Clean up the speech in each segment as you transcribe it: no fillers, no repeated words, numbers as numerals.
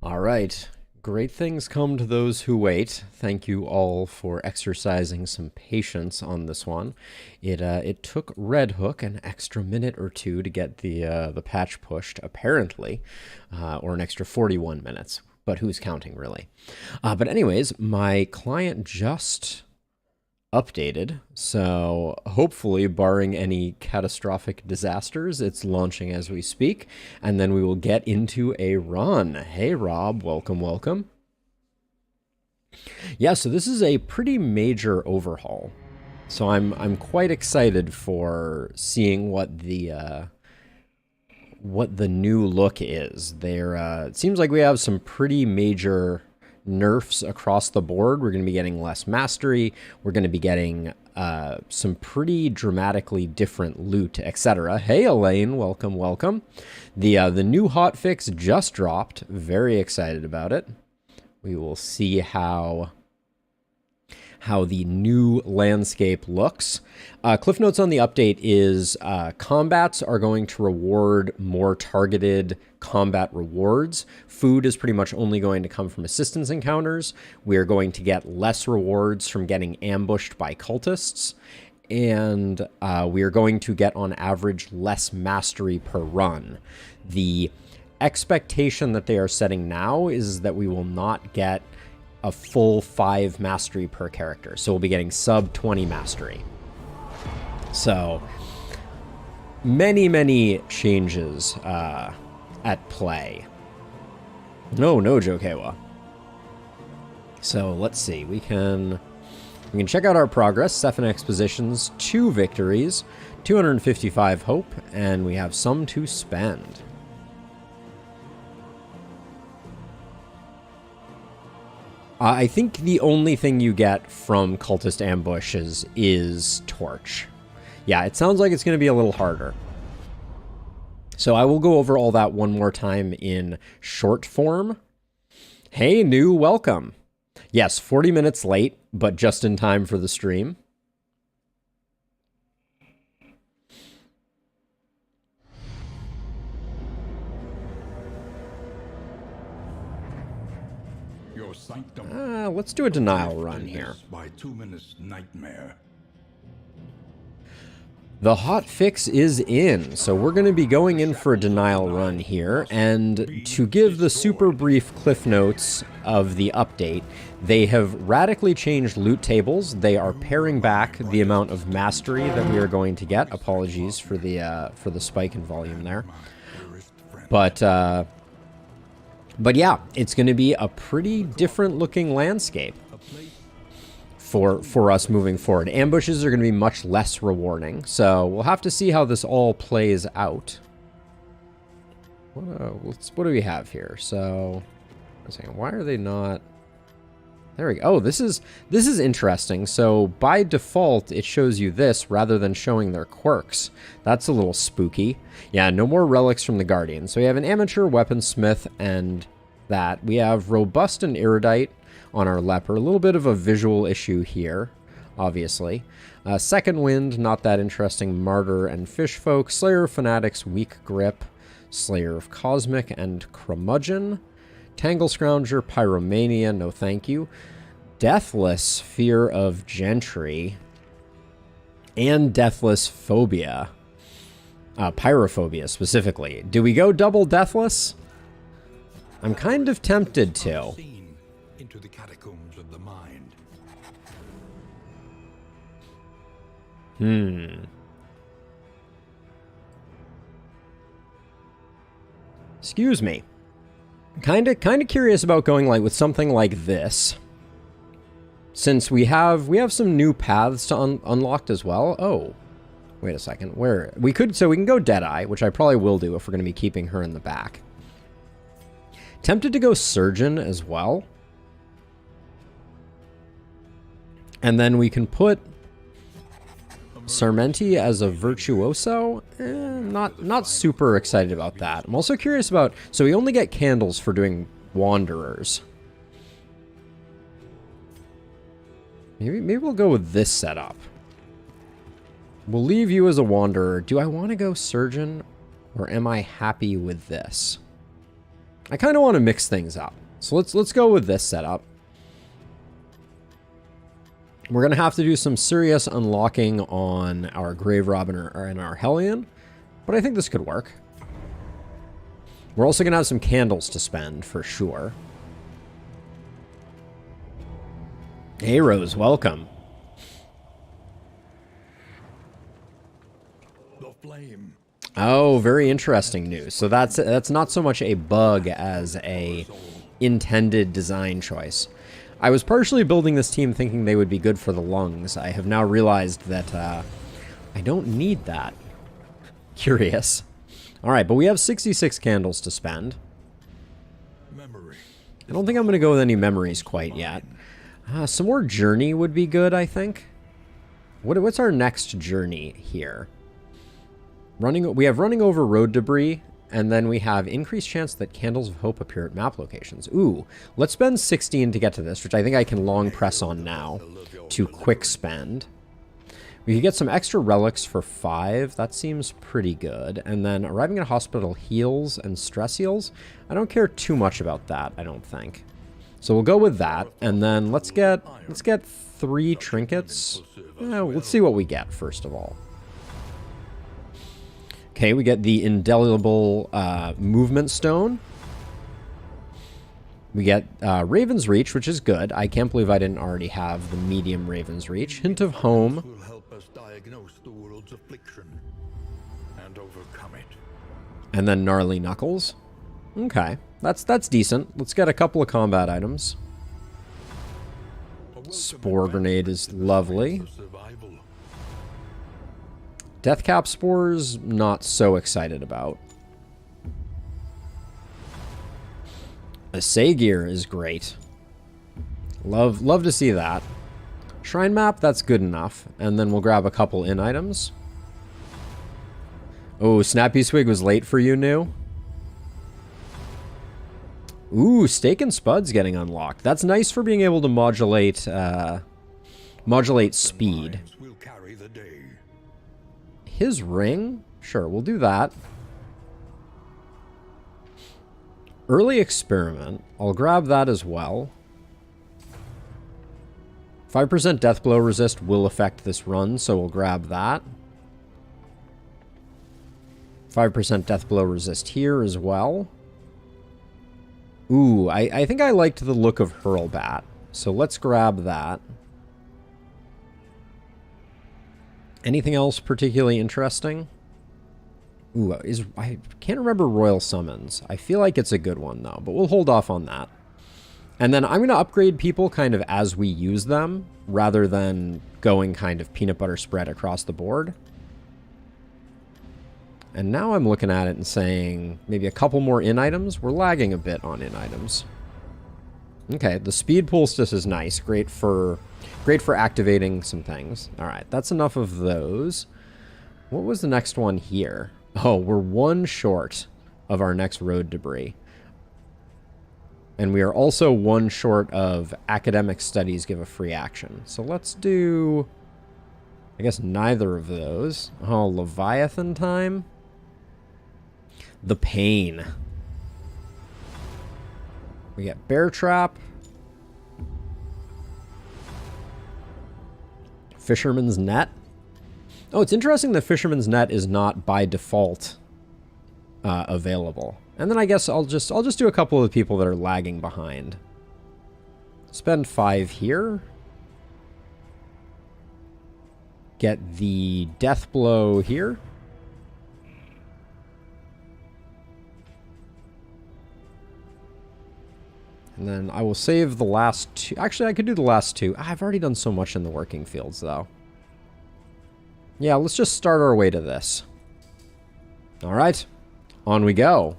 All right. Great things come to those who wait. Thank you all for exercising some patience on this one. It took Red Hook an extra minute or two to get the patch pushed, apparently, or an extra 41 minutes. But who's counting, really? But anyways, my client just updated, so hopefully, barring any catastrophic disasters, it's launching as we speak, and then we will get into a run. Hey Rob, welcome, welcome. Yeah, so this is a pretty major overhaul, so I'm quite excited for seeing what the new look is. It seems like we have some pretty major nerfs across the board. We're going to be getting less mastery. We're going to be getting some pretty dramatically different loot, etc. Hey, Elaine, welcome, welcome. The new hotfix just dropped. Very excited about it. We will see how the new landscape looks. Cliff notes on the update is combats are going to reward more targeted combat rewards. Food is pretty much only going to come from assistance encounters. We are going to get less rewards from getting ambushed by cultists. And we are going to get, on average, less mastery per run. The expectation that they are setting now is that we will not get a full 5 mastery per character. So we'll be getting sub 20 mastery. So many changes at play. No, Jokewa. So let's see. We can check out our progress. 7 expositions, 2 victories, 255 hope, and we have some to spend. I think the only thing you get from cultist ambushes is torch. Yeah, it sounds like it's going to be a little harder. So I will go over all that one more time in short form. Hey, new, welcome. Yes, 40 minutes late, but just in time for the stream. Let's do a denial run here. By 2 minutes nightmare. The hot fix is in, so we're going to be going in for a denial run here, and to give the super brief cliff notes of the update, they have radically changed loot tables. They are paring back the amount of mastery that we are going to get. Apologies for the spike in volume there. But yeah, it's going to be a pretty different looking landscape for us moving forward. Ambushes are going to be much less rewarding, so we'll have to see how this all plays out. What do we have here? So, why are they not? There we go. Oh, this is interesting. So by default, it shows you this rather than showing their quirks. That's a little spooky. Yeah, no more relics from the Guardian. So we have an amateur weaponsmith and that. We have robust and erudite on our leper. A little bit of a visual issue here, obviously. Second wind, not that interesting. Martyr and fishfolk. Slayer of fanatics, weak grip. Slayer of cosmic and curmudgeon. Tangle Scrounger, Pyromania, no thank you. Deathless, Fear of Gentry. And Deathless Phobia. Pyrophobia, specifically. Do we go double Deathless? I'm kind of tempted to. Into the catacombs of the mind. Excuse me. Kind of curious about going like with something like this, since we have some new paths to unlocked as well. Oh, wait a second. We can go Deadeye, which I probably will do if we're going to be keeping her in the back. Tempted to go Surgeon as well, and then we can put Sarmenti as a virtuoso. Not super excited about that. I'm also curious about, so we only get candles for doing wanderers. Maybe we'll go with this setup. We'll leave you as a wanderer. Do I want to go surgeon, or am I happy with this? I kind of want to mix things up. So let's go with this setup. We're going to have to do some serious unlocking on our Grave Robin and our Hellion, but I think this could work. We're also going to have some candles to spend for sure. Hey Rose, welcome. The flame. Oh, very interesting news. So that's not so much a bug as a intended design choice. I was partially building this team thinking they would be good for the lungs. I have now realized that I don't need that. Curious. All right, but we have 66 candles to spend. Memory. I don't think I'm going to go with any memories quite yet. Some more journey would be good, I think. What's our next journey here? We have running over road debris, and then we have increased chance that candles of hope appear at map locations. Ooh, let's spend 16 to get to this, which I think I can long press on now to quick spend. We could get some extra relics for 5. That seems pretty good. And then arriving at a hospital heals and stress heals. I don't care too much about that, I don't think. So we'll go with that, and then let's get 3 trinkets. Let's see what we get first of all. Okay, we get the indelible movement stone. We get Raven's Reach, which is good. I can't believe I didn't already have the medium Raven's Reach. Hint of Home. Will help us diagnose the world's affliction and overcome it. And then Gnarly Knuckles. Okay, that's decent. Let's get a couple of combat items. Spore Grenade is lovely. Deathcap Spores, not so excited about. Assay Gear is great. Love to see that. Shrine Map, that's good enough. And then we'll grab a couple in items. Oh, Snappy Swig was late for you, New? Ooh, Steak and Spud's getting unlocked. That's nice for being able to modulate speed. His ring? Sure, we'll do that. Early Experiment. I'll grab that as well. 5% death blow resist will affect this run, so we'll grab that. 5% death blow resist here as well. Ooh, I think I liked the look of Hurlbat, so let's grab that. Anything else particularly interesting? Ooh, I can't remember Royal Summons. I feel like it's a good one, though, but we'll hold off on that. And then I'm going to upgrade people kind of as we use them, rather than going kind of peanut butter spread across the board. And now I'm looking at it and saying maybe a couple more in items. We're lagging a bit on in items. Okay, the speed poultice is nice. Great for activating some things. All right, that's enough of those. What was the next one here? Oh, we're 1 short of our next road debris. And we are also 1 short of academic studies give a free action. So let's do, I guess, neither of those. Oh, Leviathan time. The Pain. We get Bear Trap. Fisherman's Net. Oh, it's interesting that Fisherman's Net is not by default available. And then I guess I'll just do a couple of the people that are lagging behind. Spend 5 here. Get the Death Blow here. And then I will save the last 2. Actually, I could do the last 2. I've already done so much in the working fields, though. Yeah, let's just start our way to this. All right, on we go.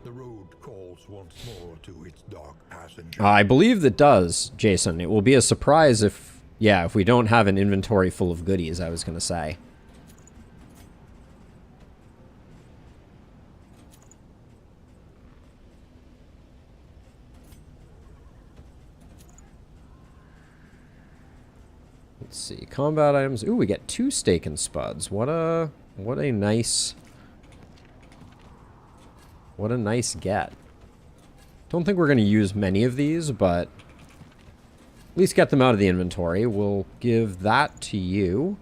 The road calls once more to its dark passenger. I believe that does, Jason. It will be a surprise if we don't have an inventory full of goodies, I was going to say. Let's see, combat items. Ooh, we get 2 Steak and Spuds. What a nice get. Don't think we're going to use many of these, but at least get them out of the inventory. We'll give that to you.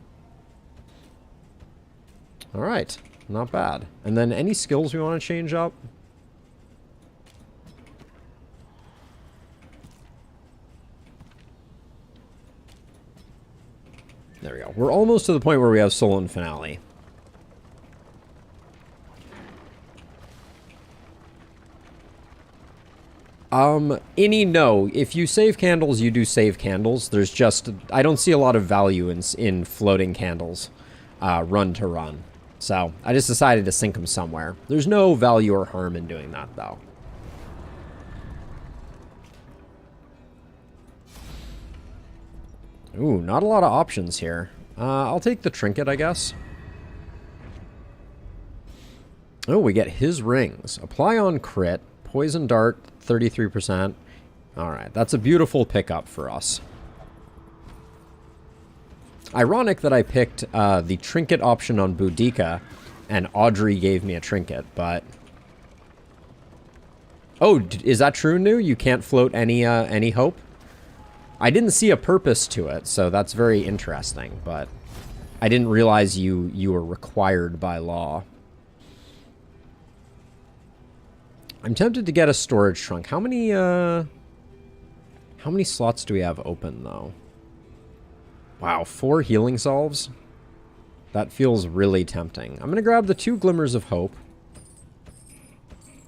All right, not bad. And then any skills we want to change up? There we go. We're almost to the point where we have Soul and Finale. No. If you save candles, you do save candles. There's just... I don't see a lot of value in floating candles run to run. So, I just decided to sink them somewhere. There's no value or harm in doing that, though. Ooh, not a lot of options here. I'll take the trinket, I guess. Oh, we get his rings. Apply on crit. Poison dart, 33%. Alright, that's a beautiful pickup for us. Ironic that I picked the trinket option on Boudica, and Audrey gave me a trinket, but... Oh, is that true, New? You can't float any hope? I didn't see a purpose to it, so that's very interesting, but I didn't realize you were required by law. I'm tempted to get a storage trunk. How many slots do we have open, though? Wow, 4 healing salves? That feels really tempting. I'm going to grab the 2 glimmers of hope.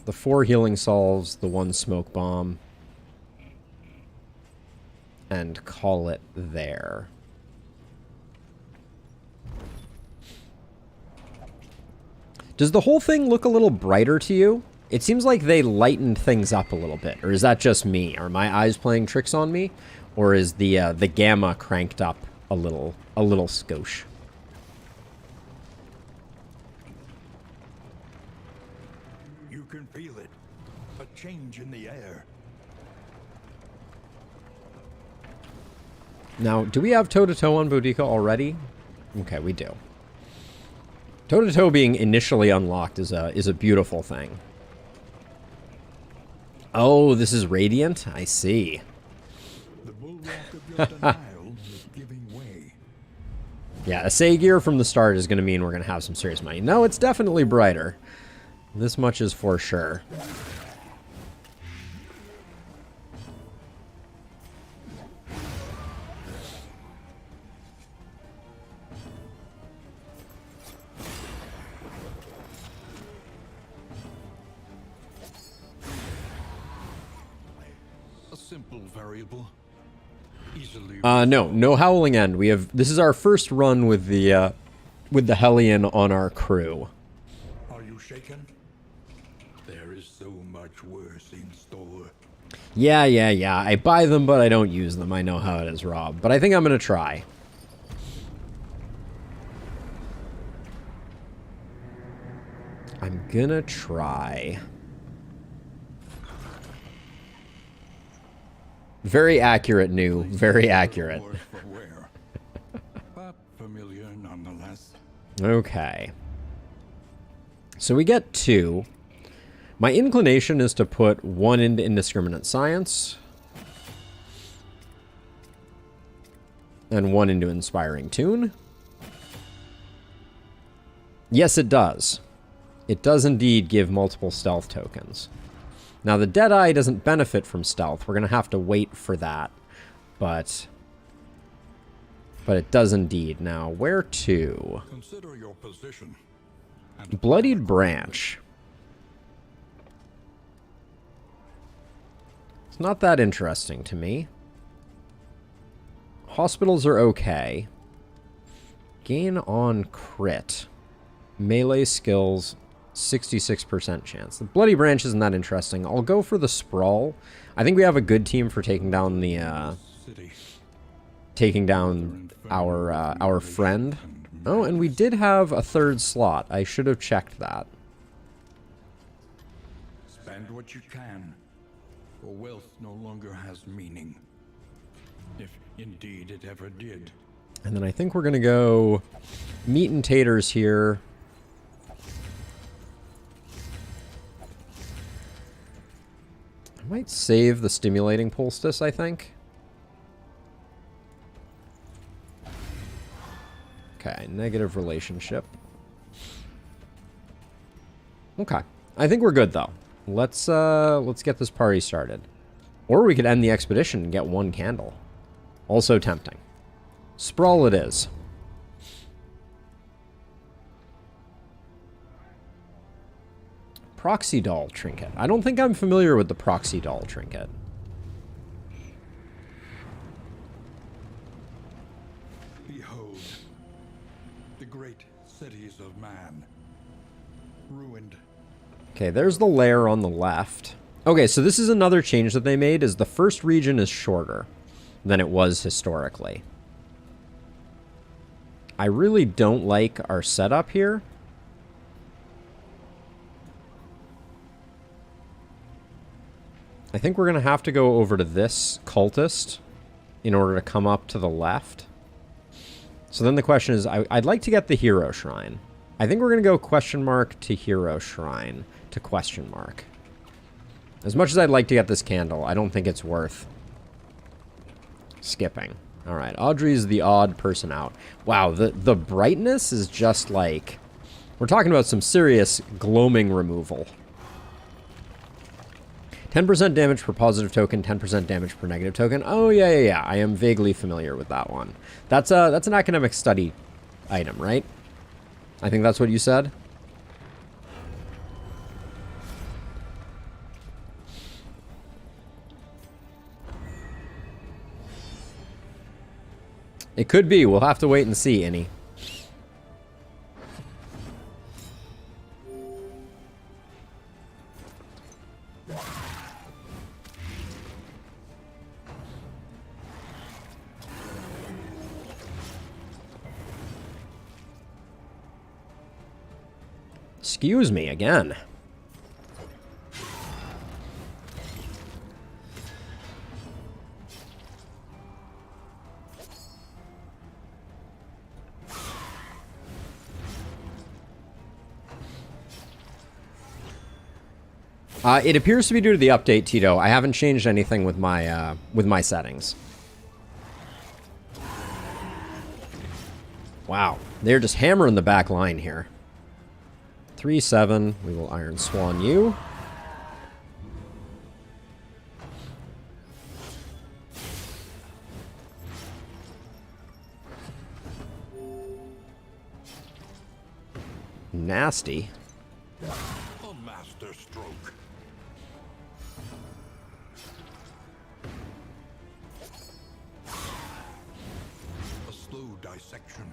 The 4 healing salves, the 1 smoke bomb. And call it there. Does the whole thing look a little brighter to you? It seems like they lightened things up a little bit. Or is that just me? Are my eyes playing tricks on me? Or is the gamma cranked up a little skosh? You can feel it. A change in the air. Now, do we have toe-to-toe on Boudica already? Okay, we do. Toe-to-toe being initially unlocked is a beautiful thing. Oh, this is Radiant? I see. The bulwark of your denial is giving way. Yeah, a Sagear from the start is going to mean we're going to have some serious money. No, it's definitely brighter. This much is for sure. Simple variable. Easily. No Howling End. This is our first run with the Hellion on our crew. Are you shaken? There is so much worse in store. Yeah. I buy them, but I don't use them. I know how it is, Rob. But I think I'm gonna try. I'm gonna try. Very accurate, New. Very accurate. But familiar nonetheless. Okay. So we get 2. My inclination is to put 1 into Indiscriminate Science. And 1 into Inspiring Tune. Yes, it does. It does indeed give multiple stealth tokens. Now, the Deadeye doesn't benefit from stealth. We're going to have to wait for that. But it does indeed. Now, where to? Consider your position. Bloodied Branch. It's not that interesting to me. Hospitals are okay. Gain on crit. Melee skills, 66% chance. The Bloody Branch isn't that interesting. I'll go for the Sprawl. I think we have a good team for taking down the our friend. Oh, and we did have a 3rd slot. I should have checked that. Spend what you can, for wealth no longer has meaning. If indeed it ever did. And then I think we're gonna go meat and taters here. I might save the stimulating poultice, I think. Okay, negative relationship. Okay. I think we're good though. Let's get this party started. Or we could end the expedition and get one candle. Also tempting. Sprawl it is. Proxy doll trinket. I don't think I'm familiar with the proxy doll trinket. Behold, the great cities of man, ruined. Okay, there's the layer on the left. Okay, so this is another change that they made, is the first region is shorter than it was historically. I really don't like our setup here. I think we're going to have to go over to this cultist in order to come up to the left. So then the question is, I'd like to get the hero shrine. I think we're going to go question mark to hero shrine to question mark. As much as I'd like to get this candle, I don't think it's worth skipping. All right, Audrey's the odd person out. Wow, the brightness is just like... We're talking about some serious gloaming removal. 10% damage per positive token, 10% damage per negative token. Oh, yeah. I am vaguely familiar with that one. That's an academic study item, right? I think that's what you said. It could be. We'll have to wait and see, Innie. Excuse me again. It appears to be due to the update, Tito. I haven't changed anything with my settings. Wow, they're just hammering the back line here. 3-7. We will Iron Swan you. Nasty. A master stroke. A slow dissection.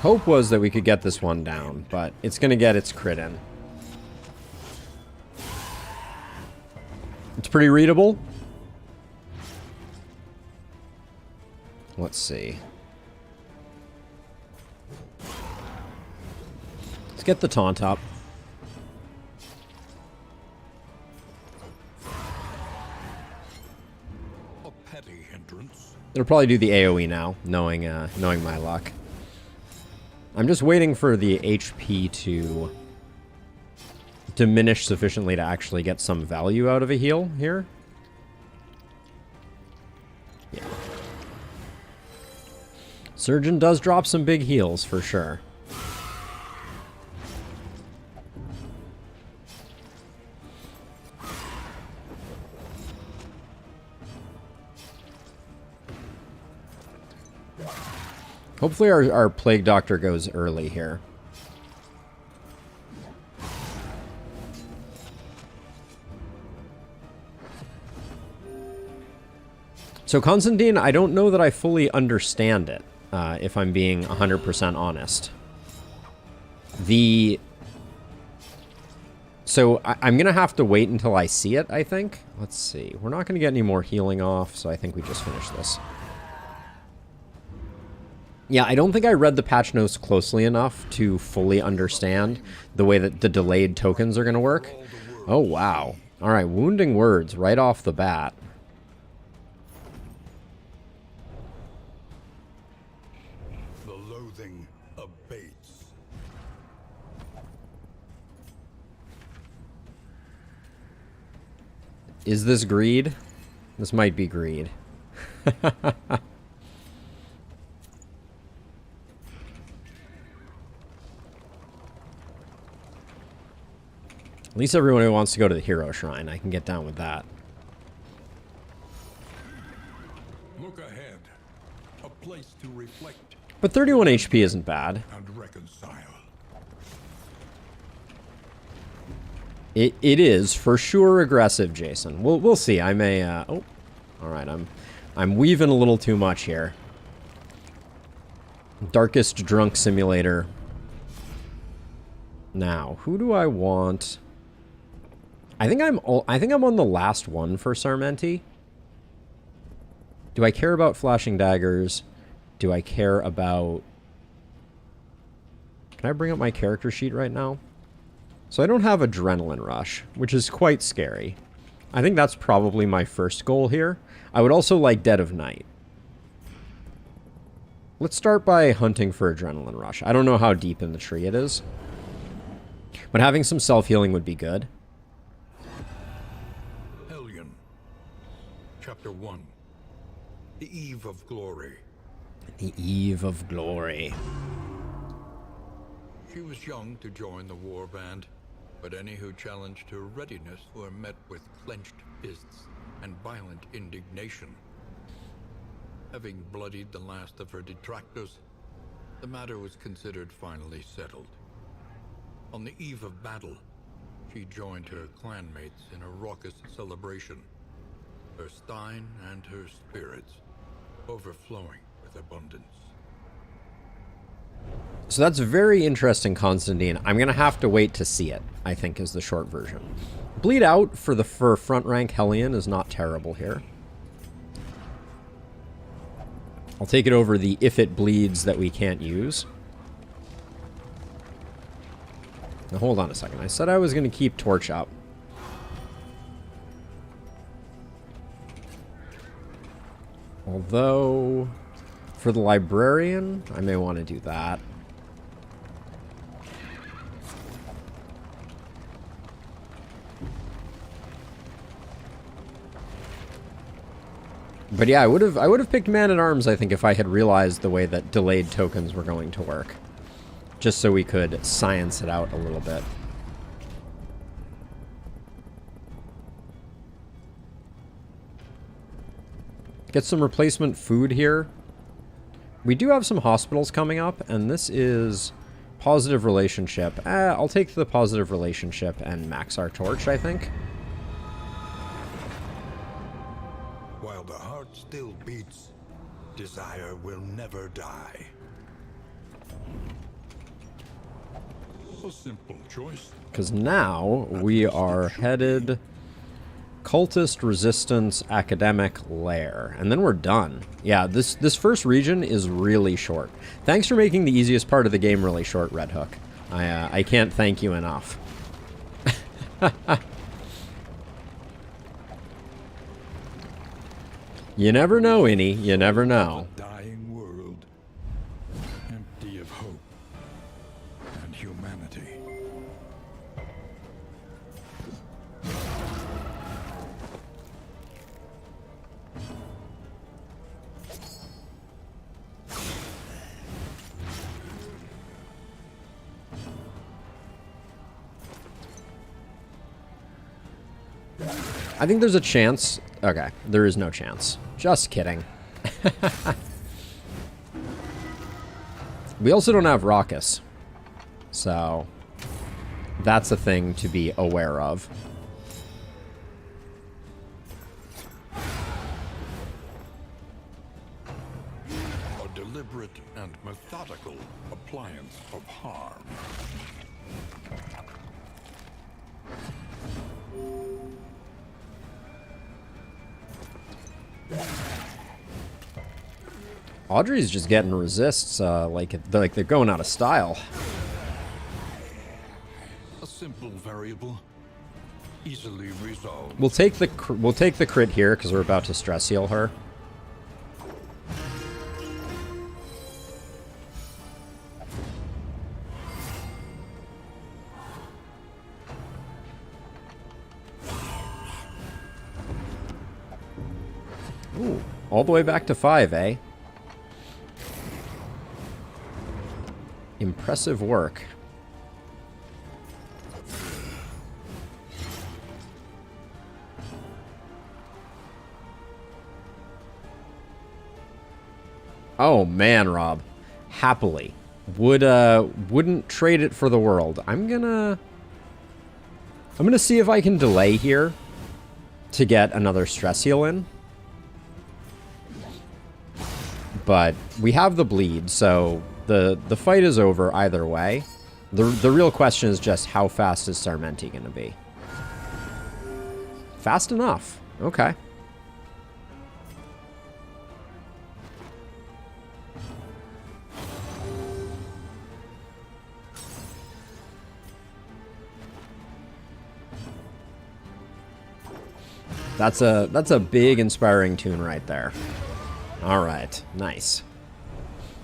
Hope was that we could get this one down, but it's going to get its crit in. It's pretty readable. Let's see. Let's get the taunt up. A petty hindrance. It'll probably do the AoE now, knowing my luck. I'm just waiting for the HP to diminish sufficiently to actually get some value out of a heal here. Yeah. Surgeon does drop some big heals for sure. Hopefully our Plague Doctor goes early here. So Constantine, I don't know that I fully understand it, if I'm being 100% honest. So I'm going to have to wait until I see it, I think. Let's see. We're not going to get any more healing off, so I think we just finish this. Yeah, I don't think I read the patch notes closely enough to fully understand the way that the delayed tokens are going to work. Oh, wow. All right, wounding words right off the bat. The loathing abates. Is this greed? This might be greed. At least everyone who wants to go to the hero shrine, I can get down with that. Look ahead. A place to reflect But 31 HP isn't bad. and reconcile. It is for sure aggressive, Jason. We'll see. I may. Oh, all right. I'm weaving a little too much here. Darkest drunk simulator. Now, who do I want? I think I'm on the last one for Sarmenti. Do I care about flashing daggers? Do I care about... Can I bring up my character sheet right now? So I don't have Adrenaline Rush, which is quite scary. I think that's probably my first goal here. I would also like Dead of Night. Let's start by hunting for Adrenaline Rush. I don't know how deep in the tree it is, but having some self-healing would be good. Hellion. Chapter 1. The Eve of Glory. The Eve of Glory. She was young to join the war band, but any who challenged her readiness were met with clenched fists and violent indignation. Having bloodied the last of her detractors, the matter was considered finally settled. On the eve of battle, she joined her clanmates in a raucous celebration, her stein and her spirits overflowing with abundance. So that's very interesting, Constantine. I'm going to have to wait to see it, I think, is the short version. Bleed out for front rank Hellion is not terrible here. I'll take it over the if it bleeds that we can't use. Now hold on a second. I said I was going to keep Torch up. Although, for the Librarian, I may want to do that. But yeah, I would have picked Man-at-Arms, I think, if I had realized the way that delayed tokens were going to work. Just so we could science it out a little bit. Get some replacement food here. We do have some hospitals coming up, and this is positive relationship. I'll take the positive relationship and max our torch, I think. While the heart still beats, desire will never die. A simple choice. Because now we are headed Cultist Resistance Academic Lair. And then we're done. Yeah, this first region is really short. Thanks for making the easiest part of the game really short, Red Hook. I can't thank you enough. You never know, Innie. You never know. A dying world, empty of hope and humanity. I think there's a chance. Okay, there is no chance. Just kidding. We also don't have Raucous. So, that's a thing to be aware of. A deliberate and methodical appliance of harm. Audrey's just getting resists like they're going out of style. A simple variable, easily resolved. We'll take the crit here because we're about to stress heal her. Ooh, all the way back to 5, eh? Impressive work. Oh man, Rob. Happily. Wouldn't trade it for the world. I'm gonna see if I can delay here to get another stress heal in. But we have the bleed, so the fight is over either way. The real question is just how fast is Sarmenti gonna be? Fast enough. Okay. That's a big inspiring tune right there. All right, nice.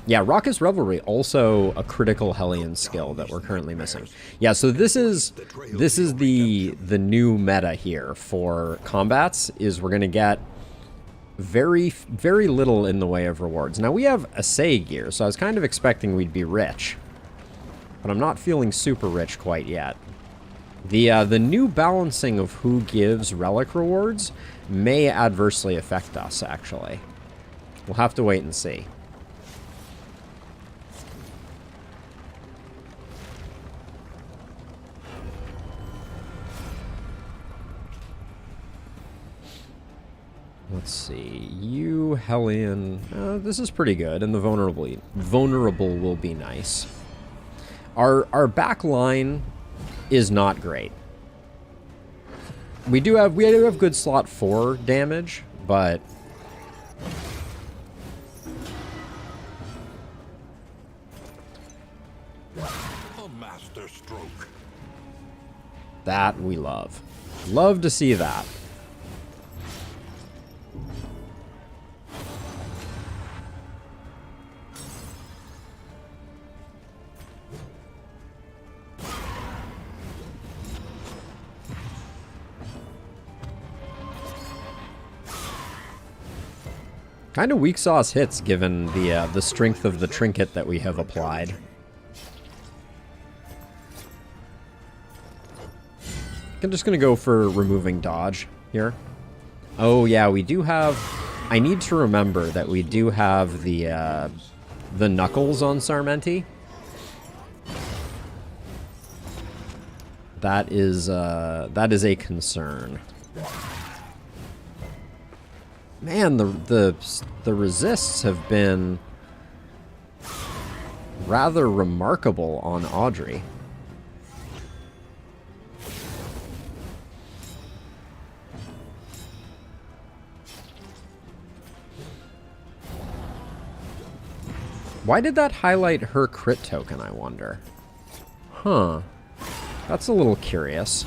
Yeah, Raucous Revelry, also a critical Hellion skill that we're currently missing. Yeah, so this is the new meta here for combats, is we're gonna get very little in the way of rewards. Now we have Assay gear, so I was kind of expecting we'd be rich, but I'm not feeling super rich quite yet. The new balancing of who gives relic rewards may adversely affect us, actually. We'll have to wait and see. Let's see. You, Hellion. This is pretty good, and the vulnerable will be nice. Our back line is not great. We do have good slot 4 damage, but A master stroke. that we love. Love to see that. Kind of weak sauce hits given the strength of the trinket that we have applied. I'm just gonna go for removing dodge here. Oh yeah, we do have. I need to remember that we do have the knuckles on Sarmenti. That is a concern. Man, the resists have been rather remarkable on Audrey. Why did that highlight her crit token, I wonder? Huh. That's a little curious.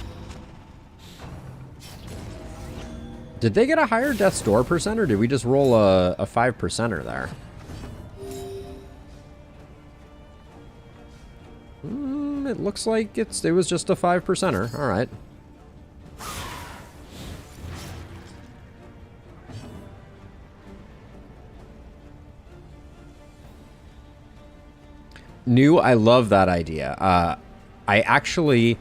Did they get a higher Death's Door percent, or did we just roll a 5%er there? It looks like it was just a 5%er. All right. New, I love that idea. I actually...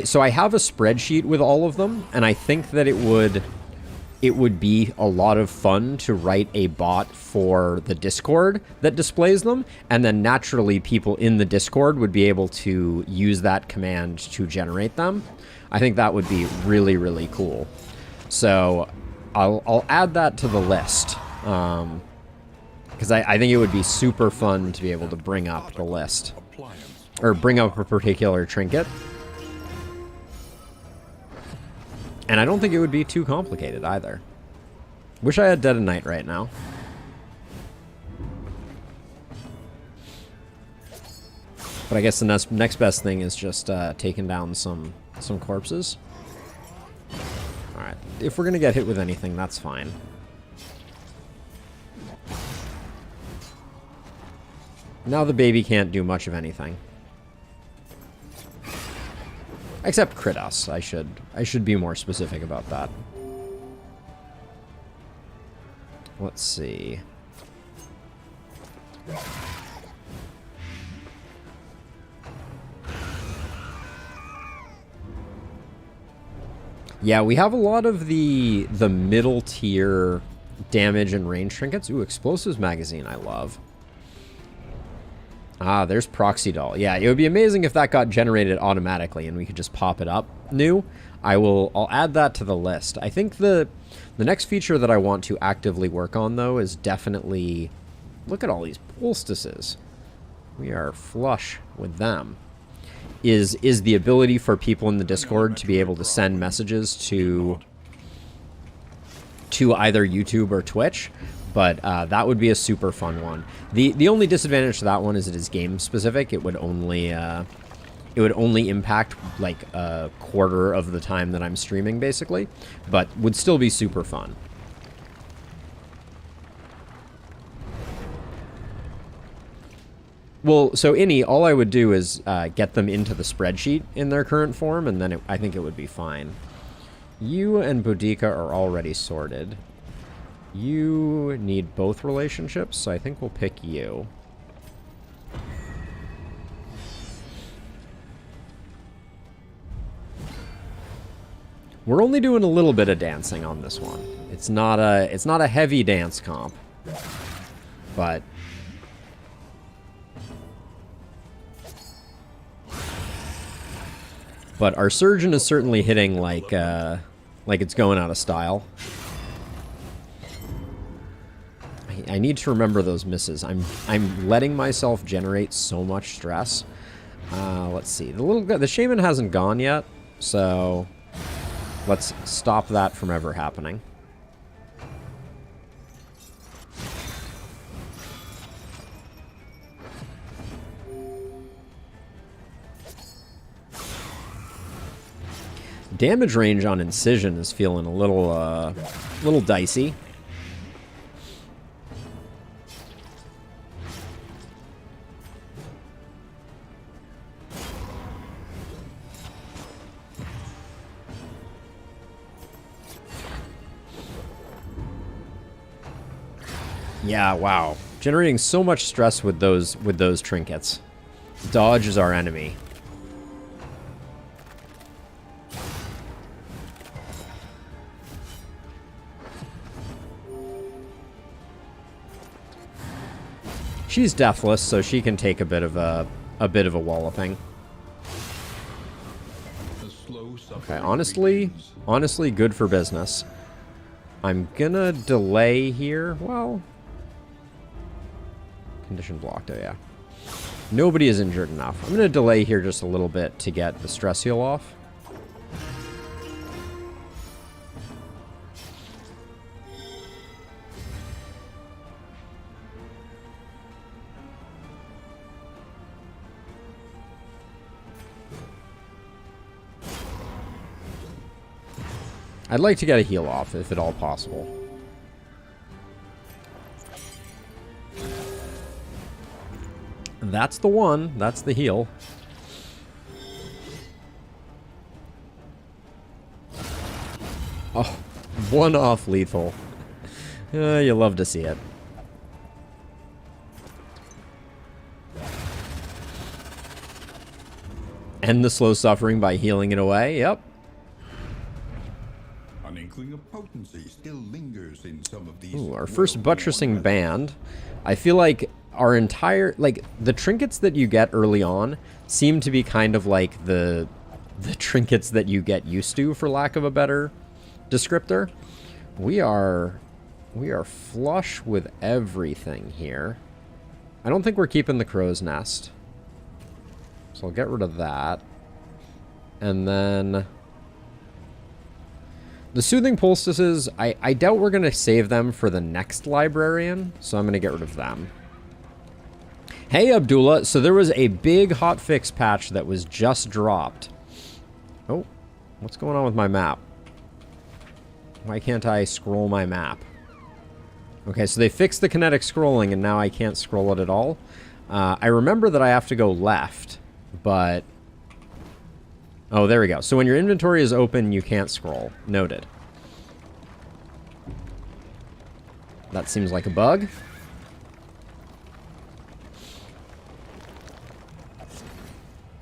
So I have a spreadsheet with all of them, and I think that it would be a lot of fun to write a bot for the Discord that displays them, and then naturally people in the Discord would be able to use that command to generate them. I think that would be really, really cool. So I'll add that to the list, because I think it would be super fun to be able to bring up the list, or bring up a particular trinket. And I don't think it would be too complicated either. Wish I had Dead of Night right now. But I guess the next best thing is just taking down some corpses. Alright, if we're gonna get hit with anything, that's fine. Now the baby can't do much of anything. Except crit us. I should be more specific about that. Let's see. Yeah, we have a lot of the middle tier damage and range trinkets. Ooh, explosives magazine, I love. Ah, there's proxy doll. Yeah, it would be amazing if that got generated automatically and we could just pop it up new. I'll add that to the list. I think the next feature that I want to actively work on though is definitely, look at all these poultices. We are flush with them. Is the ability for people in the Discord to be able to send messages to either YouTube or Twitch, but that would be a super fun one. The only disadvantage to that one is it is game specific. It would only impact like a quarter of the time that I'm streaming basically, but would still be super fun. Well, so all I would do is get them into the spreadsheet in their current form, and then I think it would be fine. You and Boudica are already sorted. You need both relationships, so I think we'll pick you. We're only doing a little bit of dancing on this one. It's not a heavy dance comp, but our surgeon is certainly hitting like it's going out of style. I need to remember those misses. I'm letting myself generate so much stress. Let's see. The shaman hasn't gone yet, so let's stop that from ever happening. Damage range on Incision is feeling a little dicey. Yeah, wow. Generating so much stress with those trinkets. Dodge is our enemy. She's deathless, so she can take a bit of a walloping. Okay, honestly, good for business. I'm gonna delay here. Well, condition blocked. Oh yeah, nobody is injured enough. I'm gonna delay here just a little bit to get the stress heal off. I'd like to get a heal off, if at all possible. That's the one. That's the heal. Oh, one off lethal. You love to see it. End the slow suffering by healing it away. Yep. Of potency still lingers in some of these. Ooh, our first buttressing band. I feel like our entire, like, the trinkets that you get early on seem to be kind of like the trinkets that you get used to, for lack of a better descriptor. We are flush with everything here. I don't think we're keeping the crow's nest, so I'll get rid of that. And then the Soothing Poultices, I doubt we're going to save them for the next Librarian, so I'm going to get rid of them. Hey, Abdullah. So there was a big hotfix patch that was just dropped. Oh, what's going on with my map? Why can't I scroll my map? Okay, so they fixed the kinetic scrolling, and now I can't scroll it at all. I remember that I have to go left, but oh, there we go. So when your inventory is open, you can't scroll. Noted. That seems like a bug.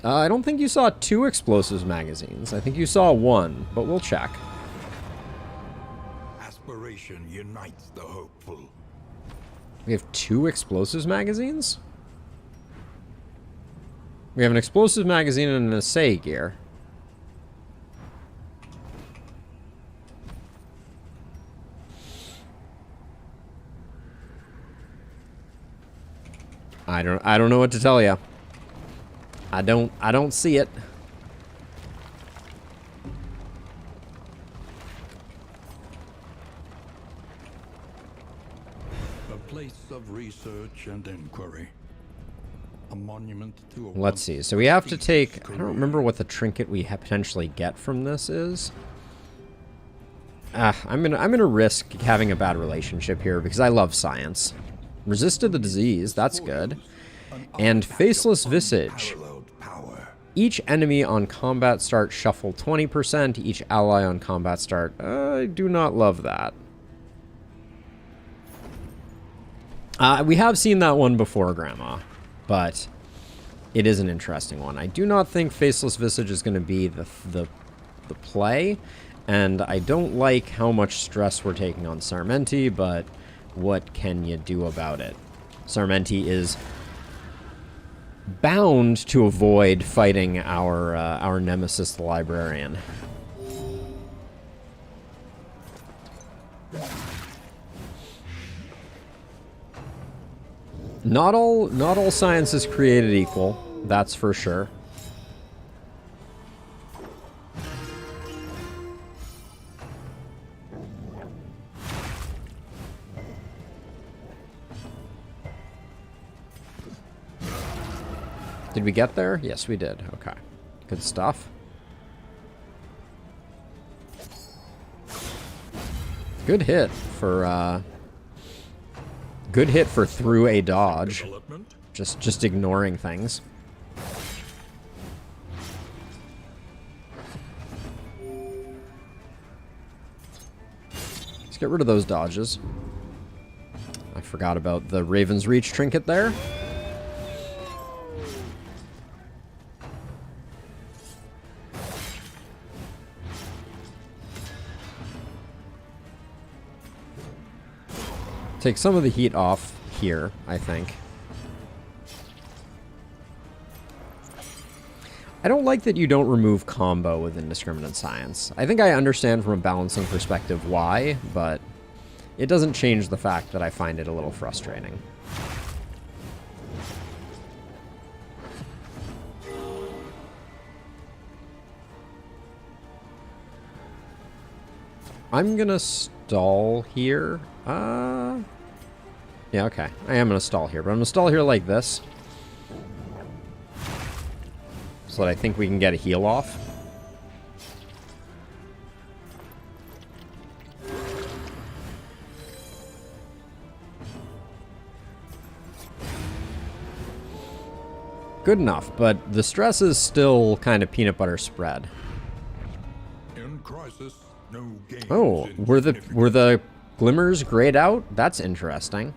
I don't think you saw 2 explosives magazines. I think you saw 1, but we'll check. Aspiration unites the hopeful. We have 2 explosives magazines? We have an explosives magazine and an assay gear. I don't know what to tell you. I don't see it. A place of research and inquiry. A monument to a Let's see. So we have to take... I don't remember what the trinket we potentially get from this is. I'm gonna risk having a bad relationship here because I love science. Resisted the disease. That's good. And faceless visage. Each enemy on combat start shuffle 20%. Each ally on combat start. I do not love that. We have seen that one before, Grandma. But it is an interesting one. I do not think faceless visage is going to be the play. And I don't like how much stress we're taking on Sarmenti, but what can you do about it? Sarmenti is bound to avoid fighting our nemesis, the Librarian. Not all science is created equal, that's for sure. Did we get there? Yes, we did. Okay. Good stuff. Good hit for through a dodge. Just ignoring things. Let's get rid of those dodges. I forgot about the Raven's Reach trinket there. Take some of the heat off here, I think. I don't like that you don't remove combo with Indiscriminate Science. I think I understand from a balancing perspective why, but it doesn't change the fact that I find it a little frustrating. I'm gonna stall here. Yeah, okay. I am gonna stall here, but I'm gonna stall here like this. So that I think we can get a heal off. Good enough, but the stress is still kind of peanut butter spread. In crisis, no gains Oh, in were the glimmers grayed out? That's interesting.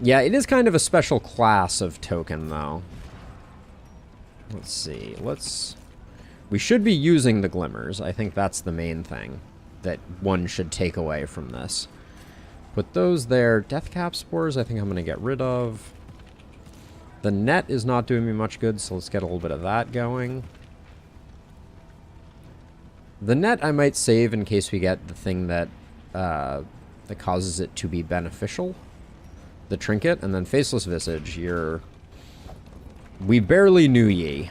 Yeah, it is kind of a special class of token, though. Let's see. We should be using the glimmers. I think that's the main thing that one should take away from this. Put those there. Deathcap spores, I think I'm going to get rid of. The net is not doing me much good, so let's get a little bit of that going. The net I might save in case we get the thing that causes it to be beneficial. The trinket, and then Faceless Visage, we barely knew ye.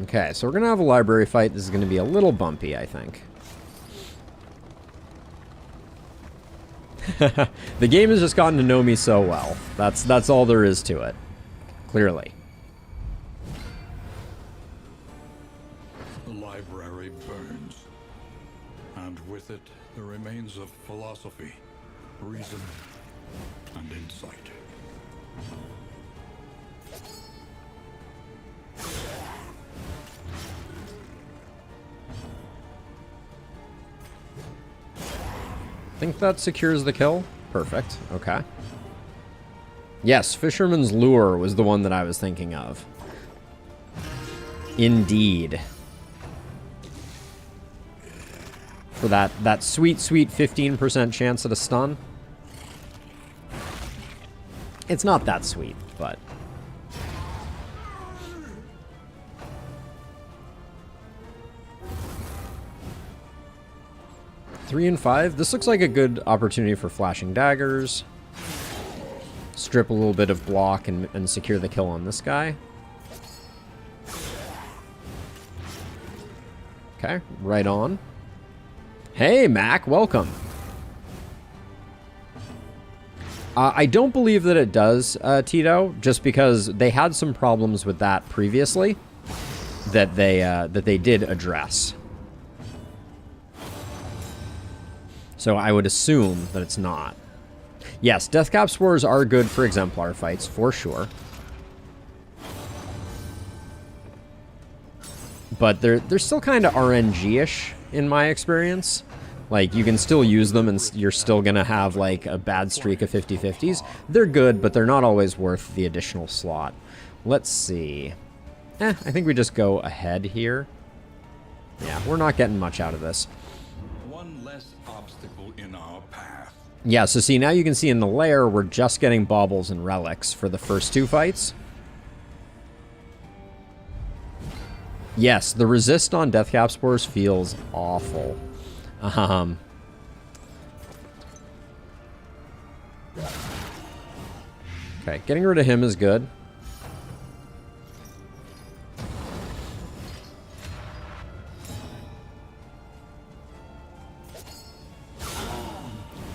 Okay, so we're going to have a library fight. This is going to be a little bumpy, I think. The game has just gotten to know me so well. That's all there is to it. Clearly. The library burns, and with it the remains of philosophy, reason, and insight. I think that secures the kill. Perfect. Okay. Yes, Fisherman's Lure was the one that I was thinking of. Indeed. For that sweet, sweet 15% chance at a stun. It's not that sweet, but... Three and 5. This looks like a good opportunity for flashing daggers. Strip a little bit of block and secure the kill on this guy. Okay, right on. Hey, Mac, welcome. I don't believe that it does, Tito, just because they had some problems with that previously that they did address. So I would assume that it's not. Yes, Deathcap Spores are good for Exemplar fights, for sure. But they're still kind of RNG-ish, in my experience. Like, you can still use them and you're still going to have, like, a bad streak of 50-50s. They're good, but they're not always worth the additional slot. Let's see. I think we just go ahead here. Yeah, we're not getting much out of this. One less obstacle in our path. Yeah, so see, now you can see in the lair, we're just getting baubles and relics for the first two fights. Yes, the resist on Deathcap Spores feels awful. Okay, getting rid of him is good.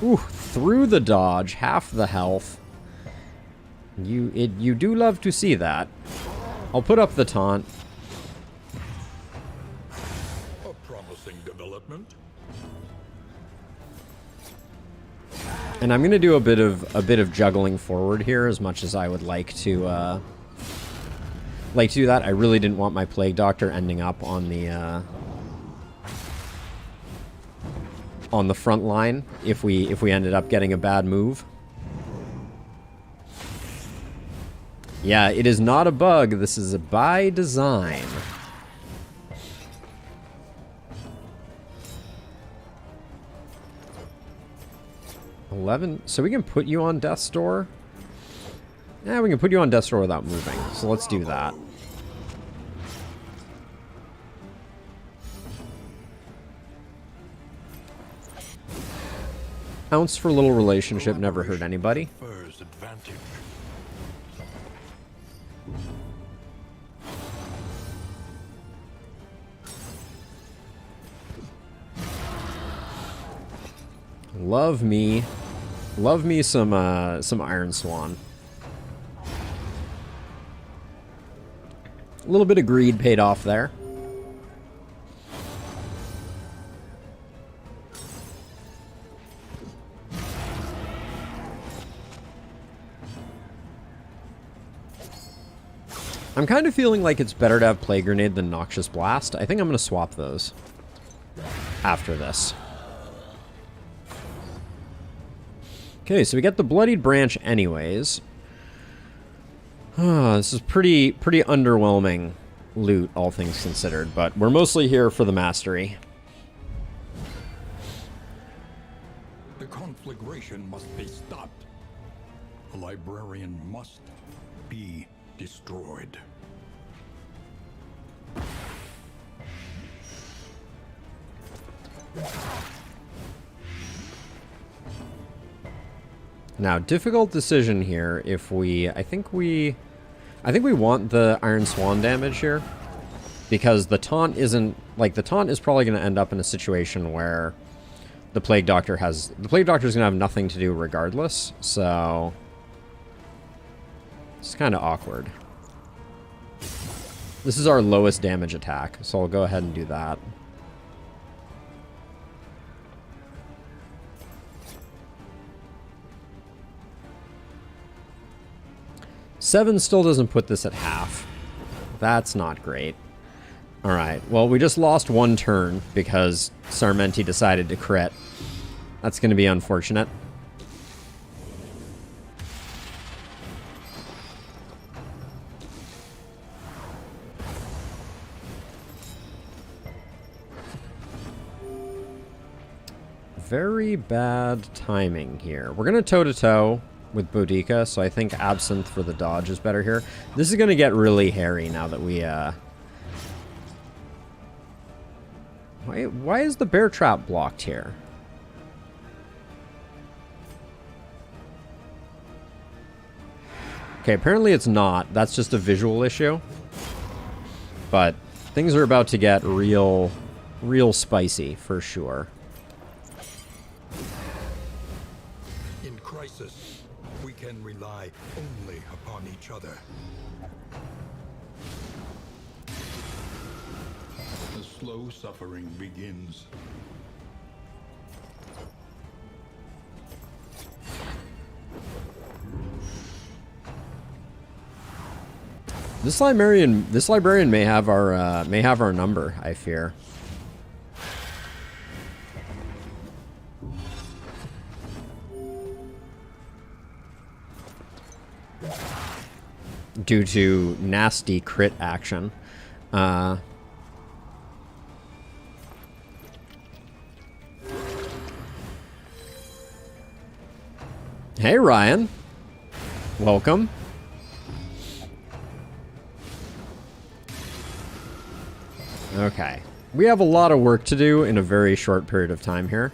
Ooh, through the dodge, half the health. You do love to see that. I'll put up the taunt. A promising development. And I'm gonna do a bit of juggling forward here, as much as I would like to do that. I really didn't want my Plague Doctor ending up on the front line if we ended up getting a bad move. Yeah, it is not a bug. This is by design. So we can put you on Death's Door? Yeah, we can put you on Death's Door without moving. So let's do that. Ounce for little relationship never hurt anybody. Confers advantage. Love me some Iron Swan. A little bit of greed paid off there. I'm kind of feeling like it's better to have Plague Grenade than Noxious Blast. I think I'm going to swap those after this. Okay, so we get the Bloodied Branch anyways. This is pretty underwhelming loot, all things considered, but we're mostly here for the mastery. The conflagration must be stopped. The Librarian must be destroyed. Now, difficult decision here if I think we want the Iron Swan damage here, because the taunt isn't, like, the taunt is probably going to end up in a situation where the Plague Doctor's going to have nothing to do regardless, so it's kind of awkward. This is our lowest damage attack, so I'll go ahead and do that. Seven still doesn't put this at half. That's not great. Alright, well, we just lost one turn because Sarmenti decided to crit. That's going to be unfortunate. Very bad timing here. We're going to toe-to-toe with Boudica, so I think Absinthe for the dodge is better here. This is going to get really hairy now that we... Why is the bear trap blocked here? Okay, apparently it's not. That's just a visual issue. But things are about to get real spicy, for sure. In crisis, we can rely only upon each other. The slow suffering begins. This librarian may have our number, I fear. Due to nasty crit action. Hey, Ryan. Welcome. Okay. We have a lot of work to do in a very short period of time here.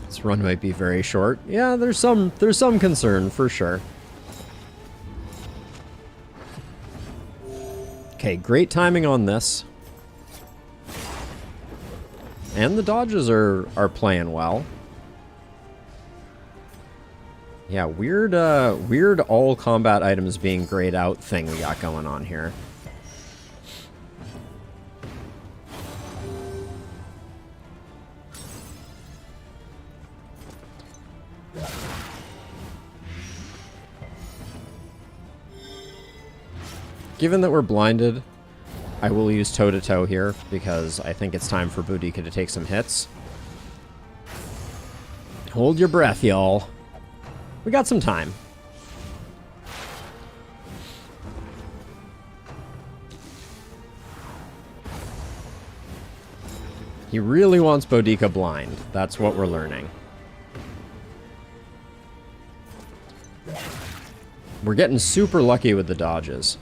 This run might be very short. Yeah, there's some concern for sure. Okay, great timing on this. And the dodges are playing well. Yeah, weird all combat items being grayed out thing we got going on here. Given that we're blinded, I will use toe-to-toe here, because I think it's time for Boudica to take some hits. Hold your breath, y'all. We got some time. He really wants Boudica blind. That's what we're learning. We're getting super lucky with the dodges.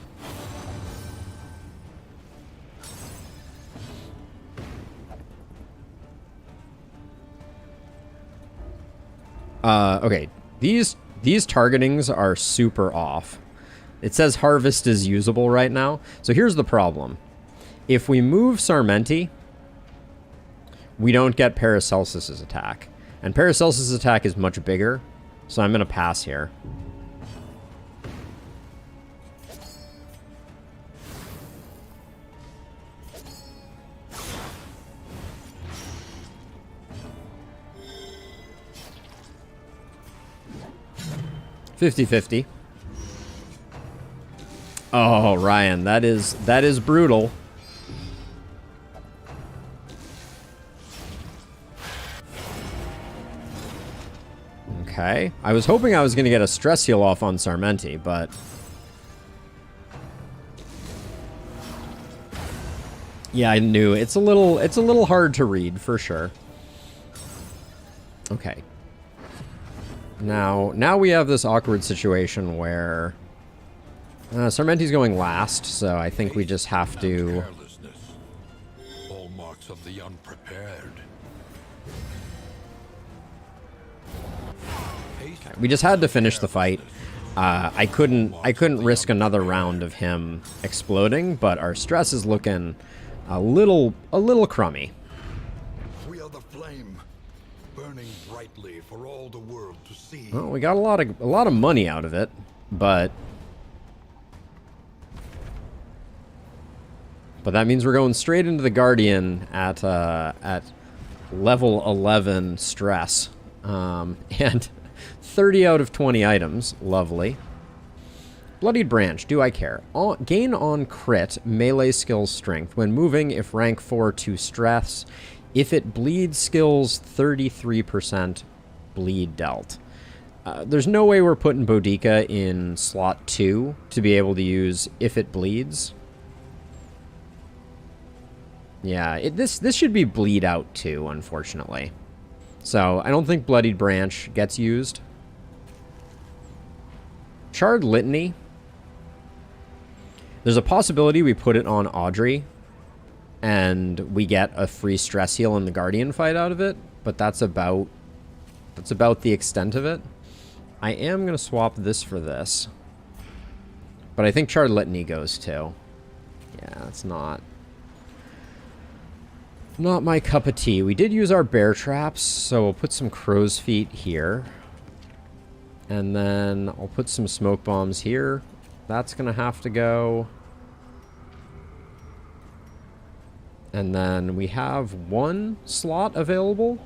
Okay, these targetings are super off. It says Harvest is usable right now. So here's the problem. If we move Sarmenti, we don't get Paracelsus's attack. And Paracelsus's attack is much bigger, so I'm going to pass here. $50-50. Oh, Ryan, that is brutal. Okay. I was hoping I was going to get a stress heal off on Sarmenti, but yeah, I knew. It's a little hard to read for sure. Okay. Now we have this awkward situation where Sarmenti's going last, so I think we just have to... All marks of the unprepared. Okay, we just had to finish the fight. I couldn't risk another round of him exploding, but our stress is looking a little crummy. We are the flame, burning brightly for all the world to see. Well, we got a lot of money out of it, but But that means we're going straight into the Guardian at level 11 stress. And 30 out of 20 items. Lovely. Bloodied Branch. Do I care? Gain on crit, melee skills strength. When moving, if rank 4 to stress. If it bleeds skills, 33% bleed dealt. There's no way we're putting Boudica in slot 2 to be able to use if it bleeds. Yeah, this should be bleed out too, unfortunately. So I don't think Bloodied Branch gets used. Charred Litany. There's a possibility we put it on Audrey and we get a free stress heal in the Guardian fight out of it, but that's about the extent of it. I am going to swap this for this. But I think Charred Litany goes too. Yeah, that's not my cup of tea. We did use our bear traps, so we'll put some crow's feet here. And then I'll put some smoke bombs here. That's going to have to go. And then we have one slot available.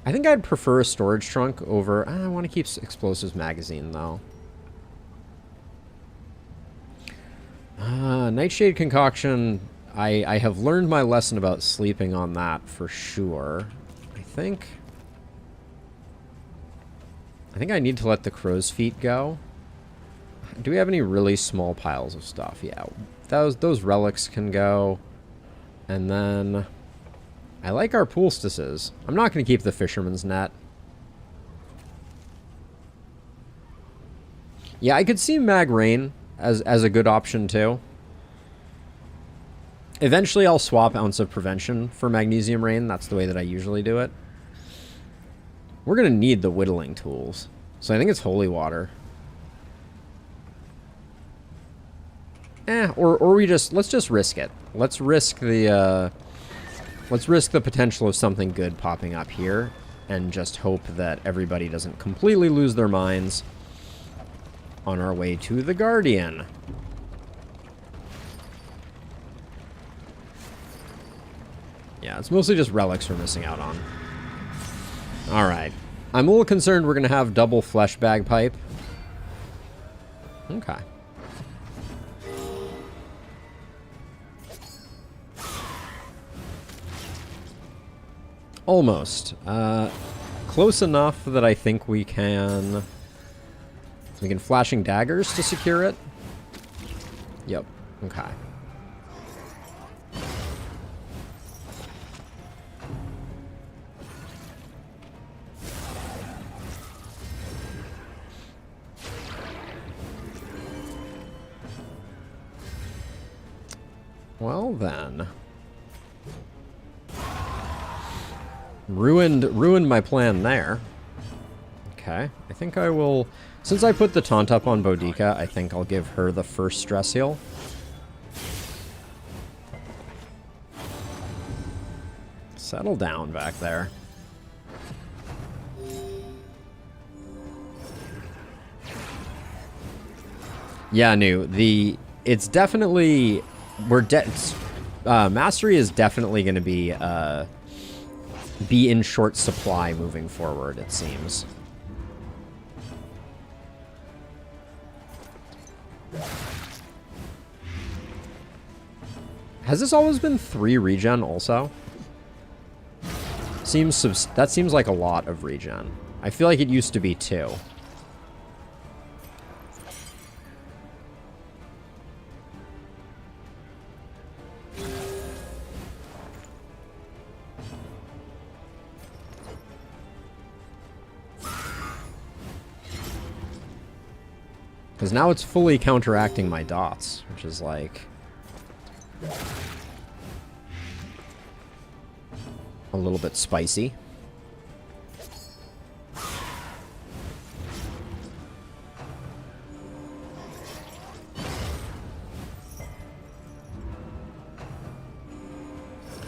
I think I'd prefer a storage trunk over... I want to keep explosives magazine, though. Nightshade Concoction... I have learned my lesson about sleeping on that for sure. I think I need to let the crow's feet go. Do we have any really small piles of stuff? Yeah, those relics can go. And then I like our poultices. I'm not going to keep the fisherman's net. Yeah, I could see Mag Rain as a good option too. Eventually, I'll swap Ounce of Prevention for Magnesium Rain. That's the way that I usually do it. We're going to need the whittling tools. So I think it's Holy Water. Or we just... Let's just risk it. Let's risk the potential of something good popping up here. And just hope that everybody doesn't completely lose their minds on our way to the Guardian. Yeah, it's mostly just relics we're missing out on. Alright. I'm a little concerned we're going to have double flesh bagpipe. Okay. Almost. Close enough that I think we can... We can Flashing Daggers to secure it. Yep. Okay. Well then. Ruined my plan there. Okay, I think I will... Since I put the taunt up on Boudica, I think I'll give her the first stress heal. Settle down back there. Yeah, it's definitely... Mastery is definitely going to be in short supply moving forward, it seems. Has this always been 3 regen also? That seems like a lot of regen. I feel like it used to be 2. Because now it's fully counteracting my dots, which is like... a little bit spicy.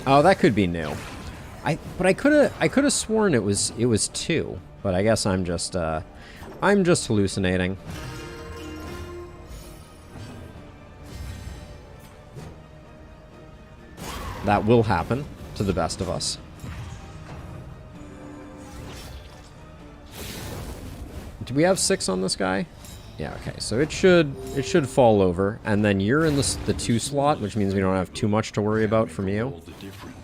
Oh, that could be new. But I could have sworn it was 2, but I guess I'm just hallucinating. That will happen to the best of us. Do we have 6 on this guy? Yeah, okay. So it should fall over, and then you're in the 2 slot, which means we don't have too much to worry about from you. All the difference.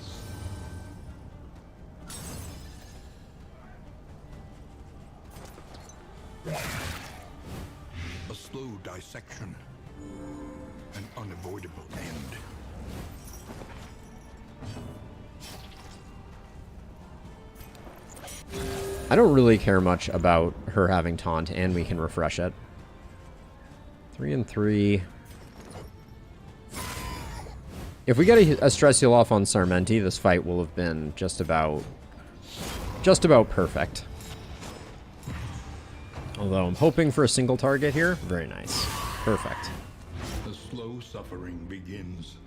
A slow dissection. An unavoidable end. I don't really care much about her having taunt, and we can refresh it. 3 and 3. If we get a stress heal off on Sarmenti, this fight will have been just about perfect. Although I'm hoping for a single target here. Very nice. Perfect. The slow suffering begins.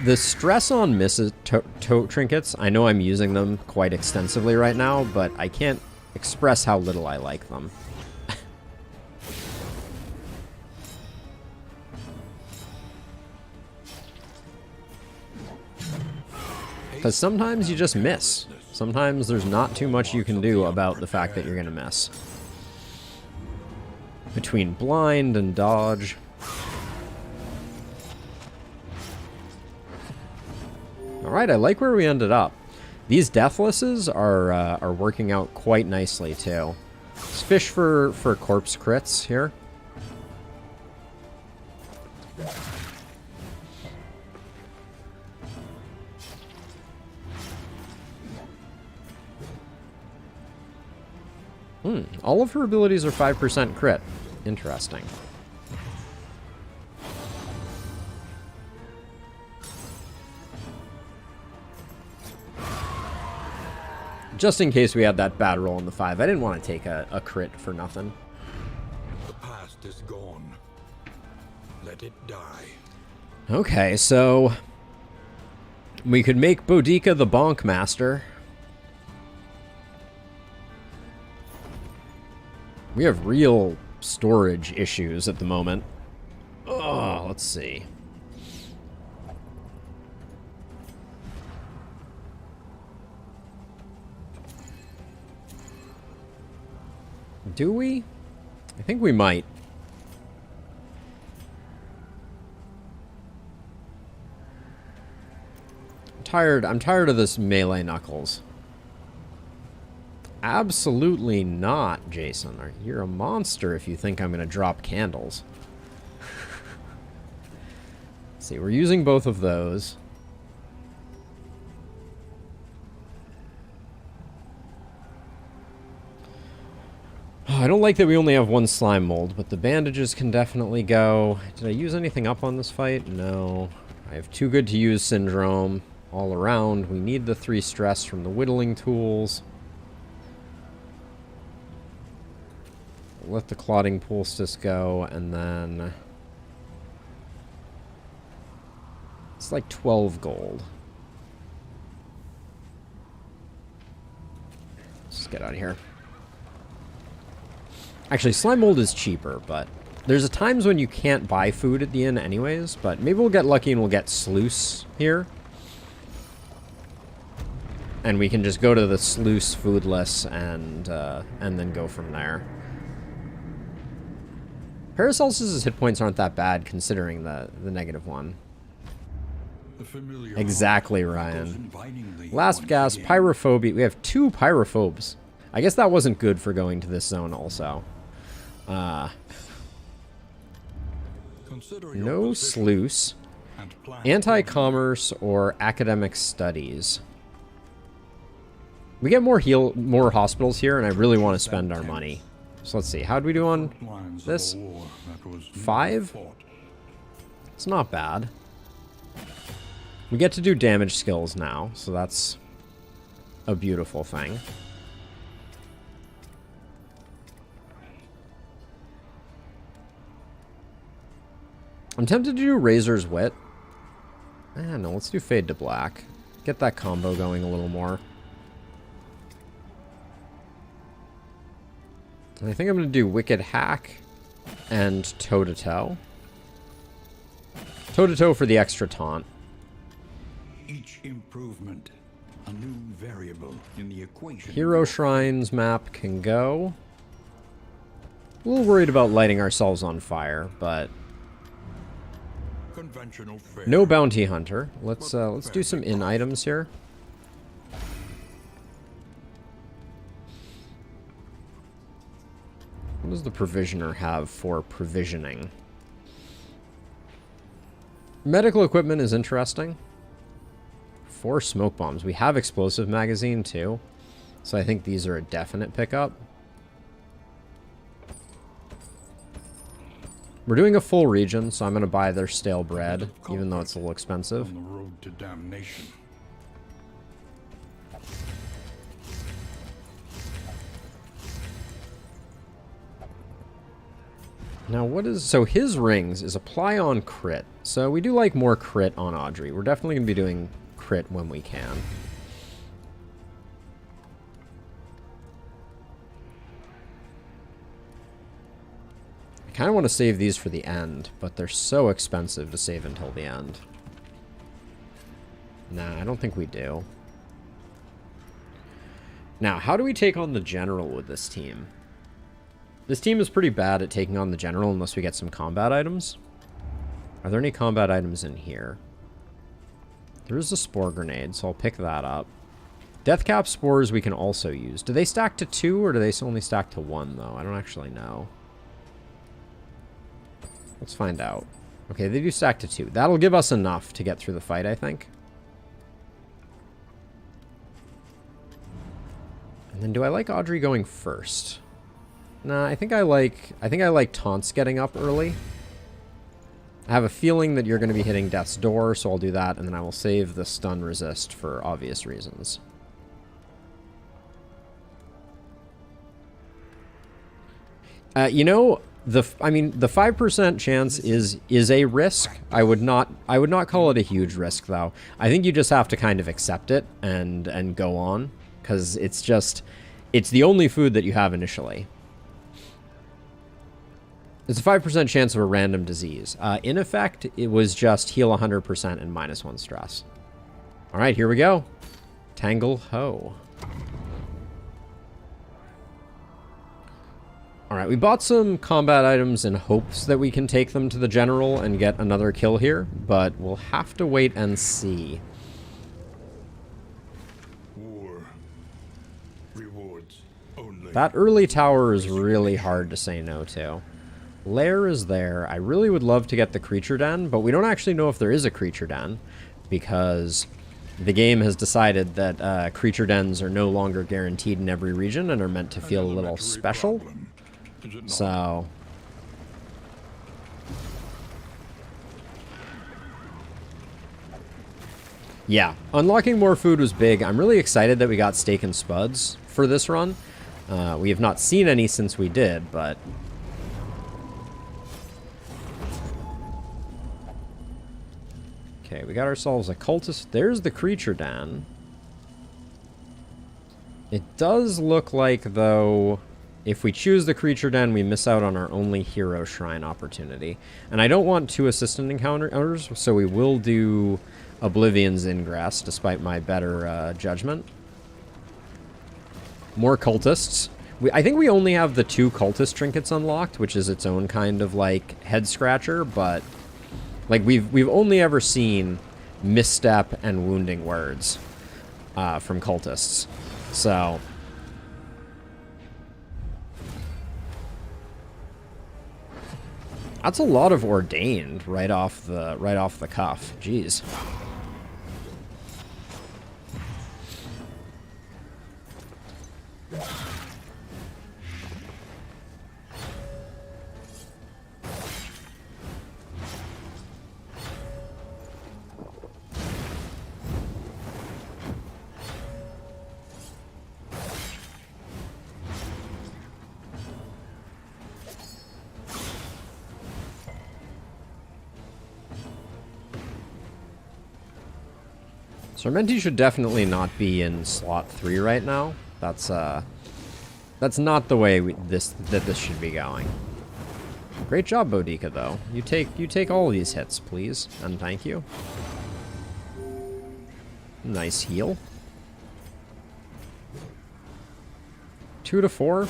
The stress on misses tote trinkets, I know I'm using them quite extensively right now, but I can't express how little I like them. Because sometimes you just miss. Sometimes there's not too much you can do about the fact that you're going to miss. Between blind and dodge. Alright, I like where we ended up. These Deathlesses are working out quite nicely, too. Let's fish for corpse crits here. All of her abilities are 5% crit. Interesting. Just in case we had that bad roll in the 5. I didn't want to take a crit for nothing. The past is gone. Let it die. Okay, so we could make Boudica the Bonk Master. We have real storage issues at the moment. Oh, let's see. Do we? I think we might. I'm tired of this melee knuckles. Absolutely not, Jason. You're a monster if you think I'm going to drop candles. Let's see, we're using both of those. Oh, I don't like that we only have 1 slime mold, but the bandages can definitely go. Did I use anything up on this fight? No. I have too good to use syndrome all around. We need the 3 stress from the whittling tools. Let the clotting poultice go, and then it's like 12 gold. Let's just get out of here. Actually, slime mold is cheaper, but there's times when you can't buy food at the inn anyways, but maybe we'll get lucky and we'll get sluice here. And we can just go to the sluice foodless and then go from there. Paracelsus' hit points aren't that bad considering the -1. Exactly, Ryan. Last gas, pyrophobia. We have 2 pyrophobes. I guess that wasn't good for going to this zone also. No sluice. Anti-commerce or academic studies. We get more hospitals here, and I really want to spend our money. So let's see. How'd we do on this? 5? It's not bad. We get to do damage skills now, so that's a beautiful thing. I'm tempted to do Razor's Wit. No, let's do Fade to Black. Get that combo going a little more. I think I'm going to do Wicked Hack and Toe-to-Toe. Toe-to-Toe for the extra taunt. Each improvement, a new variable in the equation. Hero Shrines map can go. A little worried about lighting ourselves on fire, but Conventional fare. no bounty hunter. Let's do some in items here. What does the provisioner have for provisioning? Medical equipment is interesting. 4 smoke bombs. We have explosive magazine too, so I think these are a definite pickup. We're doing a full region, so I'm going to buy their stale bread, even though it's a little expensive. On the road to damnation. Now what is... So his rings is apply on crit. So we do like more crit on Audrey. We're definitely going to be doing crit when we can. I kind of want to save these for the end, but they're so expensive to save until the end. Nah, I don't think we do. Now, how do we take on the general with this team? This team is pretty bad at taking on the general unless we get some combat items. Are there any combat items in here? There is a spore grenade, so I'll pick that up. Deathcap spores we can also use. Do they stack to 2 or do they only stack to 1 though? I don't actually know. Let's find out. Okay, they do stack to 2. That'll give us enough to get through the fight, I think. And then do I like Audrey going first? Nah, I think I like taunts getting up early. I have a feeling that you're going to be hitting death's door, so I'll do that, and then I will save the stun resist for obvious reasons. You know, the 5% chance is a risk. I would not call it a huge risk though. I think you just have to kind of accept it and go on, because it's the only food that you have initially. It's a 5% chance of a random disease. In effect, it was just heal 100% and -1 stress. All right, here we go. Tangle Ho. All right, we bought some combat items in hopes that we can take them to the general and get another kill here, but we'll have to wait and see. War. Rewards only. That early tower is really hard to say no to. Lair is there. I really would love to get the creature den, but we don't actually know if there is a creature den because the game has decided that creature dens are no longer guaranteed in every region and are meant to feel a little special. So yeah, unlocking more food was big. I'm really excited that we got steak and spuds for this run. We have not seen any since we did, but okay, we got ourselves a cultist. There's the creature den. It does look like, though, if we choose the creature den, we miss out on our only hero shrine opportunity. And I don't want 2 assistant encounters, so we will do Oblivion's Ingress, despite my better judgment. More cultists. I think we only have the 2 cultist trinkets unlocked, which is its own kind of, like, head scratcher, but like, we've only ever seen misstep and wounding words from cultists. So that's a lot of ordained right off the cuff. Jeez. Sormenti should definitely not be in slot 3 right now. That's That's not the way this should be going. Great job, Boudica, though. You take all these hits, please, and thank you. Nice heal. 2 to 4.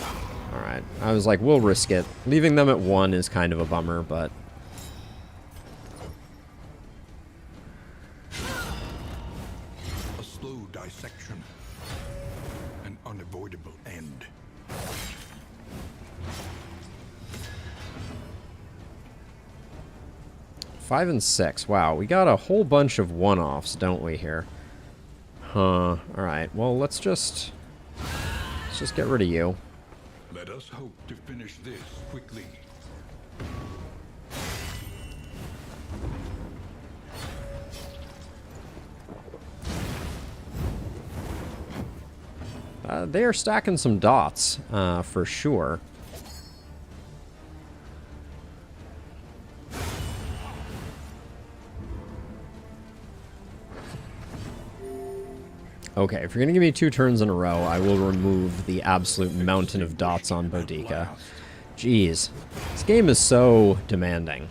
All right. I was like, we'll risk it. Leaving them at 1 is kind of a bummer, but A slow dissection. An unavoidable end. five and 6. Wow, we got a whole bunch of one-offs, don't we, here? Huh. Alright, well, let's just get rid of you. Let us hope to finish this quickly. They are stacking some dots, for sure. Okay, if you're gonna give me 2 turns in a row, I will remove the absolute mountain of dots on Boudica. Jeez. This game is so demanding.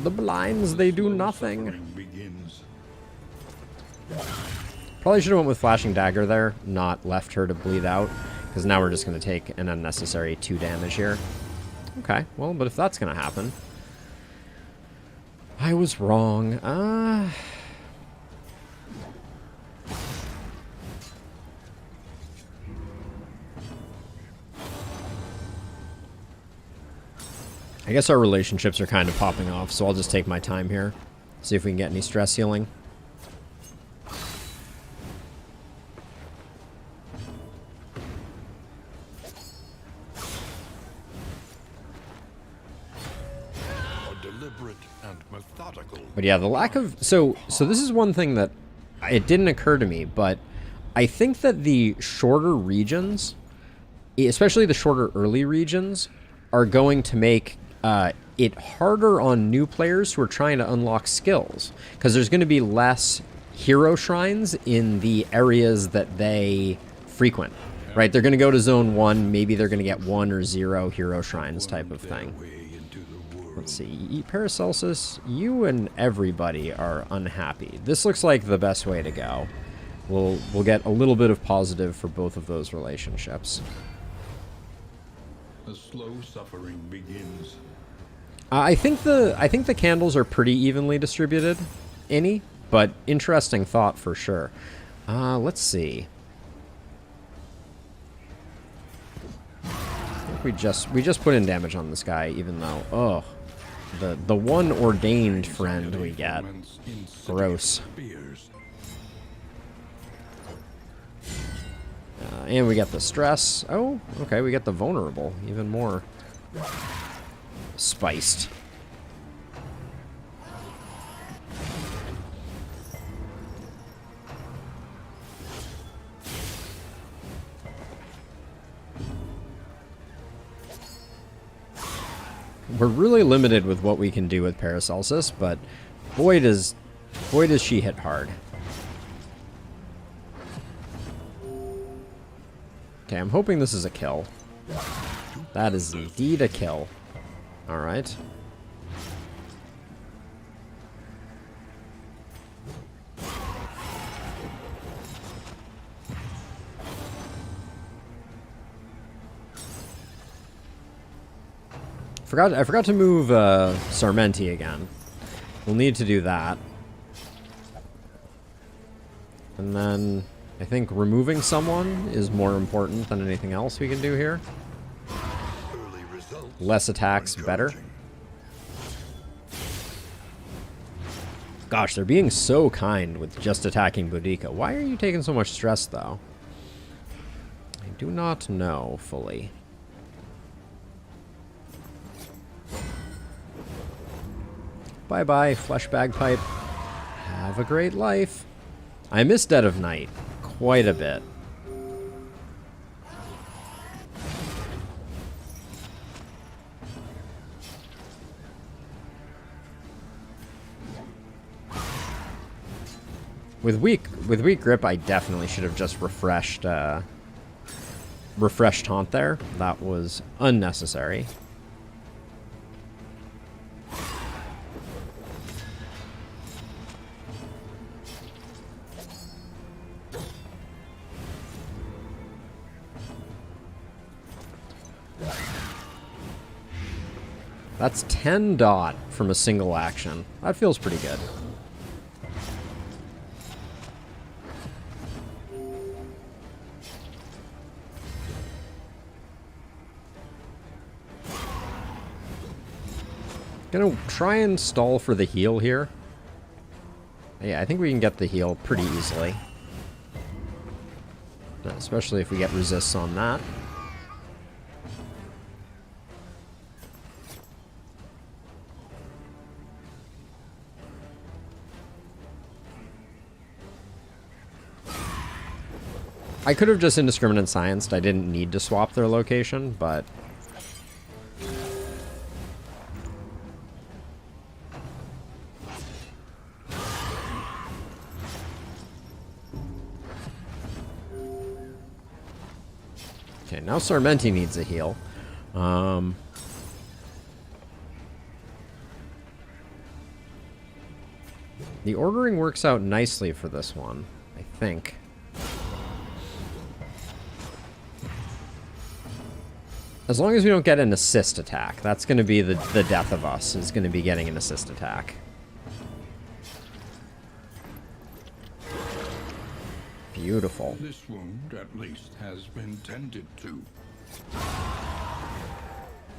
The blinds, they do nothing. Begins. Probably should have went with Flashing Dagger there, not left her to bleed out. Because now we're just going to take an unnecessary 2 damage here. Okay, well, but if that's going to happen... I was wrong. I guess our relationships are kind of popping off, so I'll just take my time here. See if we can get any stress healing. But yeah, the lack of... So this is one thing that... It didn't occur to me, but I think that the shorter regions, especially the shorter early regions, are going to make it harder on new players who are trying to unlock skills. Because there's going to be less hero shrines in the areas that they frequent. Right? They're going to go to Zone 1, maybe they're going to get 1 or 0 hero shrines type of thing. Let's see, Paracelsus, you and everybody are unhappy. This looks like the best way to go. We'll get a little bit of positive for both of those relationships. The slow suffering begins. I think the candles are pretty evenly distributed, but interesting thought for sure. Let's see. I think we just put in damage on this guy, even though the one ordained friend we get. Gross. And we get the stress. Oh, okay, we get the vulnerable. Even more spiced. We're really limited with what we can do with Paracelsus, but boy does she hit hard. Okay, I'm hoping this is a kill. That is indeed a kill. Alright. I forgot to move Sarmenti again. We'll need to do that. And then I think removing someone is more important than anything else we can do here. Less attacks, better. Gosh, they're being so kind with just attacking Boudica. Why are you taking so much stress, though? I do not know fully. Bye-bye, Flesh Bagpipe. Have a great life. I miss Dead of Night quite a bit. With weak grip, I definitely should have just refreshed taunt there. That was unnecessary. That's 10 dot from a single action. That feels pretty good. Gonna try and stall for the heal here. Yeah, I think we can get the heal pretty easily. Especially if we get resists on that. I could have just indiscriminate scienced. I didn't need to swap their location, but... Okay, now Sarmenti needs a heal. The ordering works out nicely for this one, I think. As long as we don't get an assist attack. That's going to be the death of us, is going to be getting an assist attack. Beautiful. This wound, at least, has been tended to.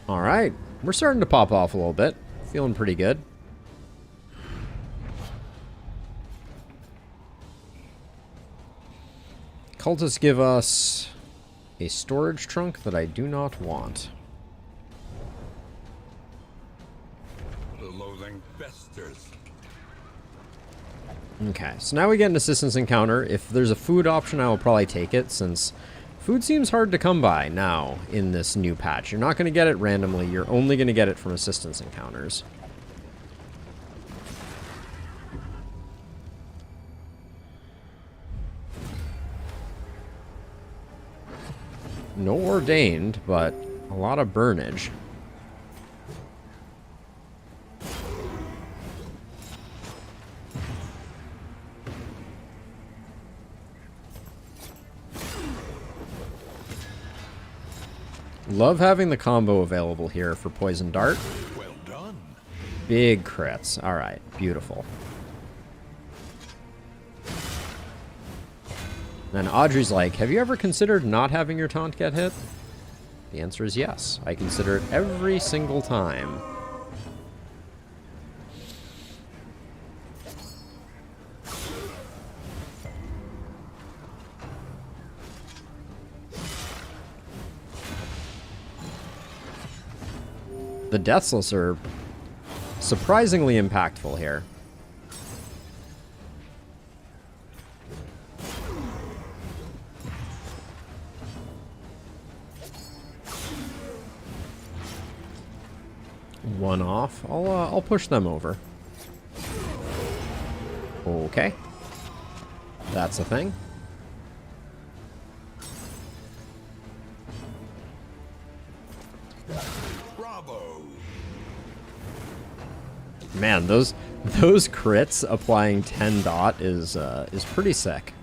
Alright, we're starting to pop off a little bit. Feeling pretty good. Cultists give us a storage trunk that I do not want. The loathing festers. Okay, so now we get an assistance encounter. If there's a food option, I will probably take it, since food seems hard to come by now in this new patch. You're not going to get it randomly. You're only going to get it from assistance encounters. No ordained, but a lot of burnage. Love having the combo available here for Poison Dart. Well done. Big crits. Alright, beautiful. Then Audrey's like, have you ever considered not having your taunt get hit? The answer is yes. I consider it every single time. The Deathless are surprisingly impactful here. One off. I'll push them over. Okay. That's a thing. Bravo. Man, those crits applying 10 dot is pretty sick.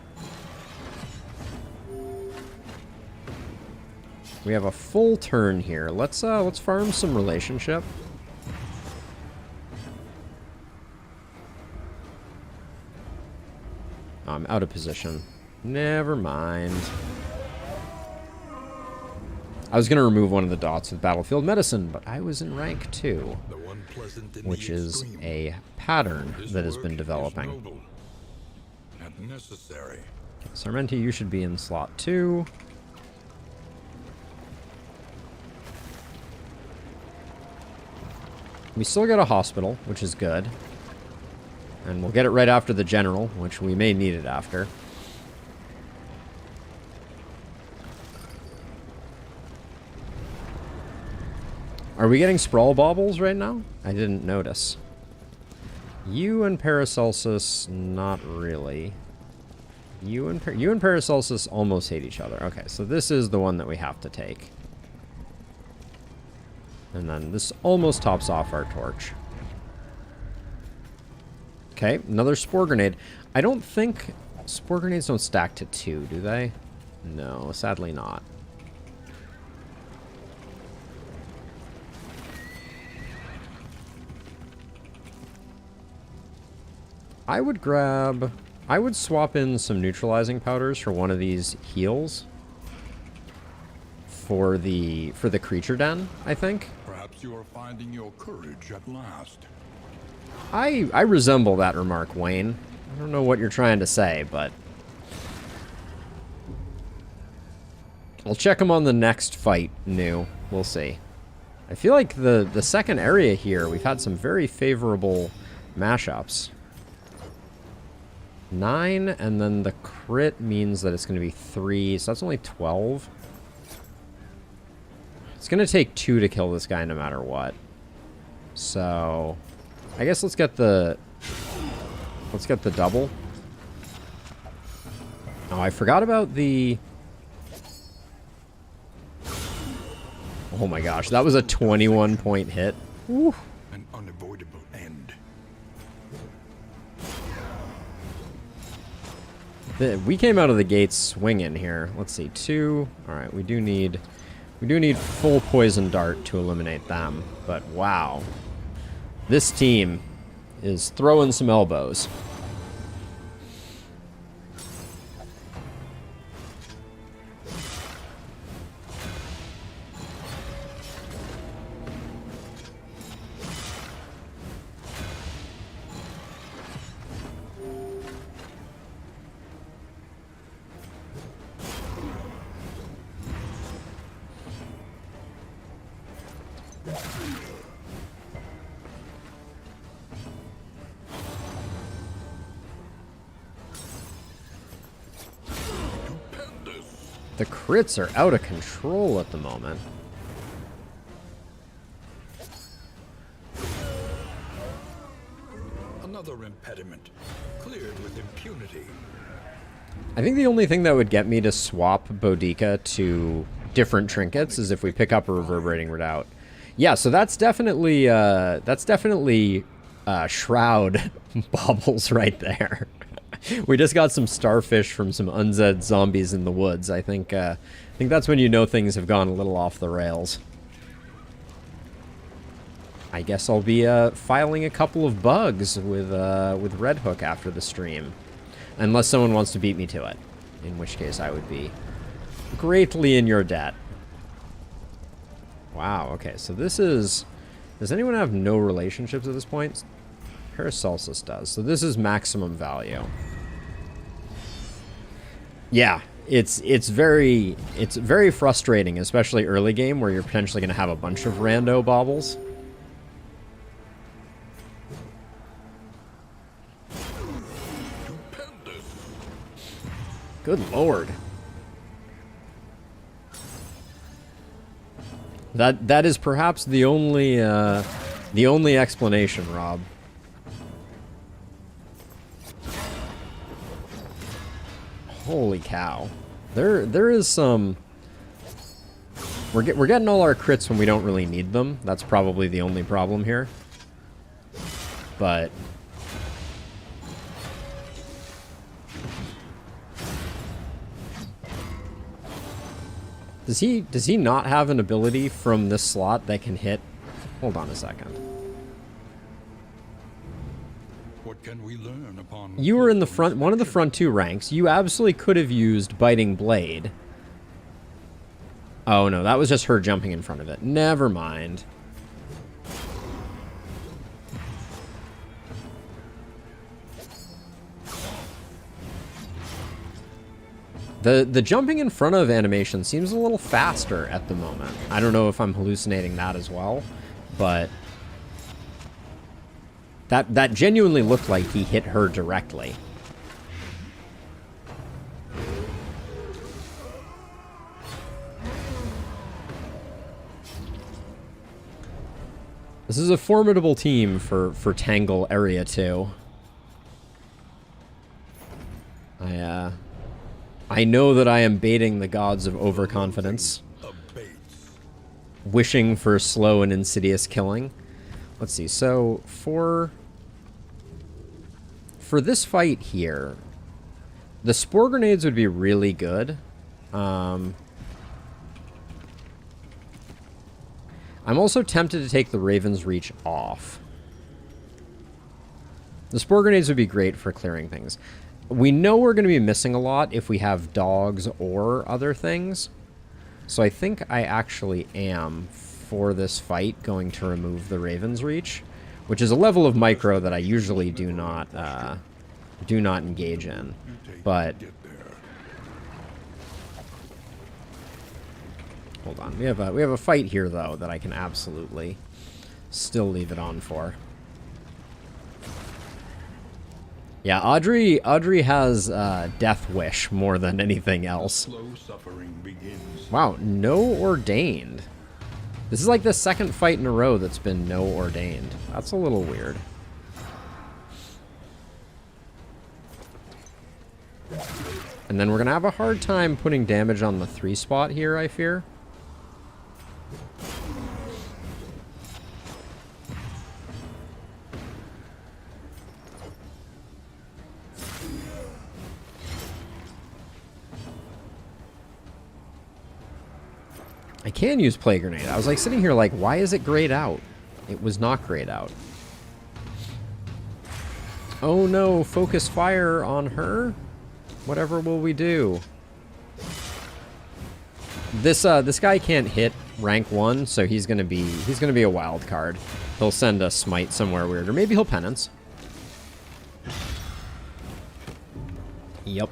We have a full turn here. Let's farm some relationship. I'm out of position. Never mind. I was going to remove one of the dots with Battlefield Medicine, but I was in rank 2, which is a pattern that has been developing. Necessary. Sarmenti, you should be in slot 2. We still get a hospital, which is good. And we'll get it right after the general, which we may need it after. Are we getting sprawl baubles right now? I didn't notice. You and Paracelsus, not really. You and Paracelsus almost hate each other. Okay, so this is the one that we have to take. And then this almost tops off our torch. Okay, another spore grenade. I don't think spore grenades don't stack to 2, do they? No, sadly not. I would swap in some neutralizing powders for one of these heals for the creature den, I think. Perhaps you are finding your courage at last. I resemble that remark, Wayne. I don't know what you're trying to say, but I'll check him on the next fight, new. We'll see. I feel like the second area here, we've had some very favorable mashups. 9, and then the crit means that it's going to be 3, so that's only 12. It's going to take 2 to kill this guy no matter what. So, I guess let's get the double. Oh, I forgot about the... Oh my gosh, that was a 21-point hit. Woo. An unavoidable end. We came out of the gates swinging here. Let's see, 2. All right, we do need full poison dart to eliminate them. But wow, this team is throwing some elbows. The crits are out of control at the moment. Another impediment, cleared with impunity. I think the only thing that would get me to swap Boudica to different trinkets is if we pick up a reverberating redoubt. Yeah, so that's definitely shroud baubles right there. We just got some starfish from some undead zombies in the woods. I think that's when you know things have gone a little off the rails. I guess I'll be filing a couple of bugs with Red Hook after the stream, unless someone wants to beat me to it, in which case I would be greatly in your debt. Wow. Okay, so this is. Does anyone have no relationships at this point? Paracelsus does. So this is maximum value. Yeah, it's very frustrating, especially early game where you're potentially going to have a bunch of rando baubles. Good lord. That is perhaps the only explanation, Rob. Holy cow. There is some... We're getting all our crits when we don't really need them. That's probably the only problem here. But... Does he not have an ability from this slot that can hit? Hold on a second. What can we learn upon... You were in the front, one of the front two ranks. You absolutely could have used Biting Blade. Oh no, that was just her jumping in front of it. Never mind. The jumping in front of animation seems a little faster at the moment. I don't know if I'm hallucinating that as well, but that genuinely looked like he hit her directly. This is a formidable team for I know that I am baiting the gods of overconfidence, Abates. wishing for slow and insidious killing. Let's see. So for this fight here, the spore grenades would be really good. I'm also tempted to take the Raven's Reach off. The spore grenades would be great for clearing things. We know we're going to be missing a lot if we have dogs or other things. So I think I actually am, for this fight, going to remove the Raven's Reach, which is a level of micro that I usually do not engage in. But hold on, we have a fight here though that I can absolutely still leave it on for. Yeah, Audrey has Death Wish more than anything else. Slow suffering begins. Wow, no ordained. This is like the second fight in a row that's been no ordained. That's a little weird. And then we're gonna have a hard time putting damage on the 3 spot here, I fear. I can use Plague Grenade. I was like sitting here like, why is it grayed out? It was not grayed out. Oh no, focus fire on her? Whatever will we do? This guy can't hit rank 1, so he's gonna be a wild card. He'll send a smite somewhere weird, or maybe he'll penance. Yep.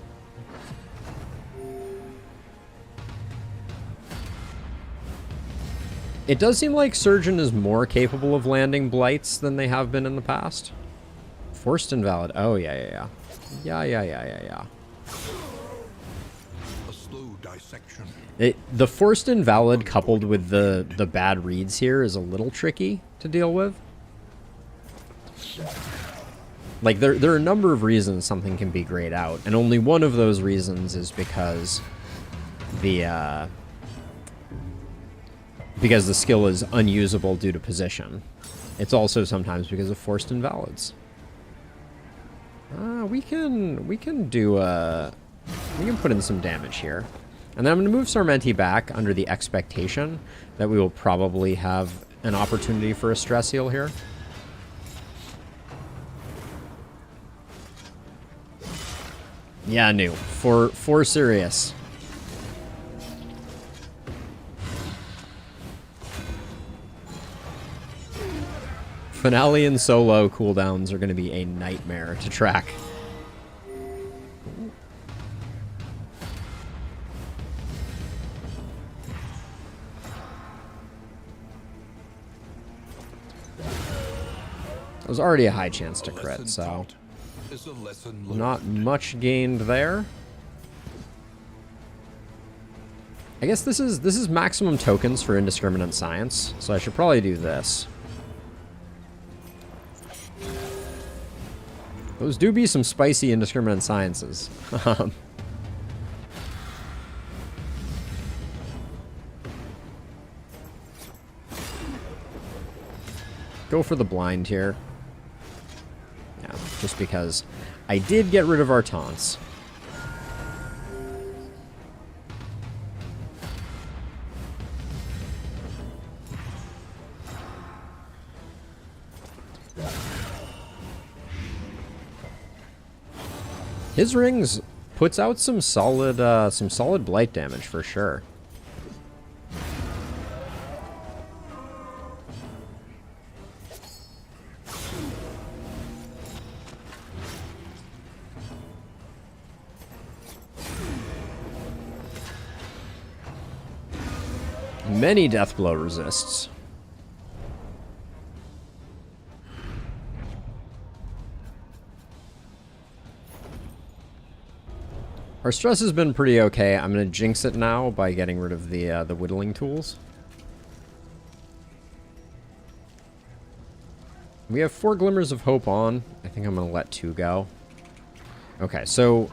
It does seem like Surgeon is more capable of landing blights than they have been in the past. Forced Invalid. Oh, yeah. Yeah. A slow dissection. The Forced Invalid coupled with the bad reads here is a little tricky to deal with. Like, there are a number of reasons something can be grayed out, and only one of those reasons is because the skill is unusable due to position. It's also sometimes because of Forced Invalids. We can put in some damage here. And then I'm going to move Sarmenti back under the expectation that we will probably have an opportunity for a stress heal here. Yeah, new. For serious. Finale and solo cooldowns are going to be a nightmare to track. It was already a high chance to crit, so not much gained there. I guess this is maximum tokens for Indiscriminate Science, so I should probably do this. Those do be some spicy Indiscriminate Sciences. Go for the blind here. Yeah, just because I did get rid of our taunts. His rings puts out some solid blight damage for sure. Many Deathblow resists. Our stress has been pretty okay. I'm going to jinx it now by getting rid of the whittling tools. We have 4 Glimmers of Hope on. I think I'm going to let 2 go. Okay, so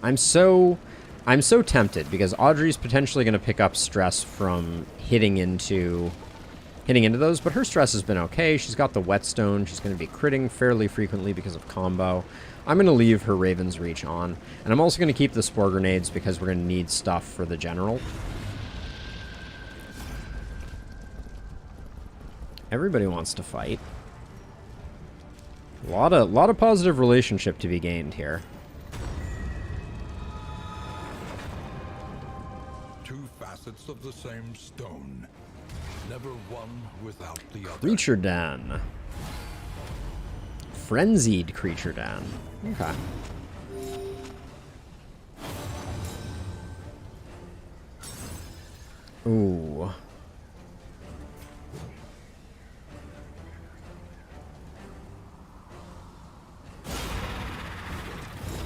I'm so tempted because Audrey's potentially going to pick up stress from hitting into those, but her stress has been okay. She's got the whetstone. She's going to be critting fairly frequently because of combo. I'm going to leave her Raven's Reach on, and I'm also going to keep the spore grenades because we're going to need stuff for the general. Everybody wants to fight. A lot of positive relationship to be gained here. Two facets of the same stone. Never one without the other. Creature Den. Frenzied Creature Den. Okay. Ooh.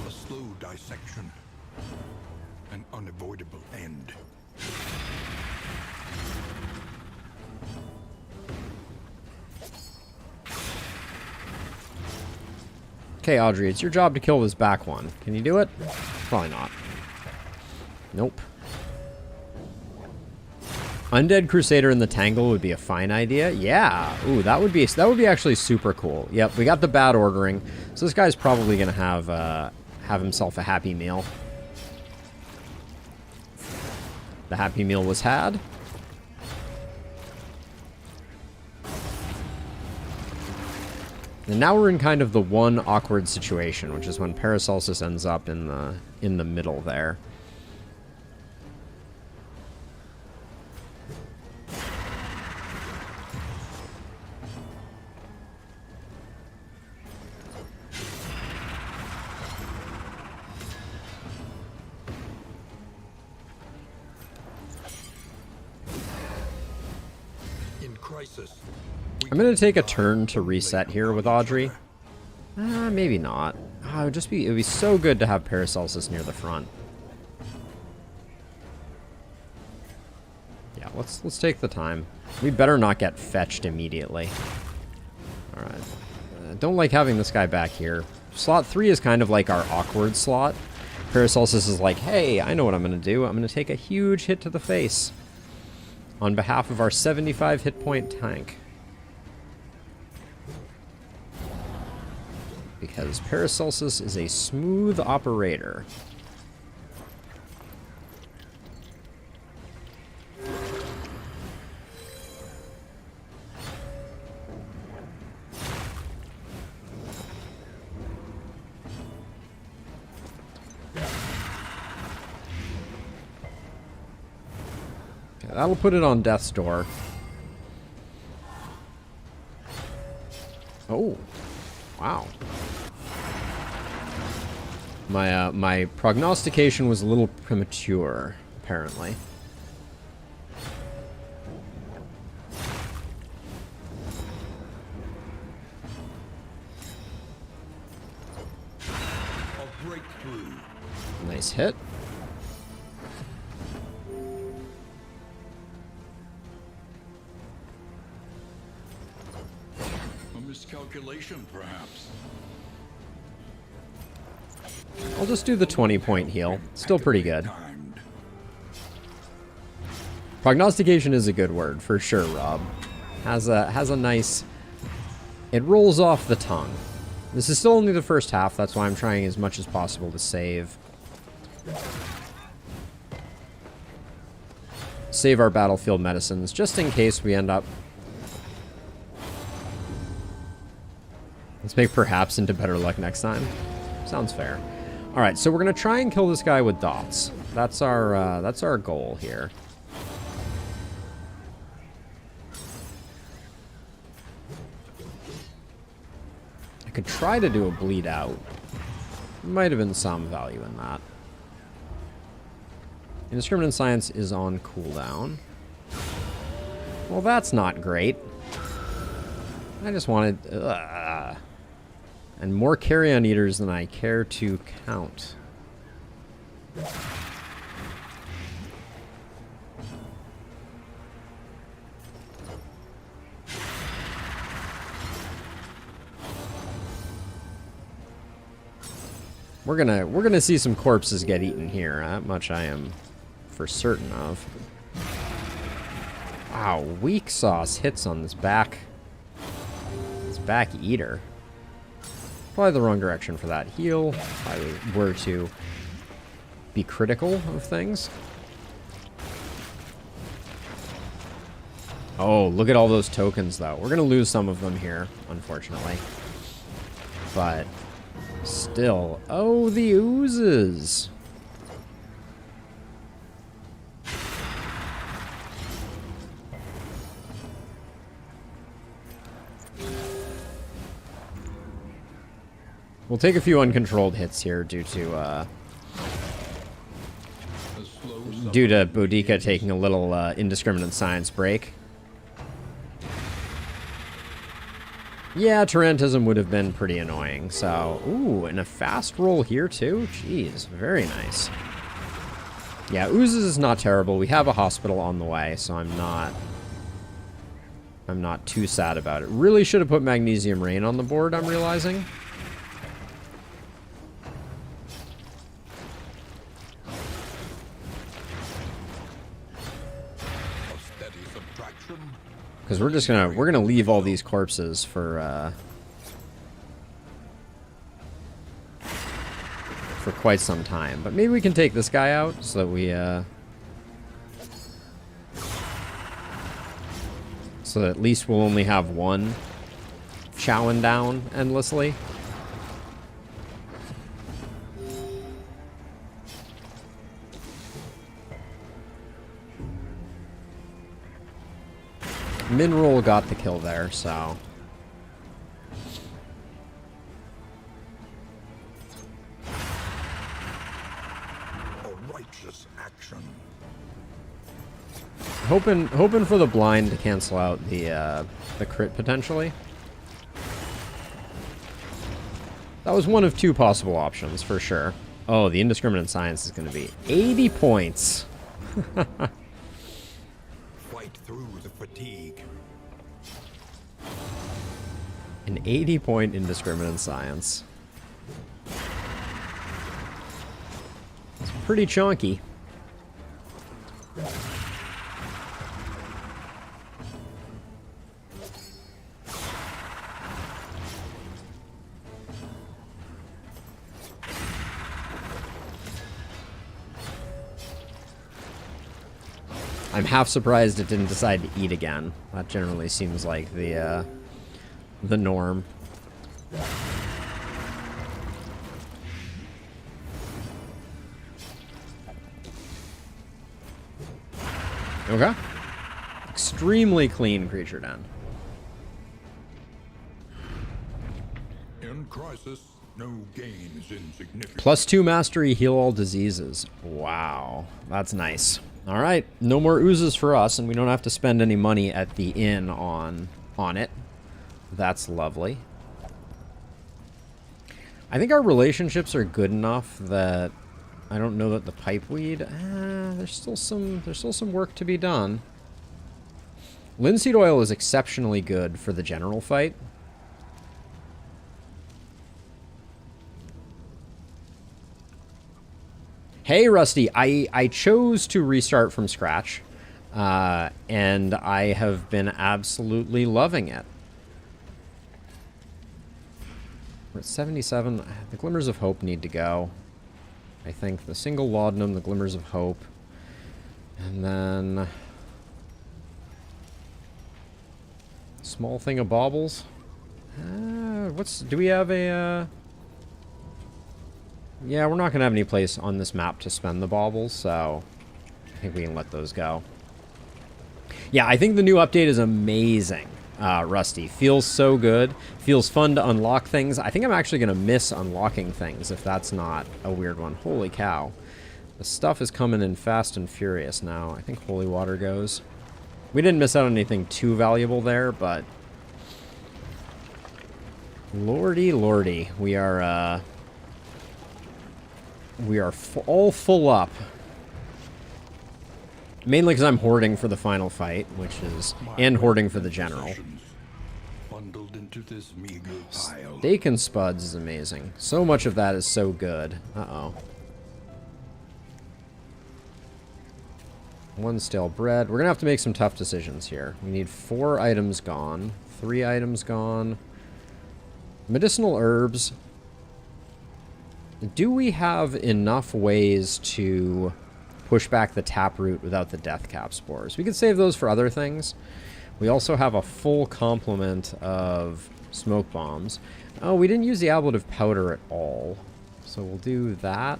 A slow dissection. An unavoidable end. Okay, Audrey, it's your job to kill this back one. Can you do it? Probably not. Nope. Undead Crusader in the Tangle would be a fine idea. Yeah. Ooh, that would be actually super cool. Yep, we got the bad ordering. So this guy's probably gonna have himself a Happy Meal. The Happy Meal was had. And now we're in kind of the one awkward situation, which is when Paracelsus ends up in the middle there. In crisis. I'm going to take a turn to reset here with Audrey. Maybe not. Oh, it would be so good to have Paracelsus near the front. Yeah, let's take the time. We better not get fetched immediately. All right. Don't like having this guy back here. Slot 3 is kind of like our awkward slot. Paracelsus is like, hey, I know what I'm going to do. I'm going to take a huge hit to the face on behalf of our 75 hit point tank. Because Paracelsus is a smooth operator. Okay, that'll put it on death's door. Oh, wow. My prognostication was a little premature, apparently. A breakthrough. Nice hit. A miscalculation, perhaps. I'll just do the 20-point heal. Still pretty good. Timed. Prognostication is a good word, for sure, Rob. Has a nice... It rolls off the tongue. This is still only the first half, that's why I'm trying as much as possible to save our battlefield medicines, just in case we end up... Let's make perhaps into better luck next time. Sounds fair. Alright, so we're going to try and kill this guy with dots. That's our goal here. I could try to do a bleed out. Might have been some value in that. Indiscriminate Science is on cooldown. Well, that's not great. I just wanted... And more carrion eaters than I care to count. We're gonna see some corpses get eaten here. That much I am for certain of. Wow, weak sauce hits on this back eater. Probably the wrong direction for that heal. If I were to be critical of things. Oh, look at all those tokens, though. We're going to lose some of them here, unfortunately. But still. Oh, the oozes. We'll take a few uncontrolled hits here due to Boudica taking a little indiscriminate science break. Yeah, Tarantism would have been pretty annoying. So, ooh, and a fast roll here too? Jeez, very nice. Yeah, oozes is not terrible. We have a hospital on the way, so I'm not too sad about it. Really should have put Magnesium Rain on the board, I'm realizing. Because we're gonna leave all these corpses for quite some time. But maybe we can take this guy out so that we so that at least we'll only have one chowing down endlessly. Mineral got the kill there, so. A righteous action. Hoping for the blind to cancel out the crit potentially. That was one of two possible options for sure. Oh, the indiscriminate science is going to be 80 points. Through the fatigue. An 80-point indiscriminate science. It's pretty chunky. I'm half surprised it didn't decide to eat again. That generally seems like the norm. Okay. Extremely clean creature den. In crisis, no gain is insignificant. +2 mastery, heal all diseases. Wow, that's nice. All right, no more oozes for us, and we don't have to spend any money at the inn on it. That's lovely. I think our relationships are good enough that I don't know that the pipeweed. There's still some work to be done. Linseed oil is exceptionally good for the general fight. Hey, Rusty, I chose to restart from scratch, and I have been absolutely loving it. We're at 77. The Glimmers of Hope need to go. I think the single laudanum, the Glimmers of Hope, and then small thing of baubles. Do we have a... Yeah, we're not going to have any place on this map to spend the baubles, so I think we can let those go. Yeah, I think the new update is amazing, Rusty. Feels so good. Feels fun to unlock things. I think I'm actually going to miss unlocking things if that's not a weird one. Holy cow. The stuff is coming in fast and furious now. I think holy water goes. We didn't miss out on anything too valuable there, but... Lordy, lordy. We are all full up. Mainly because I'm hoarding for the final fight, which is... and hoarding for the general. Bundled into to this meager pile. Steak and spuds is amazing. So much of that is so good. Uh-oh. One stale bread. We're gonna have to make some tough decisions here. We need 4 items gone. 3 items gone. Medicinal herbs. Do we have enough ways to push back the taproot without the death cap spores? We could save those for other things. We also have a full complement of smoke bombs. Oh, we didn't use the ablative powder at all. So we'll do that.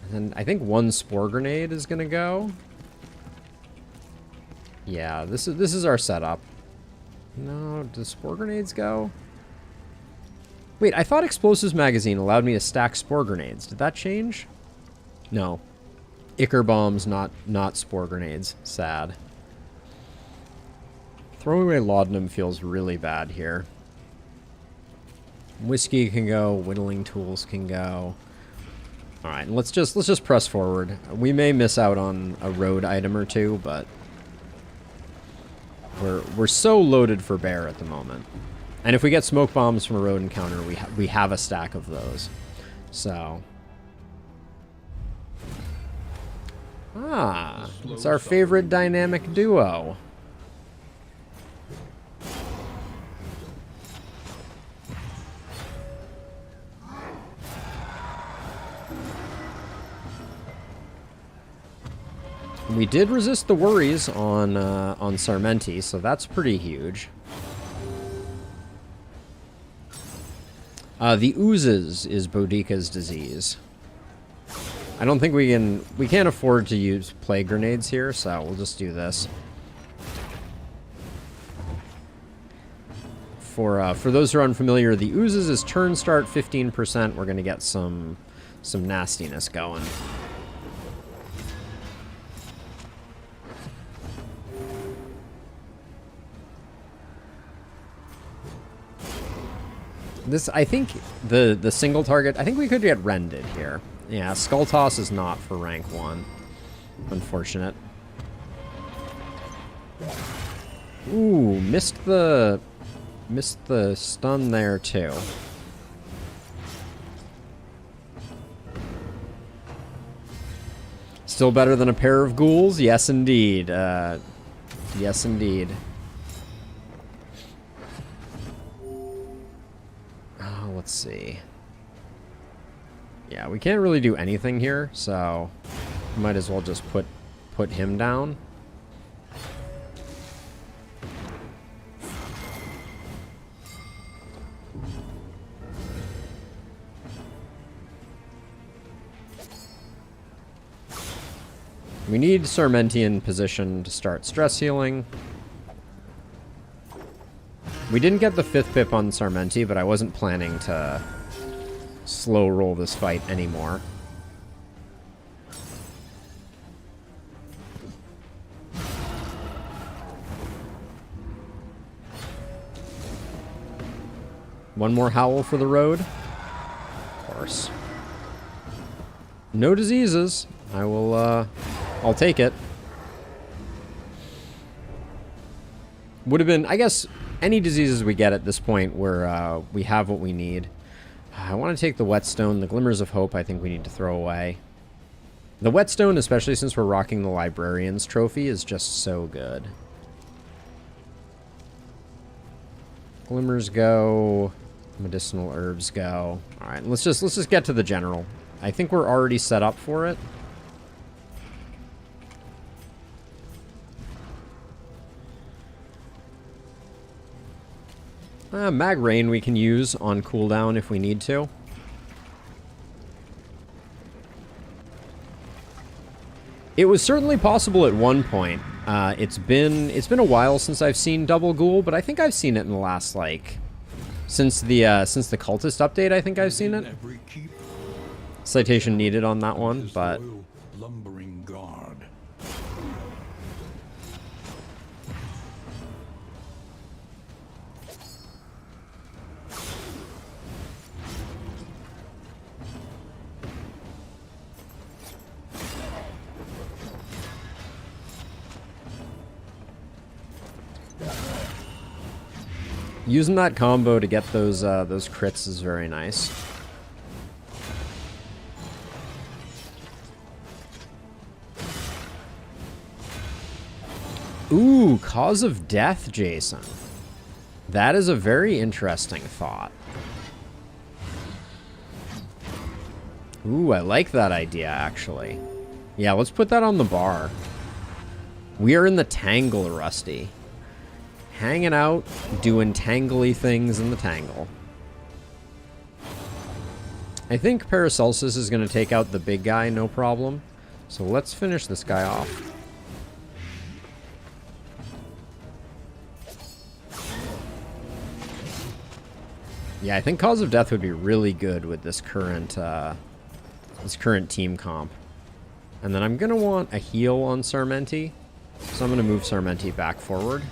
And then I think 1 spore grenade is gonna go. Yeah, this is our setup. No, do spore grenades go? Wait, I thought explosives magazine allowed me to stack spore grenades. Did that change? No. Ichor bombs, not spore grenades. Sad. Throwing away laudanum feels really bad here. Whiskey can go, whittling tools can go. All right, let's just press forward. We may miss out on a road item or two, but we're so loaded for bear at the moment. And if we get smoke bombs from a road encounter, we have a stack of those. So, it's our favorite dynamic duo. We did resist the worries on Sarmenti, so that's pretty huge. The oozes is Boudica's disease. I don't think we can't afford to use plague grenades here, so we'll just do this. For those who are unfamiliar, the oozes is turn start 15%. We're gonna get some nastiness going. This, I think, the single target, I think we could get rended here. Yeah, Skull Toss is not for rank 1. Unfortunate. Ooh, missed the stun there too. Still better than a pair of ghouls? Yes, indeed. Yes, indeed. Let's see. Yeah, we can't really do anything here, so might as well just put him down. We need Sarmenti in position to start stress healing. We didn't get the 5th pip on Sarmenti, but I wasn't planning to slow roll this fight anymore. One more howl for the road. Of course. No diseases. I'll take it. Would have been, I guess, any diseases we get at this point where we have what we need. I want to take the whetstone. The glimmers of hope I think we need to throw away. The whetstone, especially since we're rocking the Librarian's trophy, is just so good. Glimmers go. Medicinal herbs go. Alright, let's just get to the general. I think we're already set up for it. Mag Rain we can use on cooldown if we need to. It was certainly possible at one point. It's been a while since I've seen double ghoul, but I think I've seen it in the last, like, since the cultist update. I think I've seen it. Citation needed on that one, but lumbering guard. Using that combo to get those crits is very nice. Ooh, cause of death, Jason. That is a very interesting thought. Ooh, I like that idea, actually. Yeah, let's put that on the bar. We are in the tangle, Rusty. Hanging out, doing tangly things in the tangle. I think Paracelsus is going to take out the big guy, no problem. So let's finish this guy off. Yeah, I think Cause of Death would be really good with this current team comp. And then I'm going to want a heal on Sarmenti. So I'm going to move Sarmenti back forward.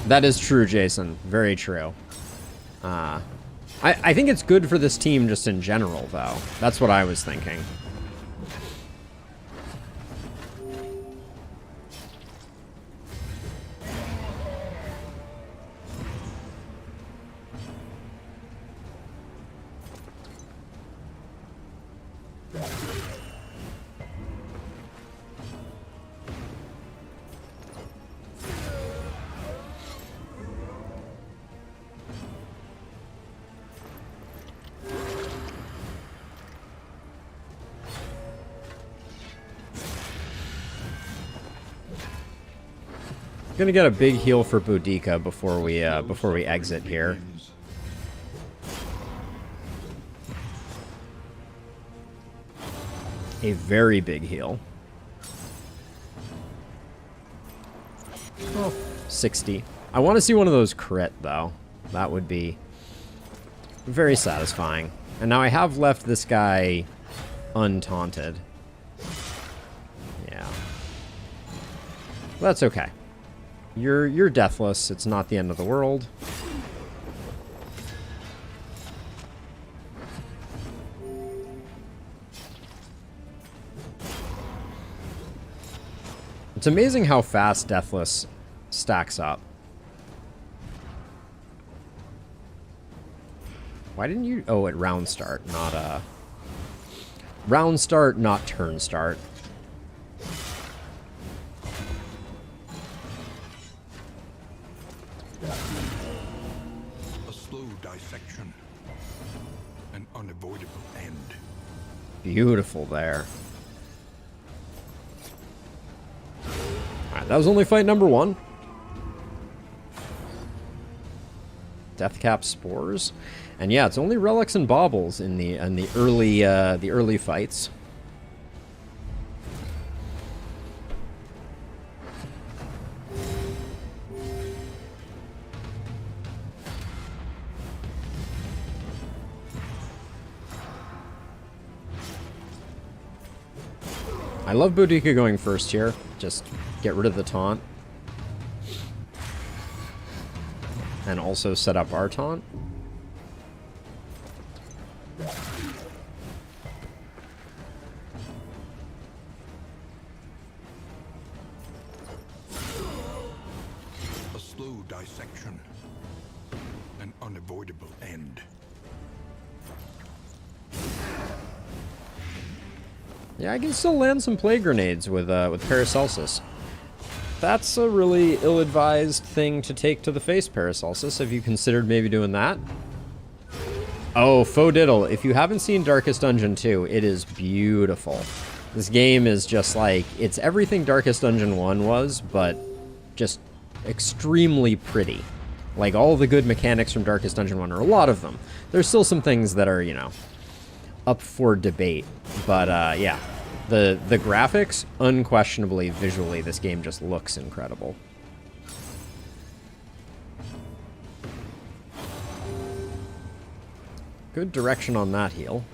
That is true, Jason. Very true. I think it's good for this team just in general, though. That's what I was thinking. Gonna get a big heal for Boudica before we exit here. A very big heal. Oh, 60. I want to see one of those crit though. That would be very satisfying. And now I have left this guy untaunted. Yeah. That's okay. You're deathless. It's not the end of the world. It's amazing how fast deathless stacks up. Why didn't you... Oh, at round start, not round start, not turn start. A slow dissection. An unavoidable end. Beautiful there. Alright, that was only fight number 1. Deathcap spores. And yeah, it's only relics and baubles in the early fights. I love Boudica going first here. Just get rid of the taunt. And also set up our taunt. A slow dissection. An unavoidable end. Yeah, I can still land some plague grenades with Paracelsus. That's a really ill-advised thing to take to the face, Paracelsus. Have you considered maybe doing that? Oh, faux diddle. If you haven't seen Darkest Dungeon 2, it is beautiful. This game is just like, it's everything Darkest Dungeon 1 was, but just extremely pretty. Like, all the good mechanics from Darkest Dungeon 1, or a lot of them. There's still some things that are, you know, up for debate. But, yeah. The graphics, unquestionably, visually, this game just looks incredible. Good direction on that heal.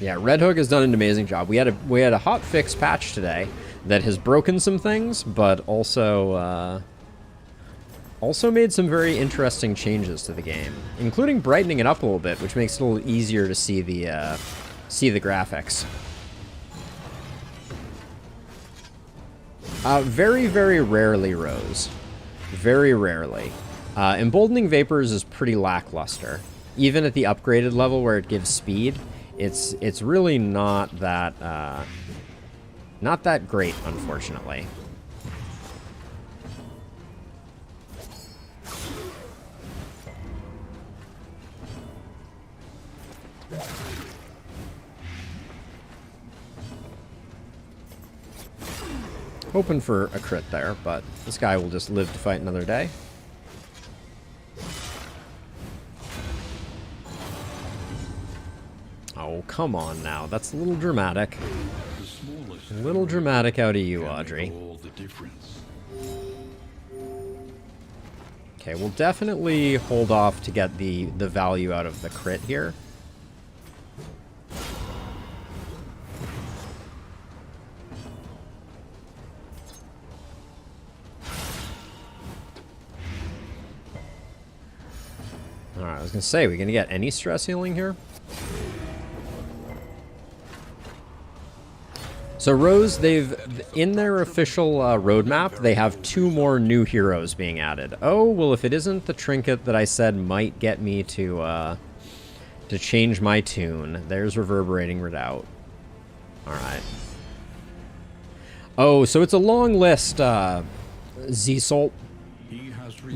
Yeah, Red Hook has done an amazing job. We had a hot fix patch today that has broken some things, but also also made some very interesting changes to the game, including brightening it up a little bit, which makes it a little easier to see the graphics. Very, very rarely, Rose. Very rarely. Emboldening Vapors is pretty lackluster. Even at the upgraded level where it gives speed, it's really not that great, unfortunately. Hoping for a crit there, but this guy will just live to fight another day. Oh, come on now. That's a little dramatic. A little dramatic out of you, Audrey. Okay, we'll definitely hold off to get the value out of the crit here. Alright, I was gonna say, we gonna get any stress healing here? So Rose, in their official roadmap, they have 2 more new heroes being added. Oh, well, if it isn't the trinket that I said might get me to change my tune, there's Reverberating Redoubt. Alright. Oh, so it's a long list, Z-Salt.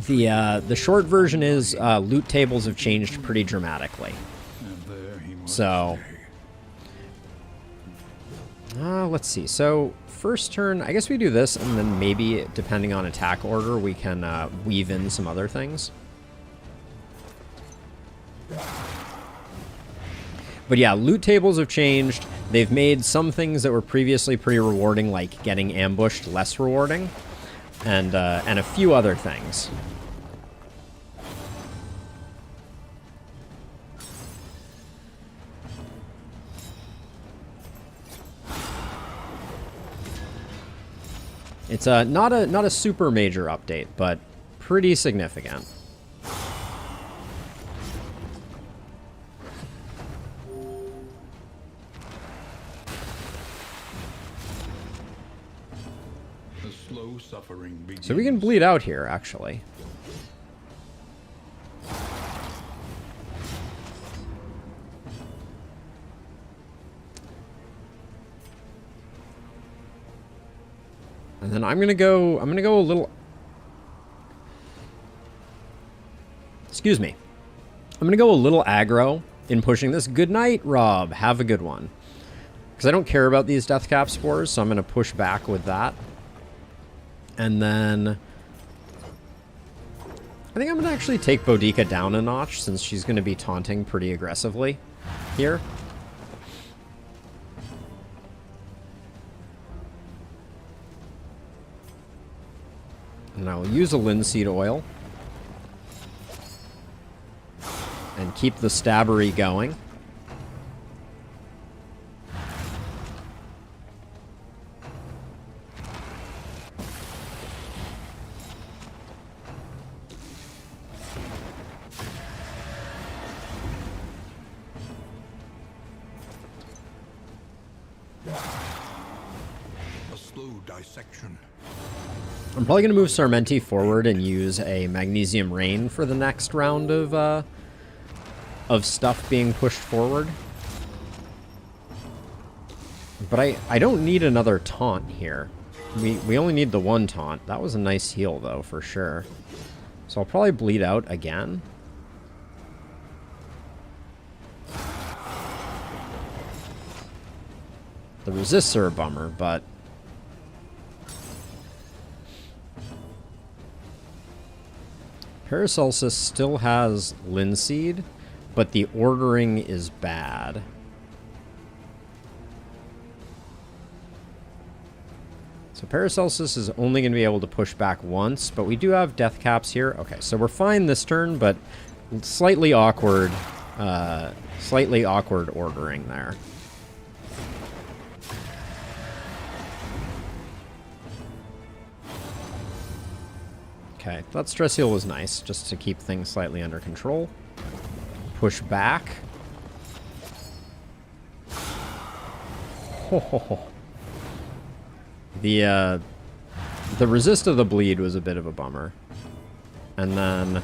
The short version is loot tables have changed pretty dramatically. So, let's see. So, first turn, I guess we do this, and then maybe, depending on attack order, we can weave in some other things. But yeah, loot tables have changed. They've made some things that were previously pretty rewarding, like getting ambushed, less rewarding. And a few other things. It's not a super major update, but pretty significant. So we can bleed out here, actually. And then I'm gonna go a little... Excuse me. I'm gonna go a little aggro in pushing this. Good night, Rob. Have a good one. Because I don't care about these death cap spores, so I'm gonna push back with that. And then I think I'm going to actually take Boudica down a notch, since she's going to be taunting pretty aggressively here. And I will use a linseed oil and keep the stabbery going. I'm probably going to move Sarmenti forward and use a Magnesium Rain for the next round of stuff being pushed forward. But I don't need another taunt here. We only need the one taunt. That was a nice heal, though, for sure. So I'll probably bleed out again. The resists are a bummer, but... Paracelsus still has Linseed, but the ordering is bad. So Paracelsus is only going to be able to push back once, but we do have death caps here. Okay, so we're fine this turn, but slightly awkward ordering there. Okay, that stress heal was nice, just to keep things slightly under control. Push back. The resist of the bleed was a bit of a bummer. And then...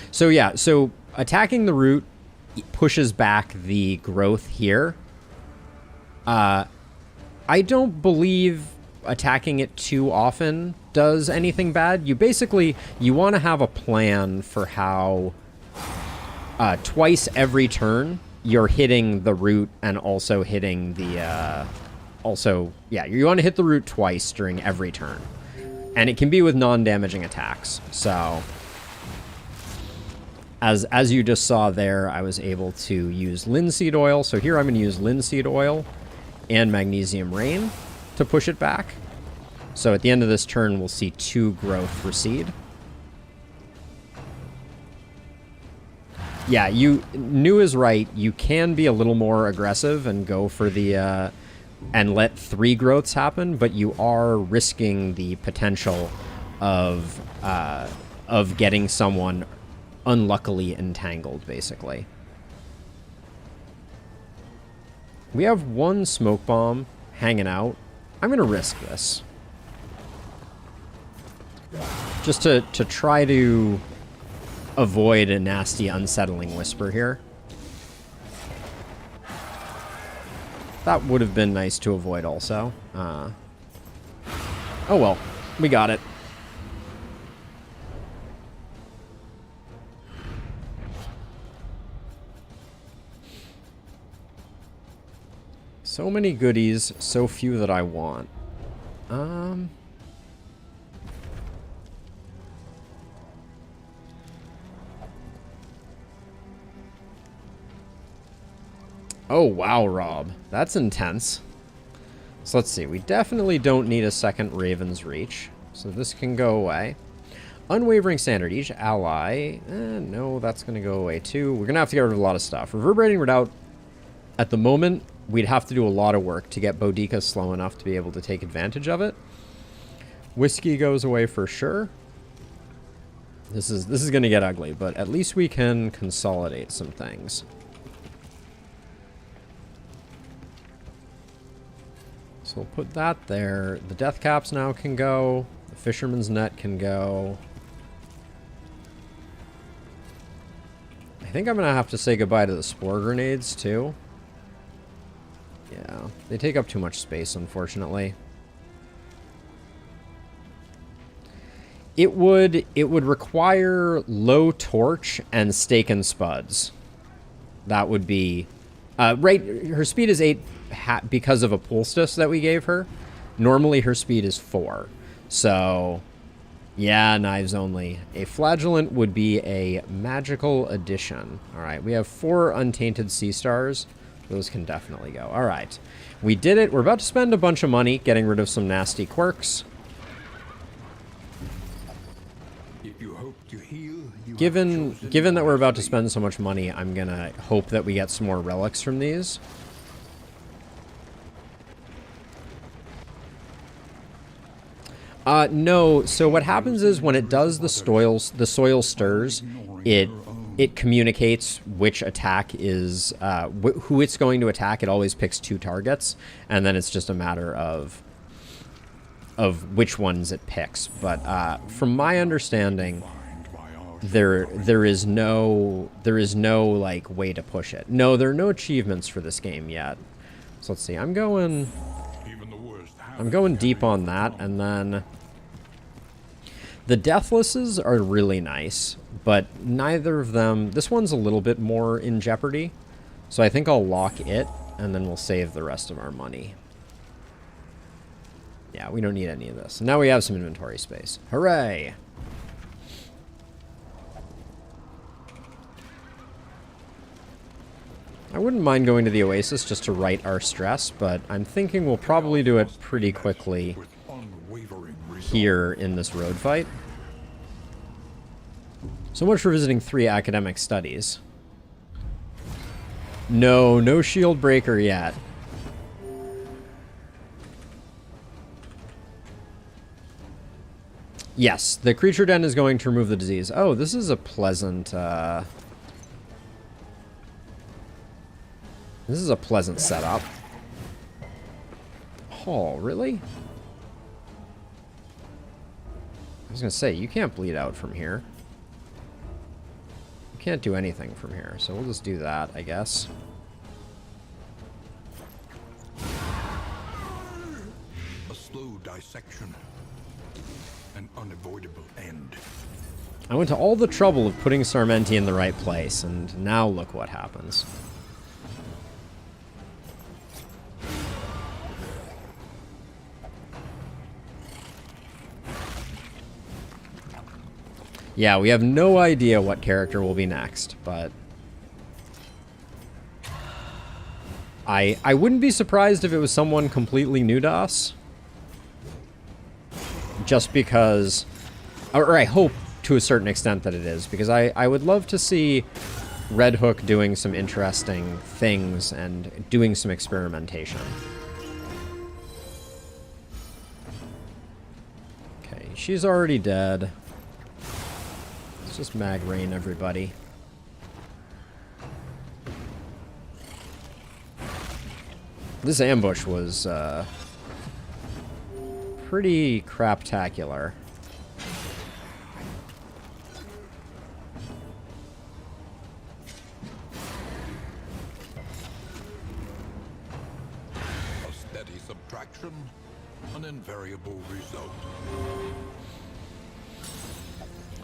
So yeah, so attacking the root pushes back the growth here. I don't believe attacking it too often does anything bad. You want to have a plan for how twice every turn you're hitting the root and also hitting the you want to hit the root twice during every turn. And it can be with non-damaging attacks. So as you just saw there, I was able to use linseed oil. So here I'm going to use linseed oil and magnesium rain to push it back. So at the end of this turn, we'll see 2 growth recede. Yeah, New is right. You can be a little more aggressive and go for the and let 3 growths happen, but you are risking the potential of getting someone unluckily entangled, basically. We have 1 smoke bomb hanging out. I'm gonna risk this. Just to try to avoid a nasty, unsettling whisper here. That would have been nice to avoid also. Oh well, we got it. So many goodies, so few that I want. Oh, wow, Rob. That's intense. So let's see. We definitely don't need a second Raven's Reach. So this can go away. Unwavering Standard. Each ally... no, that's going to go away too. We're going to have to get rid of a lot of stuff. Reverberating Redoubt, at the moment, we'd have to do a lot of work to get Boudica slow enough to be able to take advantage of it. Whiskey goes away for sure. This is going to get ugly, but at least we can consolidate some things. So we'll put that there. The Death Caps now can go. The Fisherman's Net can go. I think I'm going to have to say goodbye to the Spore Grenades, too. Yeah, they take up too much space, unfortunately. It would require low torch and stake and spuds. That would be... right, her speed is 8 because of a poultice that we gave her. Normally her speed is 4. So, yeah, knives only. A flagellant would be a magical addition. Alright, we have 4 untainted sea stars. Those can definitely go. Alright, we did it. We're about to spend a bunch of money getting rid of some nasty quirks. Given that we're about to spend so much money, I'm gonna hope that we get some more relics from these. No. So what happens is when it does the soil stirs, it communicates which attack is who it's going to attack. It always picks 2 targets, and then it's just a matter of which ones it picks. But from my understanding, there is no like way to push it. No, there are no achievements for this game yet. So let's see. I'm going deep on that, and then the Deathlesses are really nice, but neither of them... This one's a little bit more in jeopardy, so I think I'll lock it, and then we'll save the rest of our money. Yeah, we don't need any of this. Now we have some inventory space. Hooray! I wouldn't mind going to the Oasis just to right our stress, but I'm thinking we'll probably do it pretty quickly here in this road fight. So much for visiting 3 academic studies. No shield breaker yet. Yes, the creature den is going to remove the disease. Oh, this is a pleasant, this is a pleasant setup. Oh, really? I was gonna say, you can't bleed out from here. You can't do anything from here, so we'll just do that, I guess. A slow dissection. An unavoidable end. I went to all the trouble of putting Sarmenti in the right place, and now look what happens. Yeah, we have no idea what character will be next, but I wouldn't be surprised if it was someone completely new to us. Just because, or I hope to a certain extent that it is, because I would love to see Red Hook doing some interesting things and doing some experimentation. Okay, she's already dead. Let's just mag rain everybody. This ambush was pretty craptacular. A steady subtraction. An invariable result.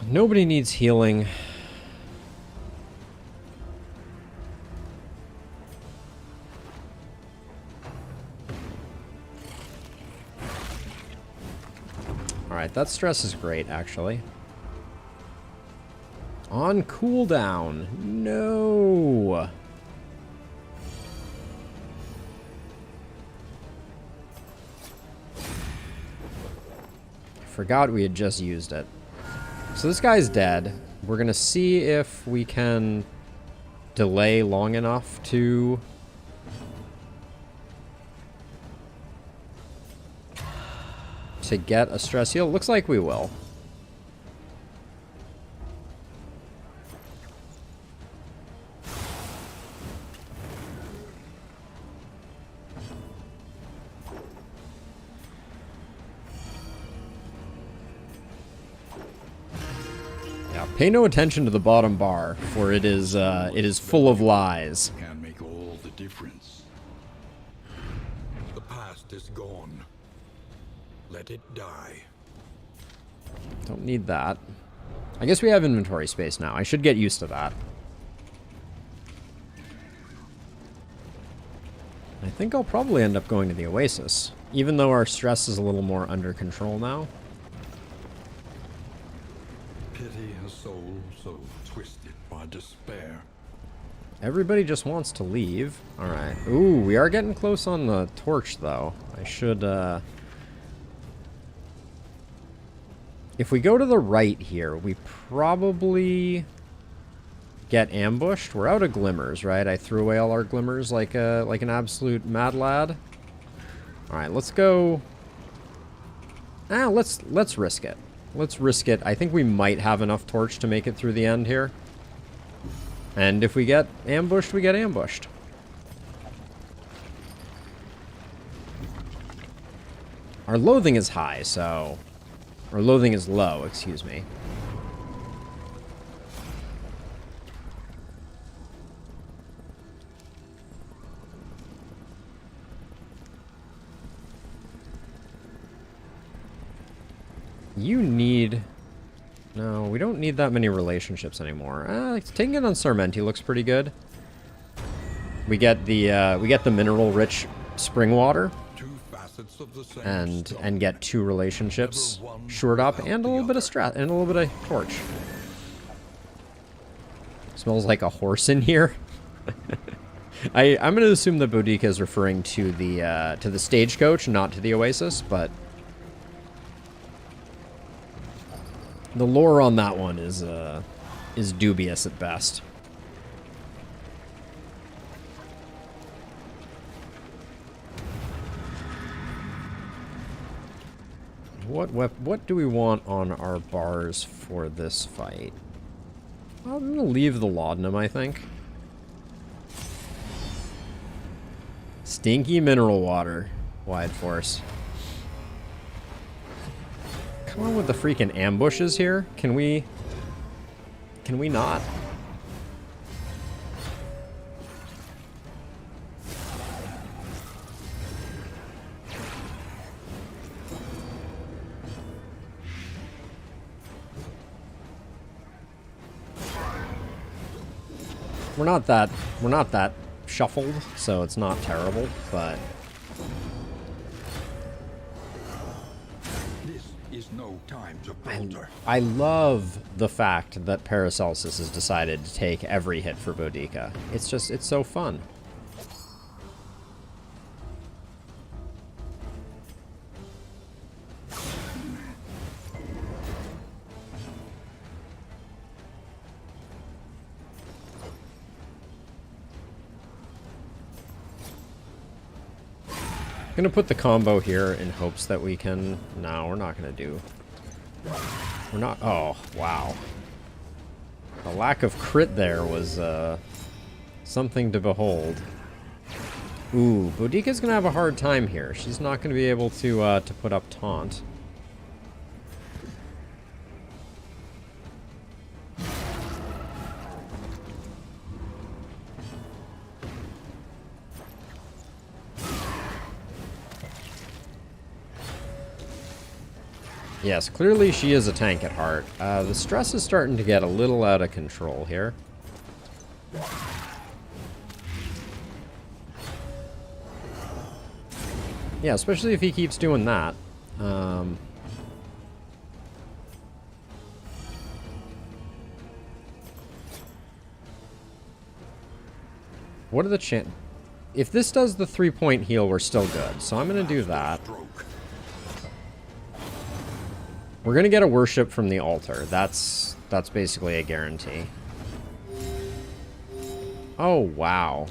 Nobody needs healing. Alright, that stress is great, actually. On cooldown. No. Forgot we had just used it. So this guy's dead. We're gonna see if we can delay long enough to get a stress heal. Looks like we will. Yeah, pay no attention to the bottom bar, for it is full of lies. Can make all the difference. The past is gone. Let it die. Don't need that. I guess we have inventory space now. I should get used to that. I think I'll probably end up going to the Oasis, even though our stress is a little more under control now. Pity a soul so twisted by despair. Everybody just wants to leave. Alright. Ooh, we are getting close on the torch, though. I should, if we go to the right here, we probably get ambushed. We're out of glimmers, right? I threw away all our glimmers like an absolute mad lad. All right, let's go. Let's risk it. Let's risk it. I think we might have enough torch to make it through the end here. And if we get ambushed, we get ambushed. Our loathing is high, so... Or loathing is low, excuse me. You need... No, we don't need that many relationships anymore. Taking it on Sarmenti looks pretty good. We get the mineral-rich spring water. And get 2 relationships shored up and a little bit of strat and a little bit of torch. Smells like a horse in here. I'm gonna assume that Boudica is referring to the stagecoach, not to the Oasis, but the lore on that one is dubious at best. What do we want on our bars for this fight? I'm gonna leave the laudanum, I think. Stinky mineral water. Wide force. Come on with the freaking ambushes here. Can we not? We're not that shuffled, so it's not terrible, but This is no time to falter. I love the fact that Paracelsus has decided to take every hit for Boudica. It's so fun. I'm gonna put the combo here in hopes that we can... No, we're not gonna do... We're not... Oh, wow. The lack of crit there was, something to behold. Ooh, Boudica's gonna have a hard time here. She's not gonna be able to put up taunt. Yes, clearly she is a tank at heart. The stress is starting to get a little out of control here. Yeah, especially if he keeps doing that. What are the chances? If this does the 3-point heal, we're still good. So I'm going to do that. We're going to get a worship from the altar. That's basically a guarantee. Oh, wow.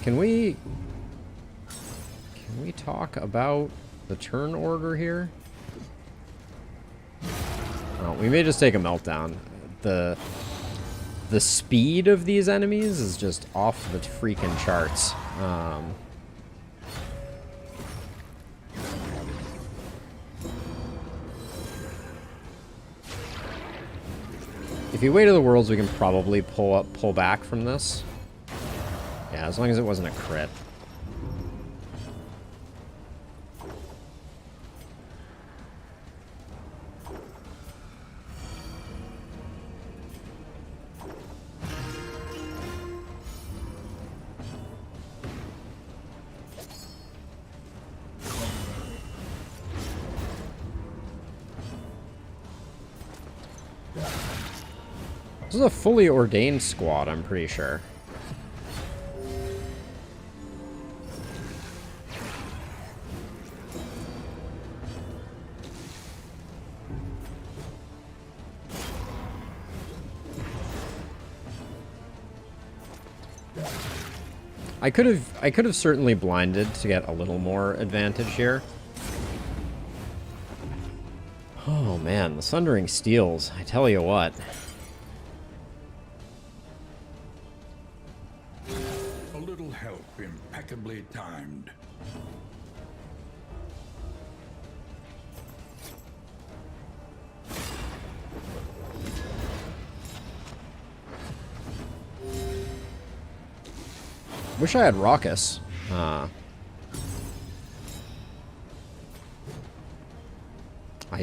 Can we talk about the turn order here? Oh, we may just take a meltdown. The speed of these enemies is just off the freaking charts. If you wait to the worlds, we can probably pull back from this. Yeah, as long as it wasn't a crit. This is a fully ordained squad, I'm pretty sure. I could have certainly blinded to get a little more advantage here. Oh man, the Sundering Steels, I tell you what. A little help impeccably timed. Wish I had Raucous. I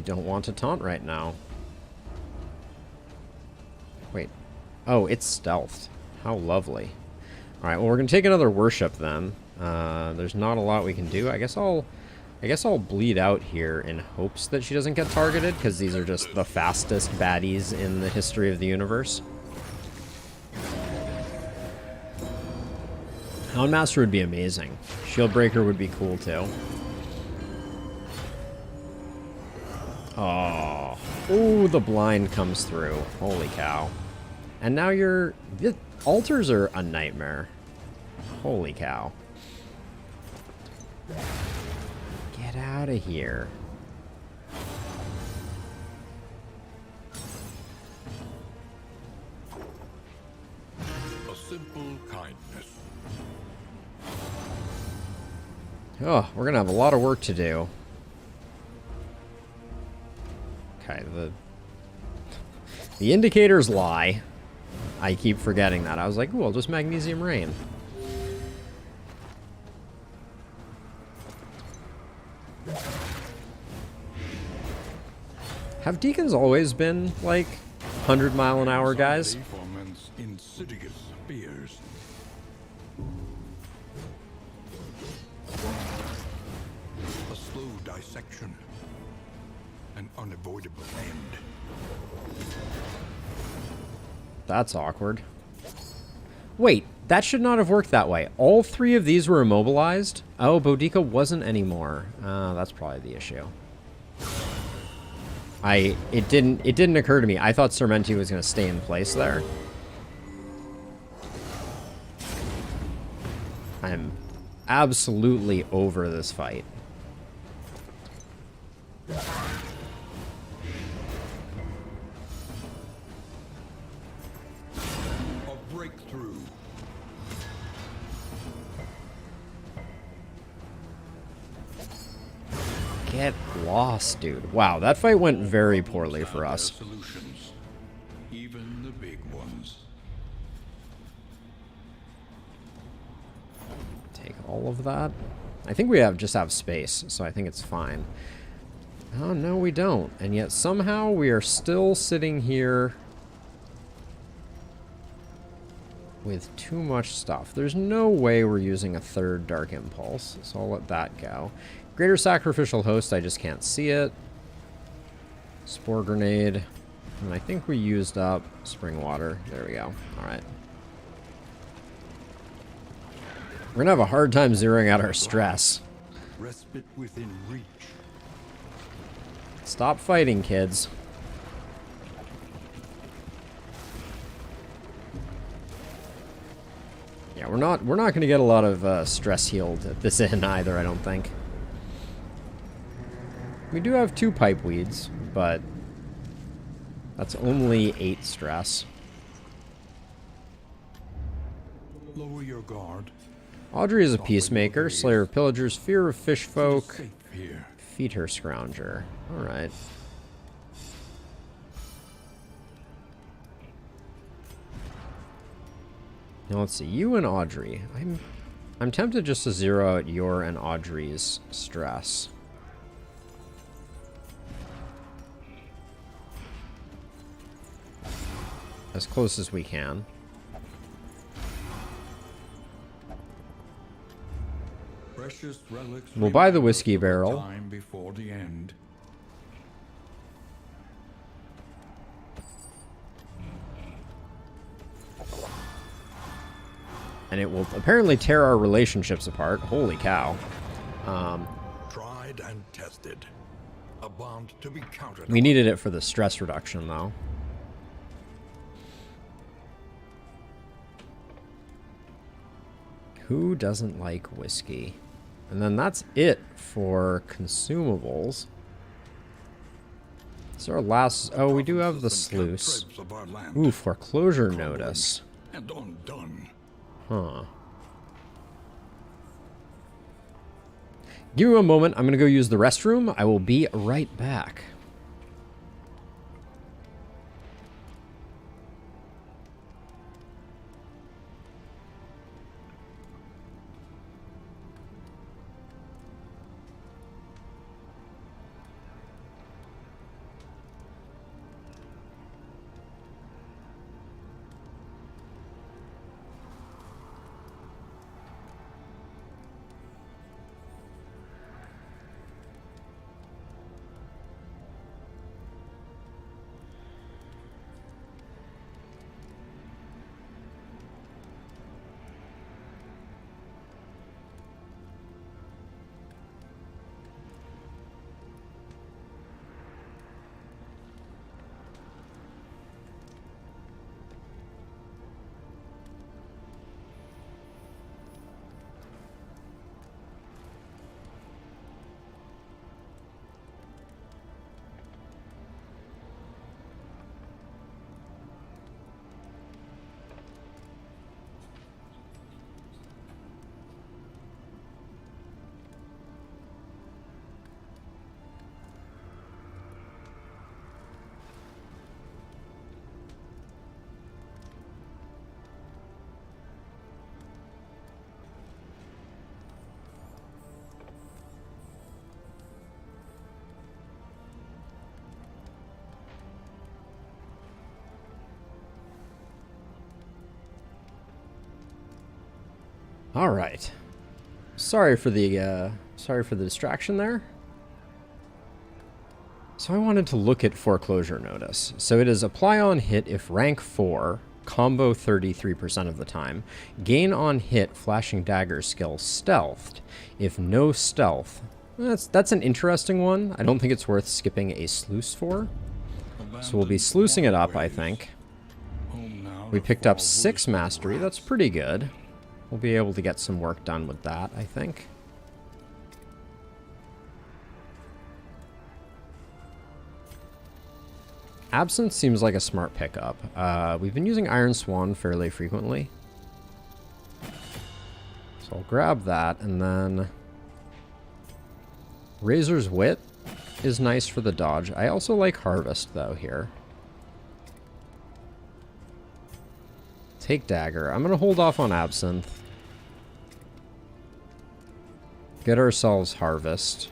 don't want to taunt right now. Wait. Oh, it's stealthed. How lovely. Alright, well, we're going to take another worship then. There's not a lot we can do. I guess I'll bleed out here in hopes that she doesn't get targeted, because these are just the fastest baddies in the history of the universe. Houndmaster would be amazing. Shieldbreaker would be cool too. Oh. Ooh, the blind comes through. Holy cow. And now the altars are a nightmare. Holy cow. Get out of here. Simple kindness. Oh, we're gonna have a lot of work to do. Okay, the indicators lie. I keep forgetting that. I was like, ooh, I'll just magnesium rain. Have deacons always been, like, 100-mile-an-hour guys? Foment's insidious fears. A slow dissection. An unavoidable end. That's awkward. Wait, that should not have worked that way. All 3 of these were immobilized? Oh, Boudica wasn't anymore. That's probably the issue. It didn't occur to me. I thought Sermenti was going to stay in place there. I'm absolutely over this fight. A breakthrough. Get lost, dude. Wow, that fight went very poorly for us. Solutions, even the big ones. Take all of that. I think we just have space, so I think it's fine. Oh, no, we don't. And yet somehow we are still sitting here with too much stuff. There's no way we're using a 3rd Dark Impulse, so I'll let that go. Greater Sacrificial Host, I just can't see it. Spore Grenade. And I think we used up Spring Water. There we go. Alright. We're gonna have a hard time zeroing out our stress. Respite within reach. Stop fighting, kids. Yeah, we're not gonna get a lot of stress healed at this end either, I don't think. We do have 2 pipe weeds, but that's only 8 stress. Lower your guard. Audrey is a peacemaker, Slayer of Pillagers, Fear of Fish Folk, Safe here. Feed Her Scrounger. Alright. Now let's see, you and Audrey. I'm tempted just to zero out your and Audrey's stress. As close as we can. Precious relics. We'll buy the remind whiskey us of the barrel. Time before the end. And it will apparently tear our relationships apart. Holy cow. Tried and tested. A bond to be counted We on. needed it for the stress reduction, though. Who doesn't like whiskey? And then that's it for consumables. It's our last... Oh, we do have the sluice. Threads of our land. Ooh, foreclosure notice. And undone. Huh. Give me one moment. I'm going to go use the restroom. I will be right back. All right. Sorry for the distraction there. So I wanted to look at foreclosure notice. So it is apply on hit if rank 4, combo 33% of the time, gain on hit flashing dagger skill stealthed. If no stealth, that's an interesting one. I don't think it's worth skipping a sluice for. So we'll be sluicing it up, I think. We picked up 6 mastery. That's pretty good. We'll be able to get some work done with that, I think. Absinthe seems like a smart pickup. We've been using Iron Swan fairly frequently. So I'll grab that, and then Razor's Wit is nice for the dodge. I also like Harvest, though, here. Take Dagger. I'm going to hold off on Absinthe. Get ourselves Harvest.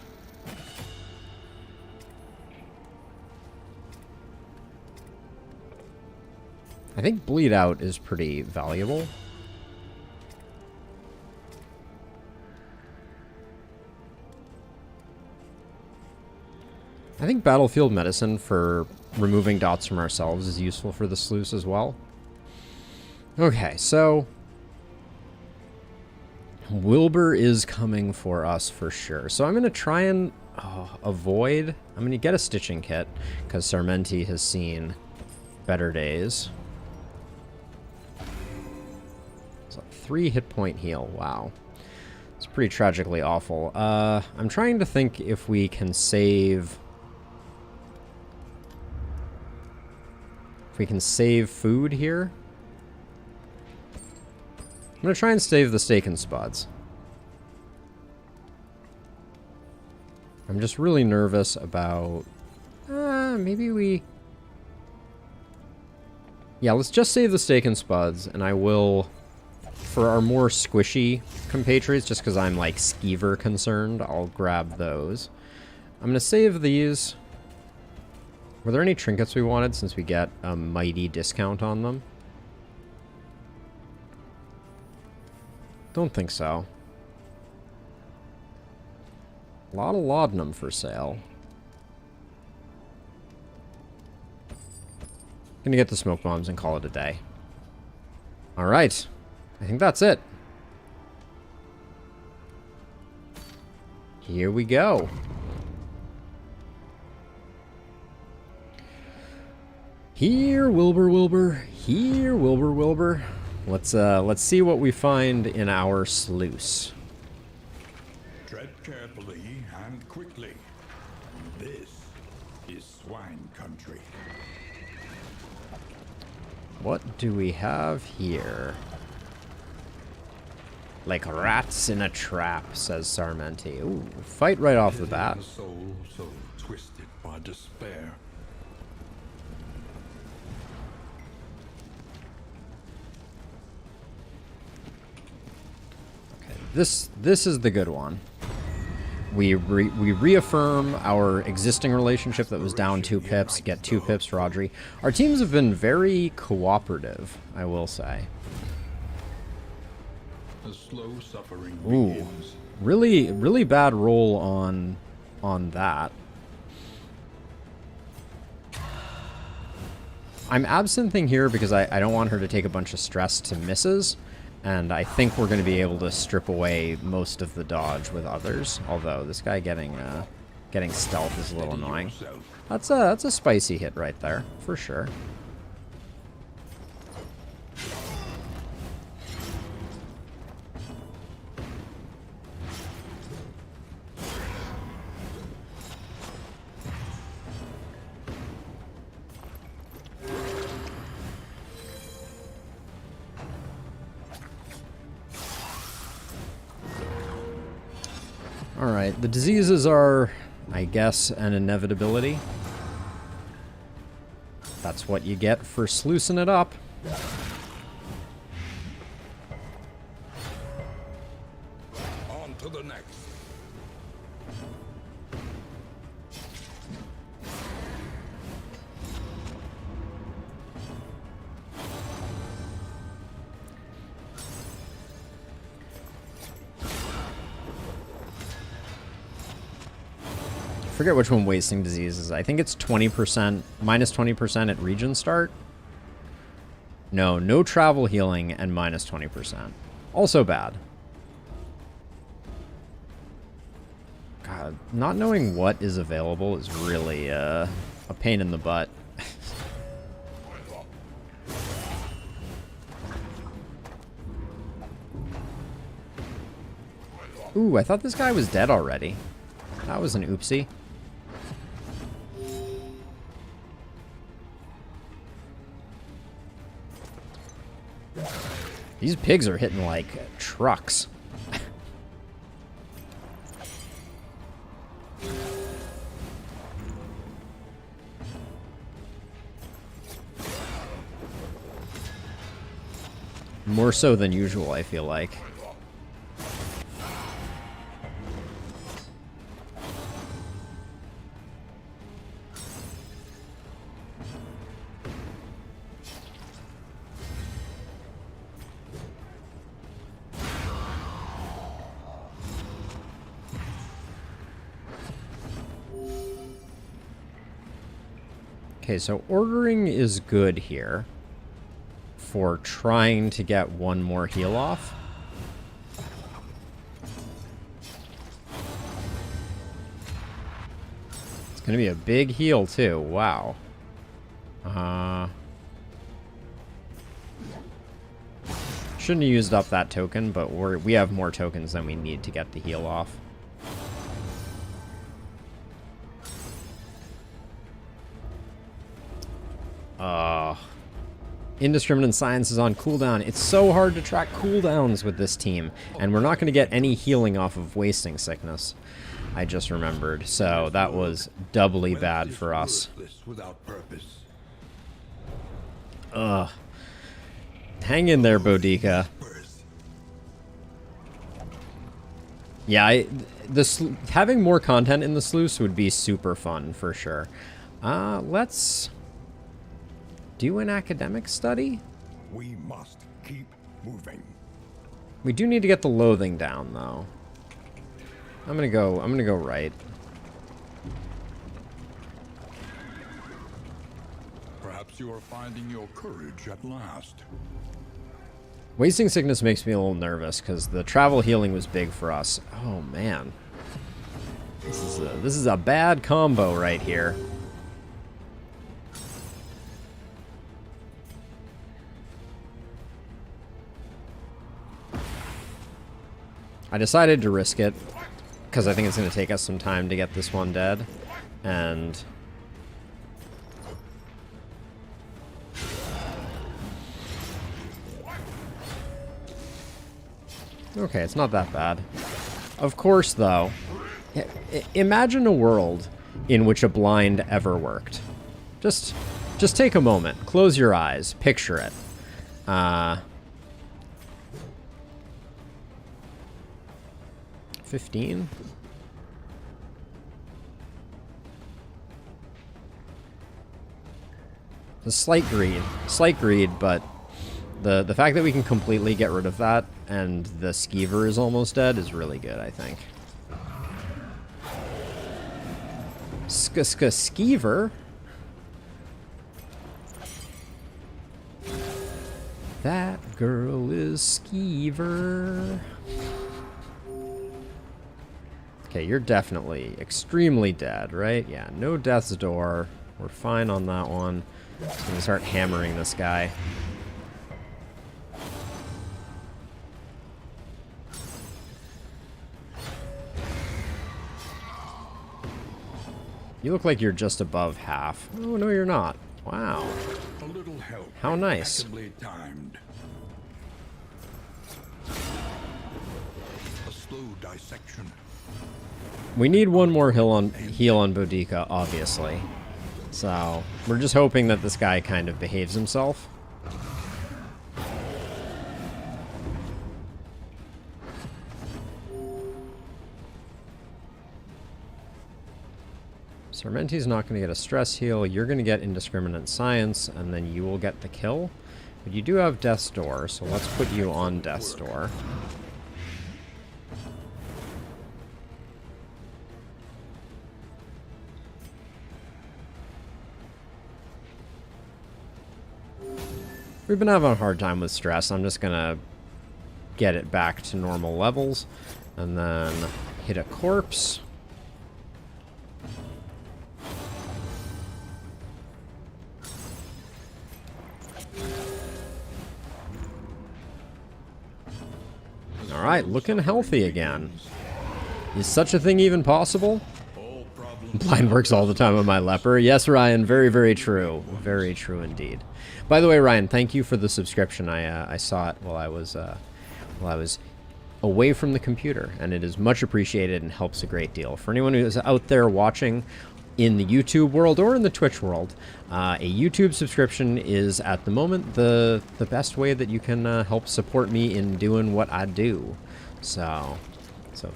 I think Bleed Out is pretty valuable. I think Battlefield Medicine for removing dots from ourselves is useful for the sluice as well. Okay, so Wilbur is coming for us for sure. So I'm going to try and avoid... I'm going to get a stitching kit because Sarmenti has seen better days. So 3 hit point heal. Wow. It's pretty tragically awful. I'm trying to think if we can save... If we can save food here. I'm going to try and save the steak and spuds. I'm just really nervous about... maybe we... Yeah, let's just save the steak and spuds, and I will... For our more squishy compatriots, just because I'm, like, skeever concerned, I'll grab those. I'm going to save these. Were there any trinkets we wanted, since we get a mighty discount on them? Don't think so. A lot of laudanum for sale. Gonna get the smoke bombs and call it a day. Alright. I think that's it. Here we go. Here, Wilbur, Wilbur. Here, Wilbur, Wilbur. Let's see what we find in our sluice. Tread carefully and quickly. This is swine country. What do we have here? Like rats in a trap, says Sarmenti. Ooh, fight right off the bat. A soul so twisted by despair. This is the good one. We reaffirm our existing relationship that was down 2 pips, get 2 pips for Audrey. Our teams have been very cooperative, I will say. The slow suffering Ooh, begins. really bad roll on that. I'm absinthing here because I don't want her to take a bunch of stress to misses. And I think we're going to be able to strip away most of the dodge with others. Although this guy getting stealth is a little annoying. That's a spicy hit right there, for sure. Alright, the diseases are, I guess, an inevitability. That's what you get for sluicing it up. On to the next. forget which one wasting disease is. I think it's 20%, minus 20% at region start. No, no travel healing and minus 20%. Also bad. God, not knowing what is available is really a pain in the butt. Ooh, I thought this guy was dead already. That was an oopsie. These pigs are hitting like trucks. More so than usual, I feel like. Okay, so ordering is good here for trying to get one more heal off. It's going to be a big heal, too. Wow. Shouldn't have used up that token, but we have more tokens than we need to get the heal off. Indiscriminate Science is on cooldown. It's so hard to track cooldowns with this team, and we're not going to get any healing off of Wasting Sickness. I just remembered, so that was doubly bad for us. Ugh. Hang in there, Boudica. Yeah, having more content in the sluice would be super fun, for sure. Let's do an academic study? We must keep moving. We do need to get the loathing down, though. I'm gonna go right. Perhaps you are finding your courage at last. Wasting Sickness makes me a little nervous because the travel healing was big for us. Oh man, this is a bad combo right here. I decided to risk it because I think it's going to take us some time to get this one dead, and okay, it's not that bad. Of course, though, imagine a world in which a blind ever worked. Just take a moment, close your eyes, picture it. 15? A slight greed, but the fact that we can completely get rid of that and the skeever is almost dead is really good, I think. Skeever? That girl is Skeever. Okay, you're definitely extremely dead, right? Yeah, no death's door. We're fine on that one. Just gonna start hammering this guy. You look like you're just above half. Oh, no, you're not. Wow. A little help. How nice. Timed. A slow dissection. We need one more heal on Boudica, obviously. So, we're just hoping that this guy kind of behaves himself. Sermenti's not going to get a stress heal. You're going to get Indiscriminate Science, and then you will get the kill. But you do have Death's Door, so let's put you on Death's Door. We've been having a hard time with stress. I'm just gonna get it back to normal levels. And then hit a corpse. Alright, looking healthy again. Is such a thing even possible? Blind works all the time on my leper. Yes, Ryan, very, very true. Very true indeed. By the way, Ryan, thank you for the subscription. I saw it while I was away from the computer, and it is much appreciated and helps a great deal. For anyone who is out there watching in the YouTube world or in the Twitch world, a YouTube subscription is at the moment the best way that you can help support me in doing what I do. So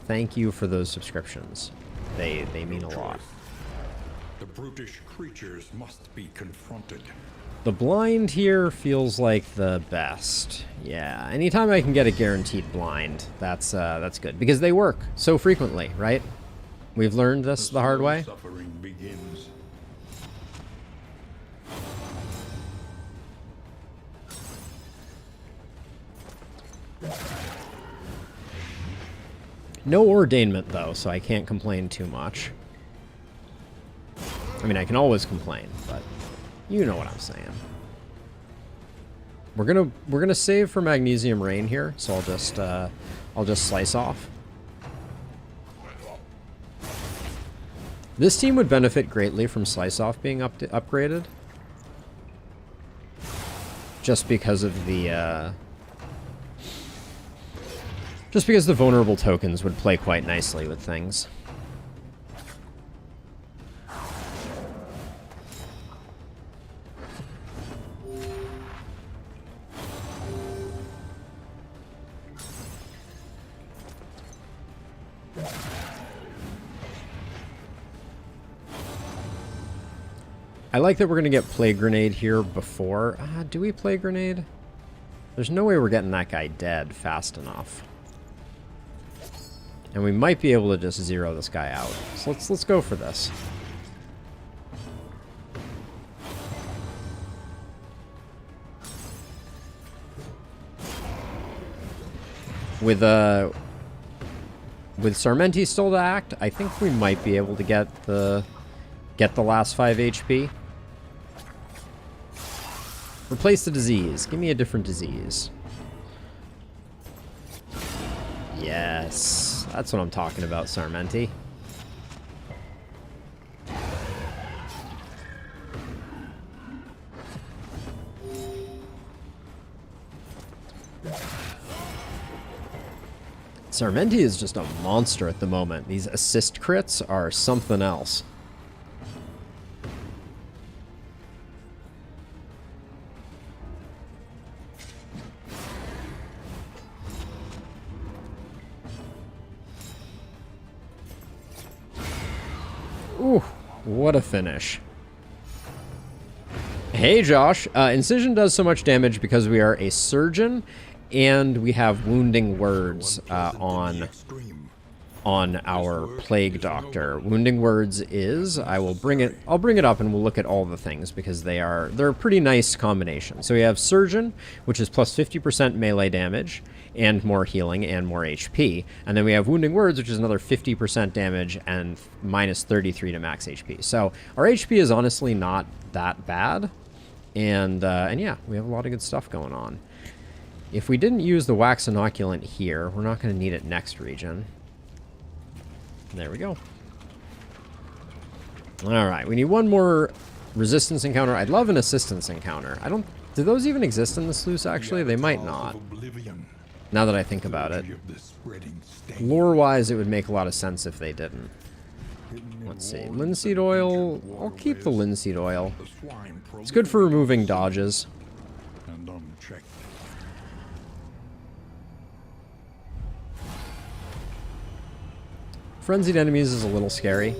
thank you for those subscriptions. They mean a lot. The brutish creatures must be confronted. The blind here feels like the best. Yeah, anytime I can get a guaranteed blind, that's good, because they work so frequently, right? We've learned this the hard way. Suffering begins. No ordainment though, so I can't complain too much. I mean, I can always complain, but you know what I'm saying. We're gonna save for Magnesium Rain here, so I'll just slice off. This team would benefit greatly from slice off being upgraded, just because of the vulnerable tokens would play quite nicely with things. I like that we're going to get Plague Grenade here before... do we Plague Grenade? There's no way we're getting that guy dead fast enough. And we might be able to just zero this guy out. So let's go for this. With Sarmenti still to act, I think we might be able to get the last 5 HP. Replace the disease. Give me a different disease. Yes. That's what I'm talking about, Sarmenti. Sarmenti is just a monster at the moment. These assist crits are something else. Ooh, what a finish. Hey, Josh. Incision does so much damage because we are a surgeon, and we have wounding words on our plague doctor. Wounding words is I'll bring it up and we'll look at all the things because they're a pretty nice combination. So we have surgeon, which is plus 50% melee damage and more healing and more HP, and then we have wounding words, which is another 50% damage and minus 33 to max HP. So our HP is honestly not that bad, and yeah, we have a lot of good stuff going on. If we didn't use the wax inoculant here, we're not going to need it next region. There we go. Alright, we need one more resistance encounter. I'd love an assistance encounter. Do those even exist in the sluice, actually? They might not. Now that I think about it. Lore-wise, it would make a lot of sense if they didn't. Let's see. Linseed oil. I'll keep the linseed oil. It's good for removing dodges. Frenzied enemies is a little scary.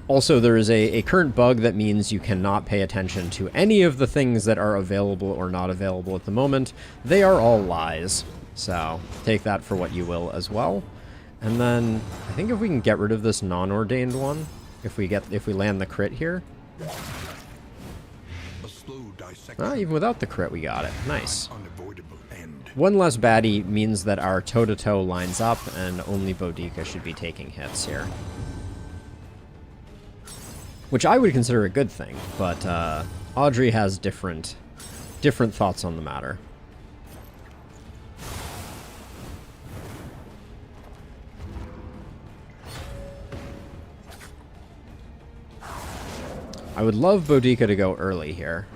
Also, there is a current bug that means you cannot pay attention to any of the things that are available or not available at the moment. They are all lies. So take that for what you will as well. And then I think if we can get rid of this non-ordained one, if we land the crit here. A slow dissection. Ah, even without the crit, we got it. Nice. Unavoidable end. One less baddie means that our toe-to-toe lines up, and only Boudica should be taking hits here. Which I would consider a good thing, but Audrey has different thoughts on the matter. I would love Boudica to go early here.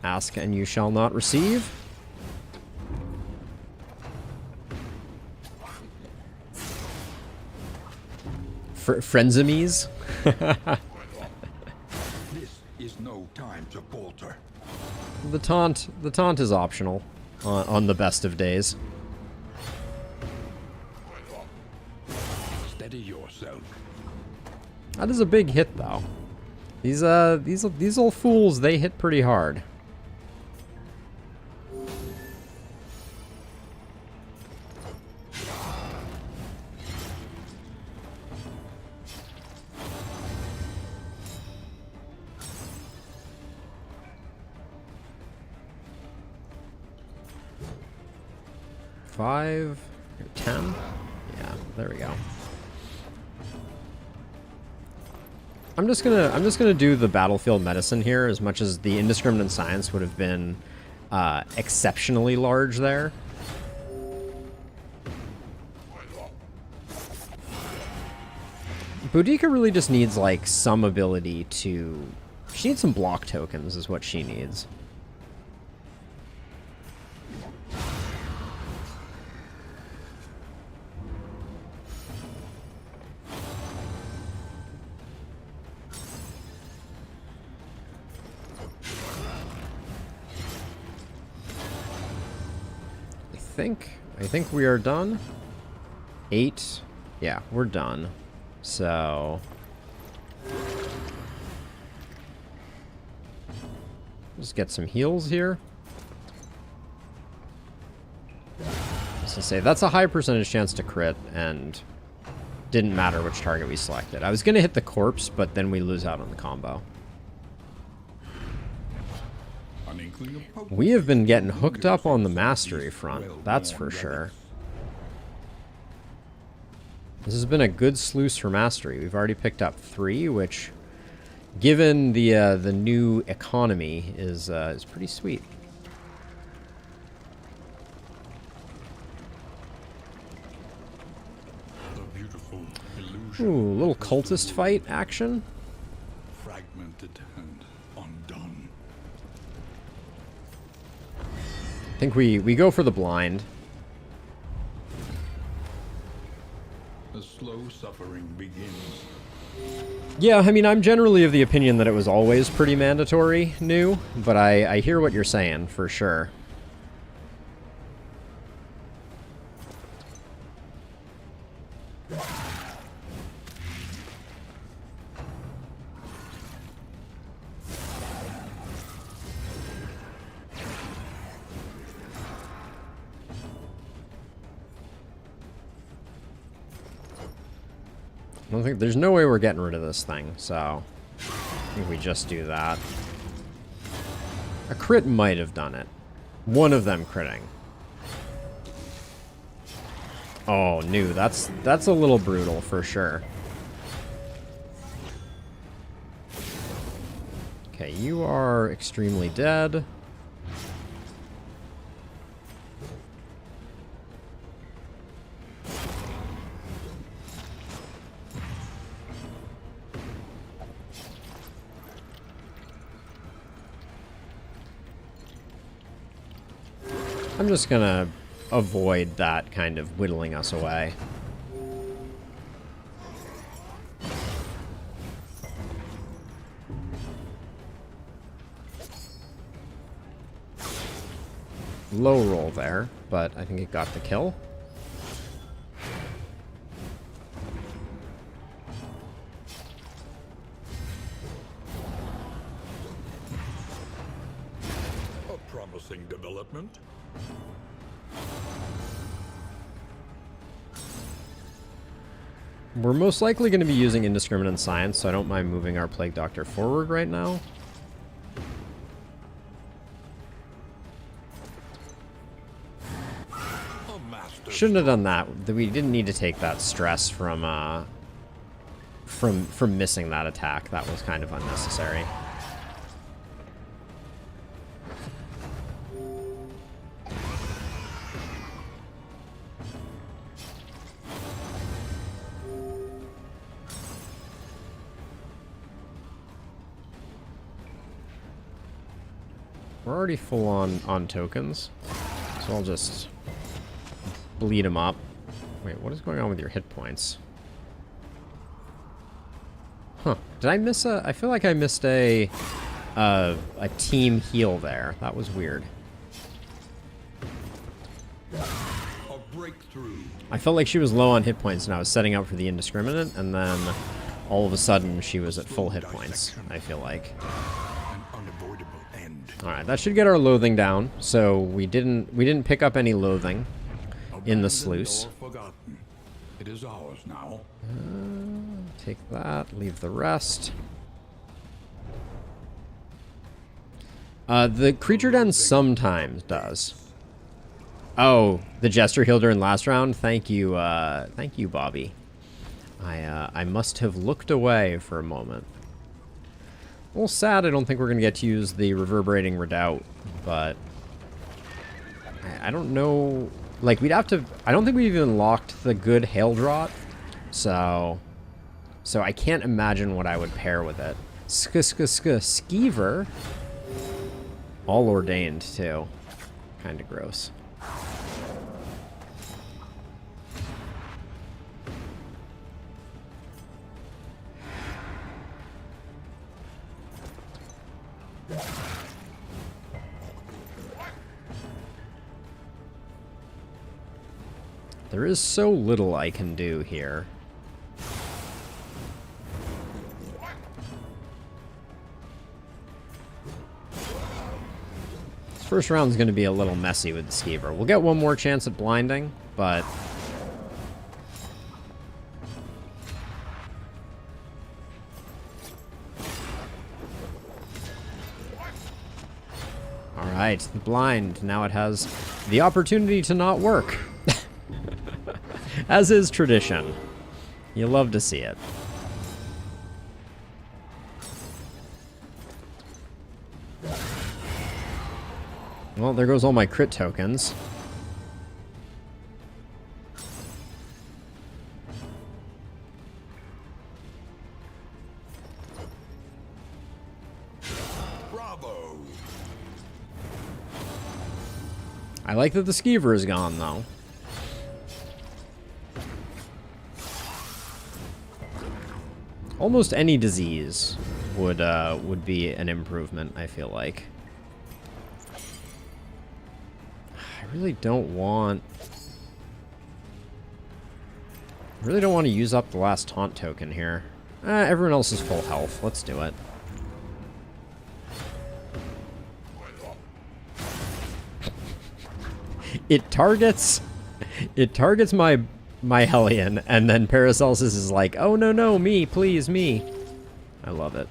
Ask and you shall not receive. Frenzemies. This is no time to falter. The taunt is optional on the best of days. Steady yourself. That is a big hit, though. These old fools, they hit pretty hard. Five, 10. Yeah, there we go. I'm just gonna do the battlefield medicine here, as much as the indiscriminate science would have been exceptionally large there. Boudica really just needs like some ability to. She needs some block tokens, is what she needs. I think we are done. 8. Yeah, we're done. So just get some heals here. Just to say that's a high percentage chance to crit, and didn't matter which target we selected. I was gonna hit the corpse, but then we lose out on the combo. We have been getting hooked up on the mastery front, that's for sure. This has been a good sluice for mastery. We've already picked up 3, which, given the new economy, is pretty sweet. Ooh, little cultist fight action. Fragmented and undone. I think we go for the blind. The slow suffering begins. Yeah, I mean, I'm generally of the opinion that it was always pretty mandatory new, but I hear what you're saying, for sure. I don't think there's no way we're getting rid of this thing, so I think we just do that. A crit might have done it. One of them critting. Oh, new. That's a little brutal for sure. Okay, you are extremely dead. I'm just gonna avoid that kind of whittling us away. Low roll there, but I think it got the kill. A promising development. We're most likely going to be using indiscriminate science, so I don't mind moving our Plague Doctor forward right now. Shouldn't have done that. We didn't need to take that stress from missing that attack. That was kind of unnecessary. We're already full on tokens, so I'll just bleed him up. Wait, what is going on with your hit points? Huh. Did I miss a... I feel like I missed a team heal there. That was weird. A breakthrough. I felt like she was low on hit points and I was setting up for the indiscriminate, and then all of a sudden she was at full hit points, I feel like. An unavoidable end. Alright, that should get our loathing down. So we didn't pick up any loathing in the sluice. Forgotten. It is ours now. Take that, leave the rest. The creature den sometimes does. Oh, the Jester healed her in last round? Thank you, Bobby. I must have looked away for a moment. A little sad I don't think we're going to get to use the Reverberating Redoubt, but I don't know. Like, we'd have to... I don't think we've even locked the good Hail Draught, so I can't imagine what I would pair with it. Skeever. All ordained, too. Kind of gross. There is so little I can do here. This first round's going to be a little messy with the Skeever. We'll get one more chance at blinding, but... Alright, the blind. Now it has the opportunity to not work. As is tradition. You love to see it. Well, there goes all my crit tokens. Bravo. I like that the Skeever is gone, though. Almost any disease would be an improvement, I feel like. I really don't want to use up the last taunt token here. Everyone else is full health. Let's do it. It targets my Hellion, and then Paracelsus is like, oh no, me, please, me. I love it.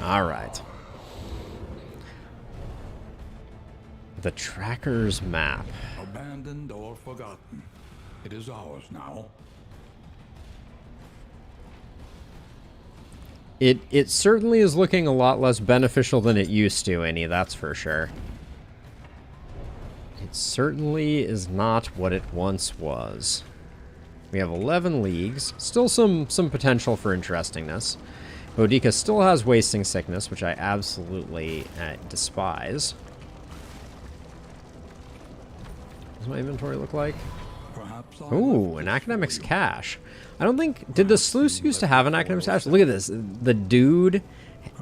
All right. The Tracker's Map. Abandoned or forgotten. It is ours now. It certainly is looking a lot less beneficial than it used to, Annie, that's for sure. It certainly is not what it once was. We have 11 leagues. Still some potential for interestingness. Boudica still has Wasting Sickness, which I absolutely despise. What does my inventory look like? Ooh, an Academic's Cache. I don't think... Did the Sluice used to have an Academic's Cache? Look at this. The dude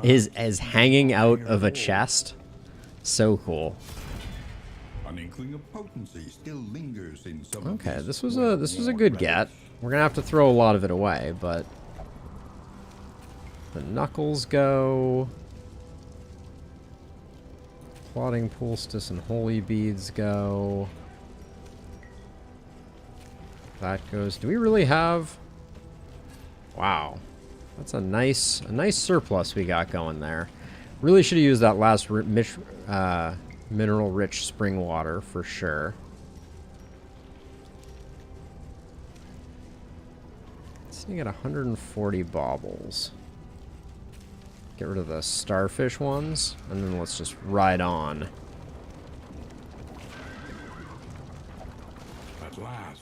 is hanging out of a chest. So cool. A An inkling of potency still lingers in some of Okay, these this was a good get. relics. We're gonna have to throw a lot of it away, but the knuckles go. Plotting poultice and holy beads go. That goes. Do we really have? Wow, that's a nice surplus we got going there. Really should have used that last mineral-rich spring water for sure. Let's see, get 140 baubles. Get rid of the starfish ones, and then let's just ride on. At last,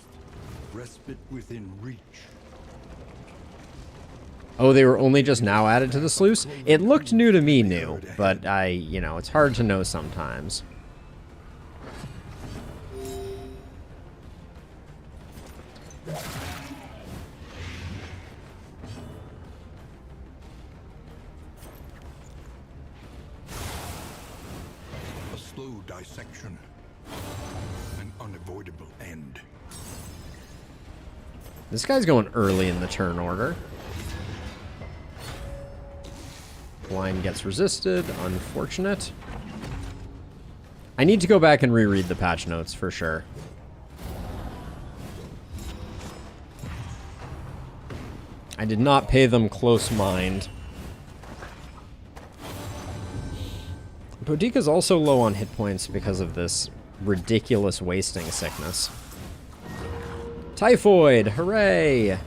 respite within reach. Oh, they were only just now added to the sluice? It looked new to me new, but you know, it's hard to know sometimes. A slow dissection. An unavoidable end. This guy's going early in the turn order. Line gets resisted. Unfortunate. I need to go back and reread the patch notes for sure. I did not pay them close mind. Boudica's also low on hit points because of this ridiculous wasting sickness. Typhoid! Hooray!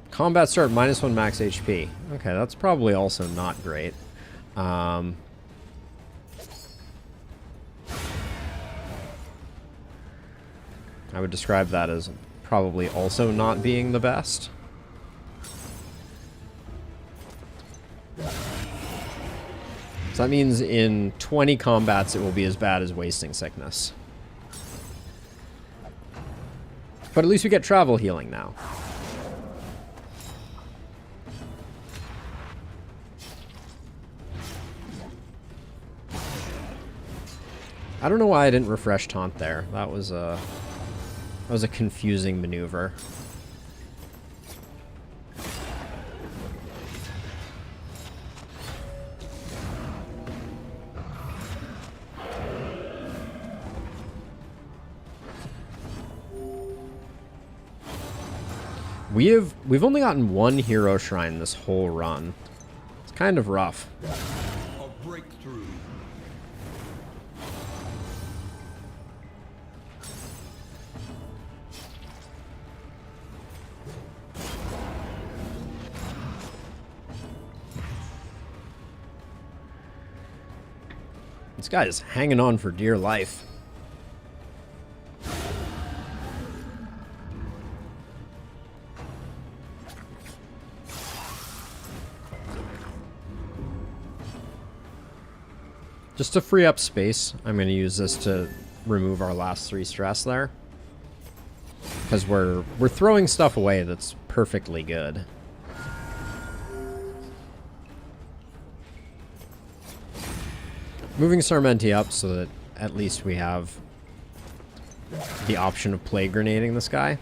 Combat start -1 max HP. Okay, that's probably also not great. I would describe that as probably also not being the best. So that means in 20 combats it will be as bad as wasting sickness. But at least we get travel healing now. I don't know why I didn't refresh taunt there. That was a confusing maneuver. We've only gotten one hero shrine this whole run. It's kind of rough. A breakthrough. This guy is hanging on for dear life. Just to free up space, I'm going to use this to remove our last 3 stress there. Because we're throwing stuff away that's perfectly good. Moving Sarmenti up so that at least we have the option of plague grenading this guy.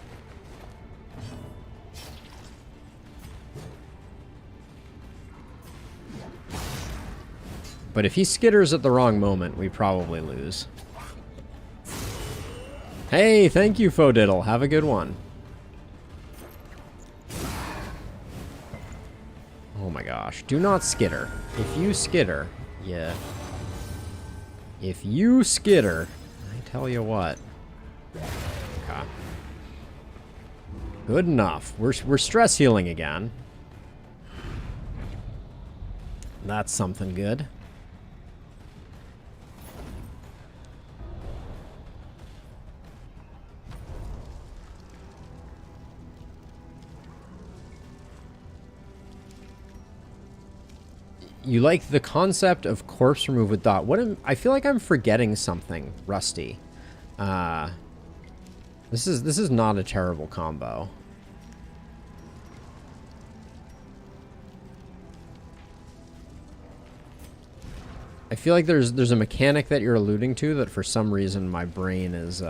But if he skitters at the wrong moment, we probably lose. Hey, thank you, Fodiddle. Have a good one. Oh my gosh. Do not skitter. If you skitter, yeah. If you skitter, I tell you what. Okay. Good enough. We're stress healing again. That's something good. You like the concept of corpse remove with dot. I feel like I'm forgetting something, Rusty. This is not a terrible combo. I feel like there's a mechanic that you're alluding to that for some reason my brain is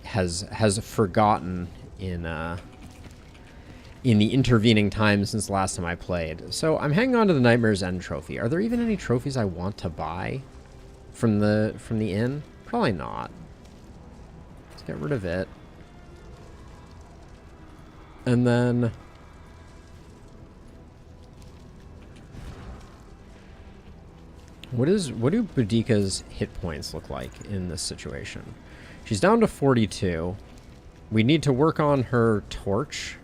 has forgotten in the intervening time since the last time I played. So I'm hanging on to the Nightmare's End trophy. Are there even any trophies I want to buy from the inn? Probably not. Let's get rid of it. And then what do Boudica's hit points look like in this situation? She's down to 42. We need to work on her torch.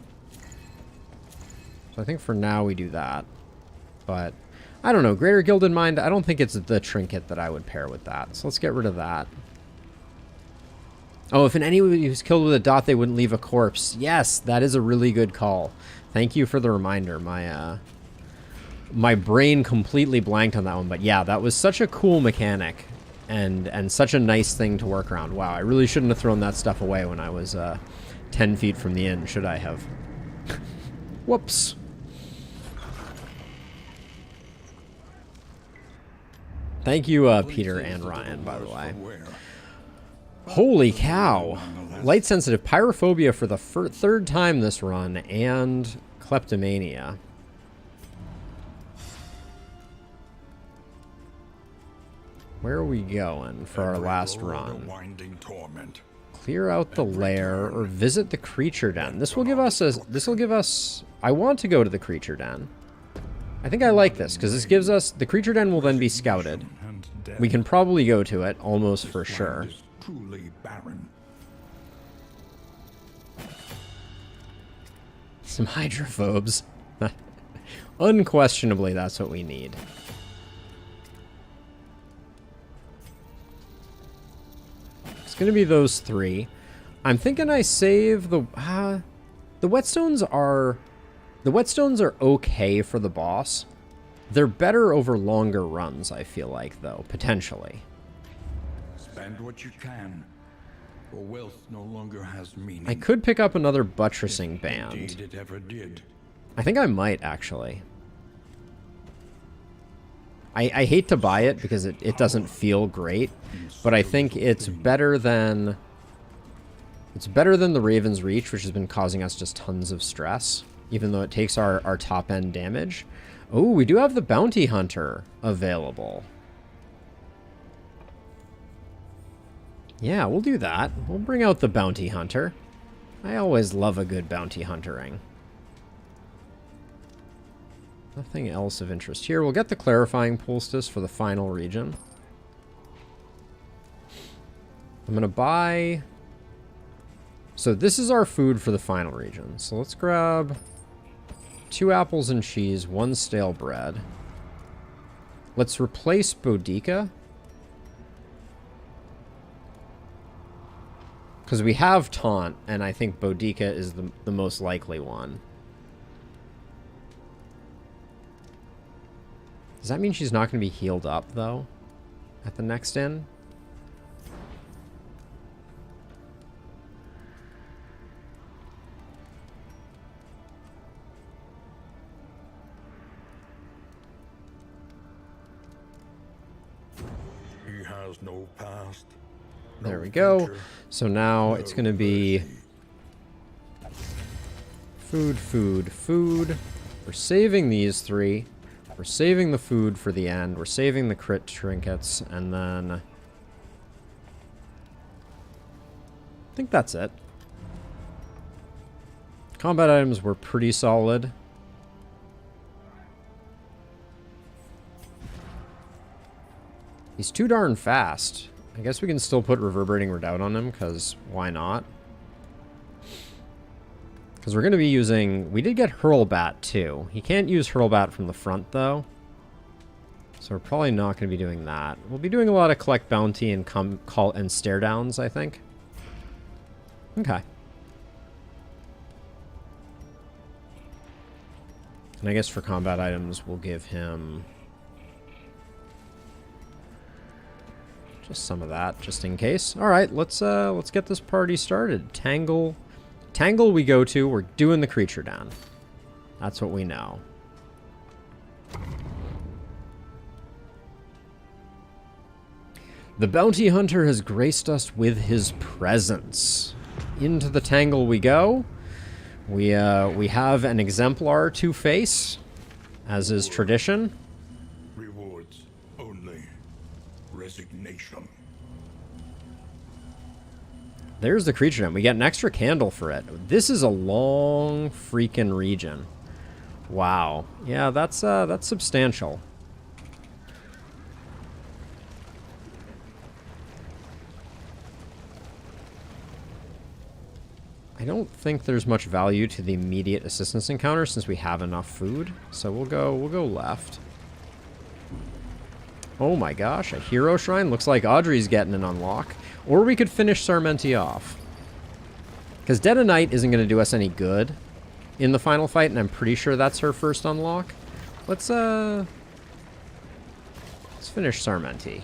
So I think for now we do that. But I don't know. Greater Gilded Mind, I don't think it's the trinket that I would pair with that. So let's get rid of that. Oh, if an enemy was killed with a dot, they wouldn't leave a corpse. Yes, that is a really good call. Thank you for the reminder. My brain completely blanked on that one. But yeah, that was such a cool mechanic. And such a nice thing to work around. Wow, I really shouldn't have thrown that stuff away when I was 10 feet from the inn, should I have? Whoops. Thank you, Peter and Ryan, by the way. Holy cow. Light-sensitive pyrophobia for the third time this run, and kleptomania. Where are we going for our last run? Clear out the lair or visit the creature den. This will give us I want to go to the creature den. I think I like this because this gives us the creature den will then be scouted. We can probably go to it almost for sure. Some hydrophobes. Unquestionably, that's what we need. Gonna be those three. I'm thinking I save the whetstones are okay for the boss. They're better over longer runs, I feel like, though, potentially. Spend what you can, for wealth no longer has meaning. I could pick up another buttressing Indeed band. it ever did. I think I might, actually. I hate to buy it because it doesn't feel great, but I think it's better than the Raven's Reach, which has been causing us just tons of stress, even though it takes our top end damage. Oh, we do have the Bounty Hunter available. Yeah, we'll do that. We'll bring out the Bounty Hunter. I always love a good bounty huntering. Nothing else of interest here. We'll get the Clarifying Poultice for the final region. I'm going to buy... So this is our food for the final region. So let's grab 2 apples and cheese, 1 stale bread. Let's replace Boudica. Because we have Taunt, and I think Boudica is the most likely one. Does that mean she's not going to be healed up, though, at the next inn? He has no past. There we go. So now it's going to be food, food, food. We're saving these 3. We're saving the food for the end. We're saving the crit trinkets. And then... I think that's it. Combat items were pretty solid. He's too darn fast. I guess we can still put Reverberating Redoubt on him, because why not? Because we're going to be using... We did get Hurlbat, too. He can't use Hurlbat from the front, though. So we're probably not going to be doing that. We'll be doing a lot of Collect Bounty and call and Stare Downs, I think. Okay. And I guess for combat items, we'll give him... just some of that, just in case. All right, let's get this party started. Tangle we go to. We're doing the creature down. That's what we know. The bounty hunter has graced us with his presence. Into the tangle we go. We have an exemplar to face, as is tradition. Rewards only. Resignation. There's the creature den. We get an extra candle for it. This is a long freaking region. Wow. Yeah, that's substantial. I don't think there's much value to the immediate assistance encounter since we have enough food. So we'll go left. Oh my gosh, a hero shrine? Looks like Audrey's getting an unlock. Or we could finish Sarmenti off. Because Dead of Night isn't going to do us any good in the final fight, and I'm pretty sure that's her first unlock. Let's finish Sarmenti.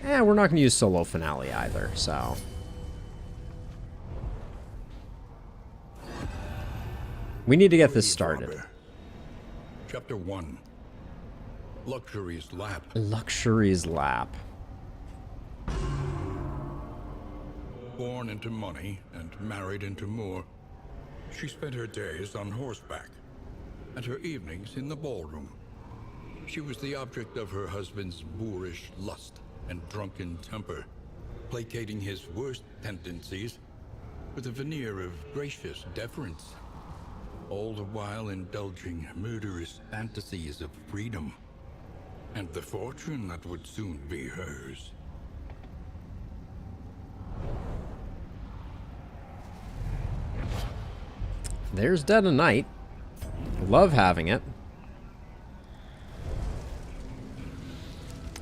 Eh, we're not going to use solo finale either, so. We need to get this started. Chapter 1. Luxury's Lap. Luxury's Lap. Born into money and married into more, she spent her days on horseback and her evenings in the ballroom. She was the object of her husband's boorish lust and drunken temper, placating his worst tendencies with a veneer of gracious deference, all the while indulging murderous fantasies of freedom and the fortune that would soon be hers. There's Dead of Night. Love having it.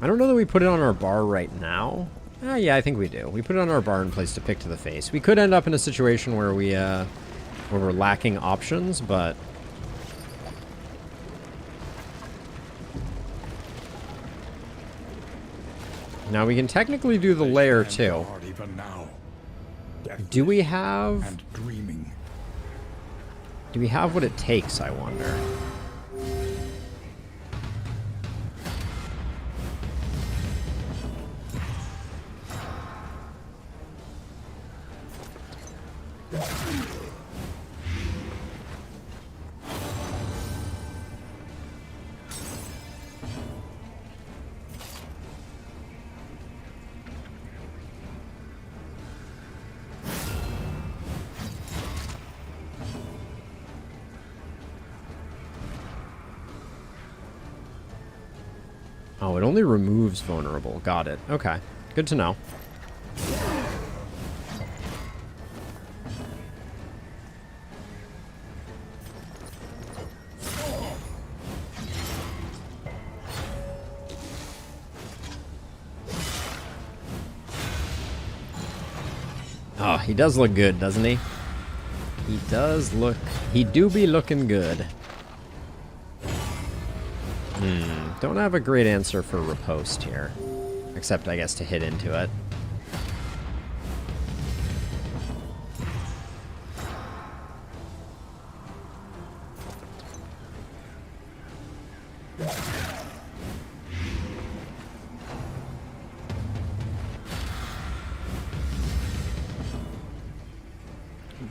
I don't know that we put it on our bar right now. Yeah, I think we do. We put it on our bar in place to pick to the face. We could end up in a situation where where we're lacking options, but now we can technically do the lair too. Do we have what it takes, I wonder? Oh, it only removes vulnerable. Got it. Okay. Good to know. Oh, he does look good, doesn't he? He does look... He do be looking good. Don't have a great answer for riposte here. Except, I guess, to hit into it.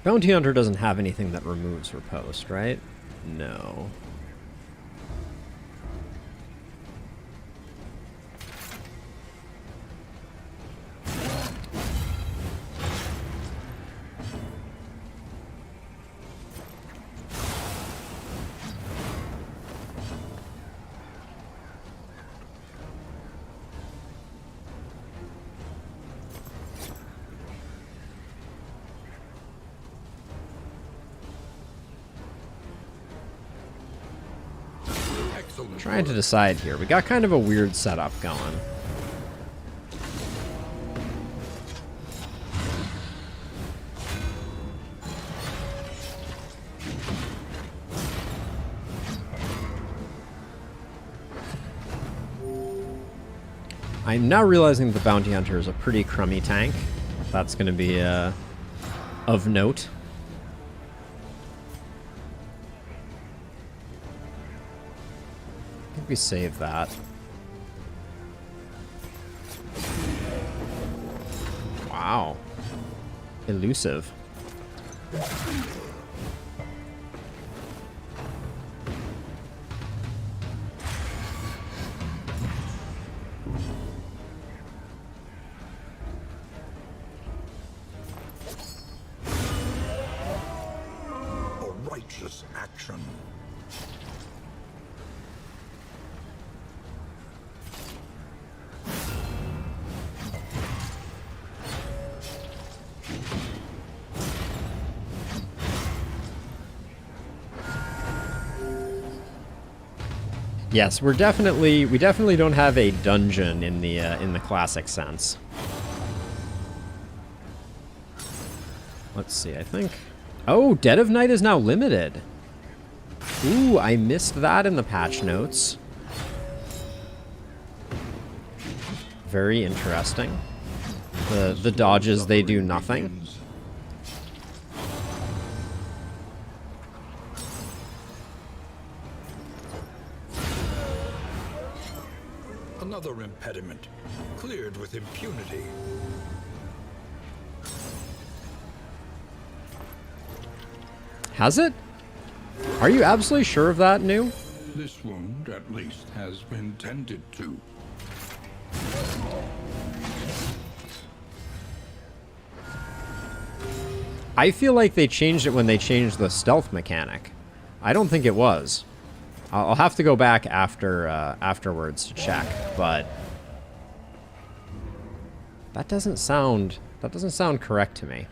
Bounty Hunter doesn't have anything that removes riposte, right? No. Trying to decide here. We got kind of a weird setup going. I'm now realizing the Bounty Hunter is a pretty crummy tank. That's going to be of note. We save that. Wow. Elusive. A righteous action. Yes, we definitely don't have a dungeon in the classic sense. Let's see, I think. Oh, Dead of Night is now limited. Ooh, I missed that in the patch notes. Very interesting. The dodges, they do nothing. Another impediment, cleared with impunity. Has it? Are you absolutely sure of that, New? This wound, at least, has been tended to. I feel like they changed it when they changed the stealth mechanic. I don't think it was. I'll have to go back afterwards to check, but that doesn't sound correct to me.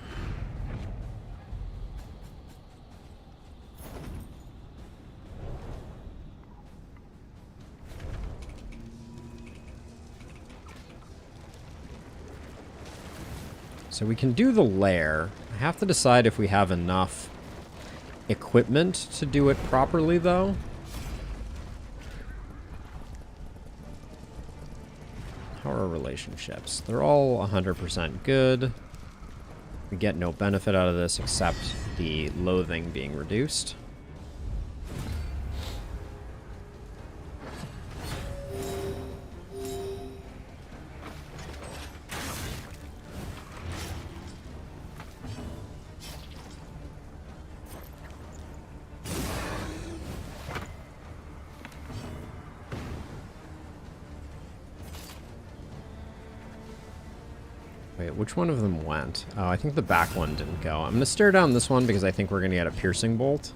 So we can do the lair. I have to decide if we have enough equipment to do it properly, though. How are our relationships? They're all 100% good. We get no benefit out of this except the loathing being reduced. Wait, which one of them went? Oh, I think the back one didn't go. I'm going to stare down this one because I think we're going to get a piercing bolt.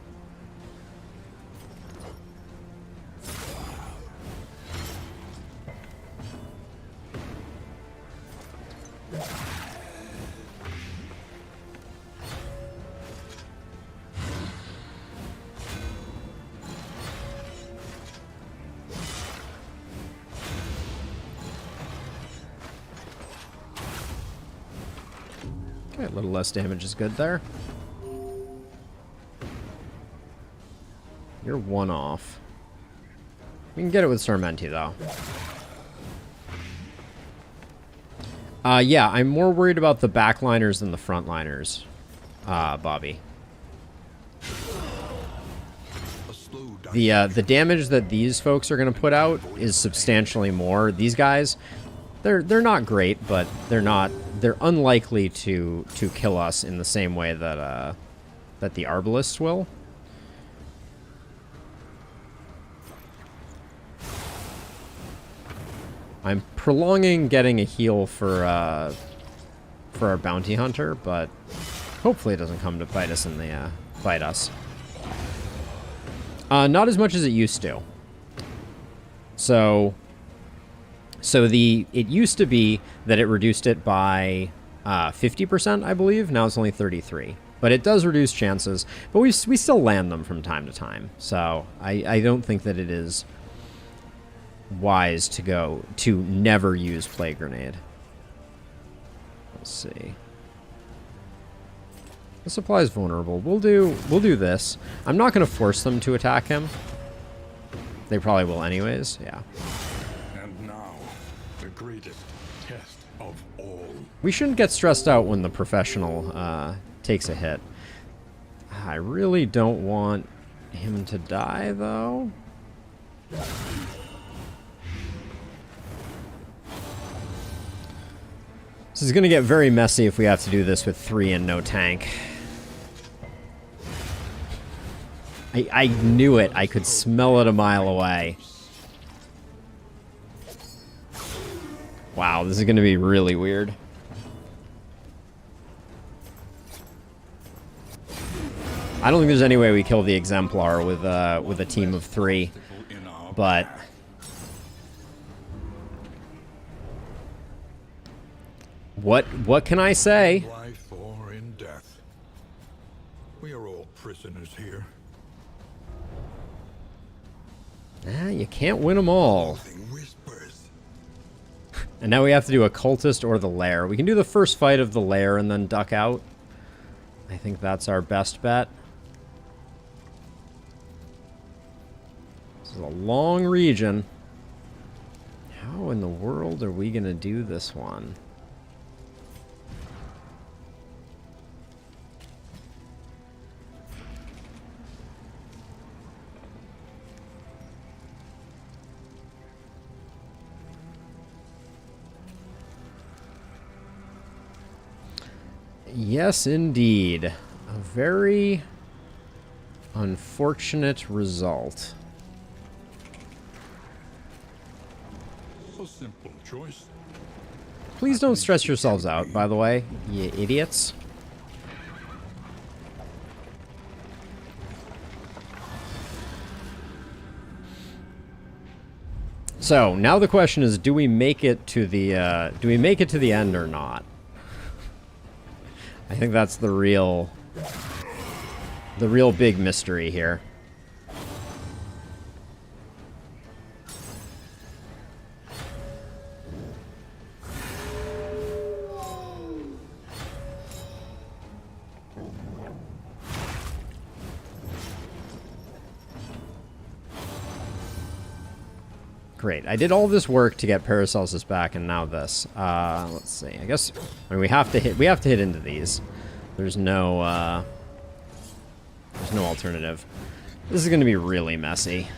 Okay, a little less damage is good there. You're one off. We can get it with Sarmenti, though. Yeah, I'm more worried about the backliners than the frontliners, Bobby. The damage that these folks are going to put out is substantially more. These guys, they're not great, but they're unlikely to kill us in the same way that that the Arbalists will. I'm prolonging getting a heal for our bounty hunter, but hopefully it doesn't come to bite us in the bite us. Not as much as it used to. So it used to be that it reduced it by 50%, I believe. Now it's only 33. But it does reduce chances. But we still land them from time to time. So I don't think that it is wise to never use Plague Grenade. Let's see. The supply is vulnerable. We'll do this. I'm not going to force them to attack him. They probably will anyways. Yeah. And now, the greatest test of all. We shouldn't get stressed out when the professional takes a hit. I really don't want him to die, though. This is going to get very messy if we have to do this with 3 and no tank. I knew it. I could smell it a mile away. Wow, this is going to be really weird. I don't think there's any way we kill the Exemplar with a team of 3, but what can I say? Life or in death. We are all prisoners here. You can't win them all. Whispers. And now we have to do a cultist or the lair. We can do the first fight of the lair and then duck out. I think that's our best bet. This is a long region. How in the world are we going to do this one? Yes, indeed. A very unfortunate result. A simple choice. Please don't stress yourselves out, by the way, you idiots. So, now the question is, do we make it to the end or not? I think that's the real big mystery here. Great. I did all this work to get Paracelsus back, and now this. Let's see. I guess we have to hit into these. There's no alternative. This is going to be really messy.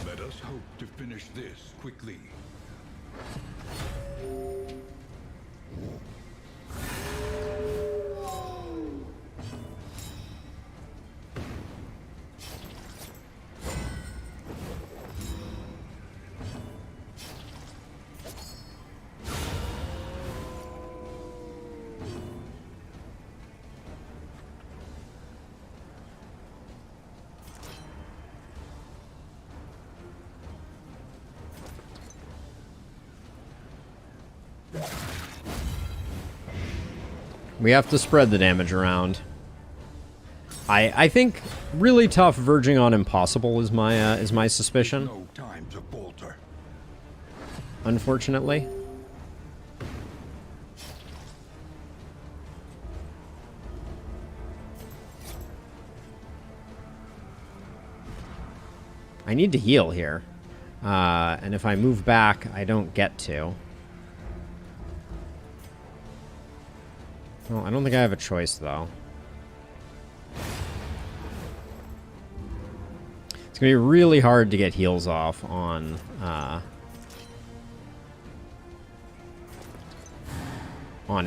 Let us hope to finish this quickly. We have to spread the damage around. I think really tough, verging on impossible is my suspicion. No time to falter. Unfortunately. I need to heal here. And if I move back, I don't get to. Well, I don't think I have a choice, though. It's going to be really hard to get heals off on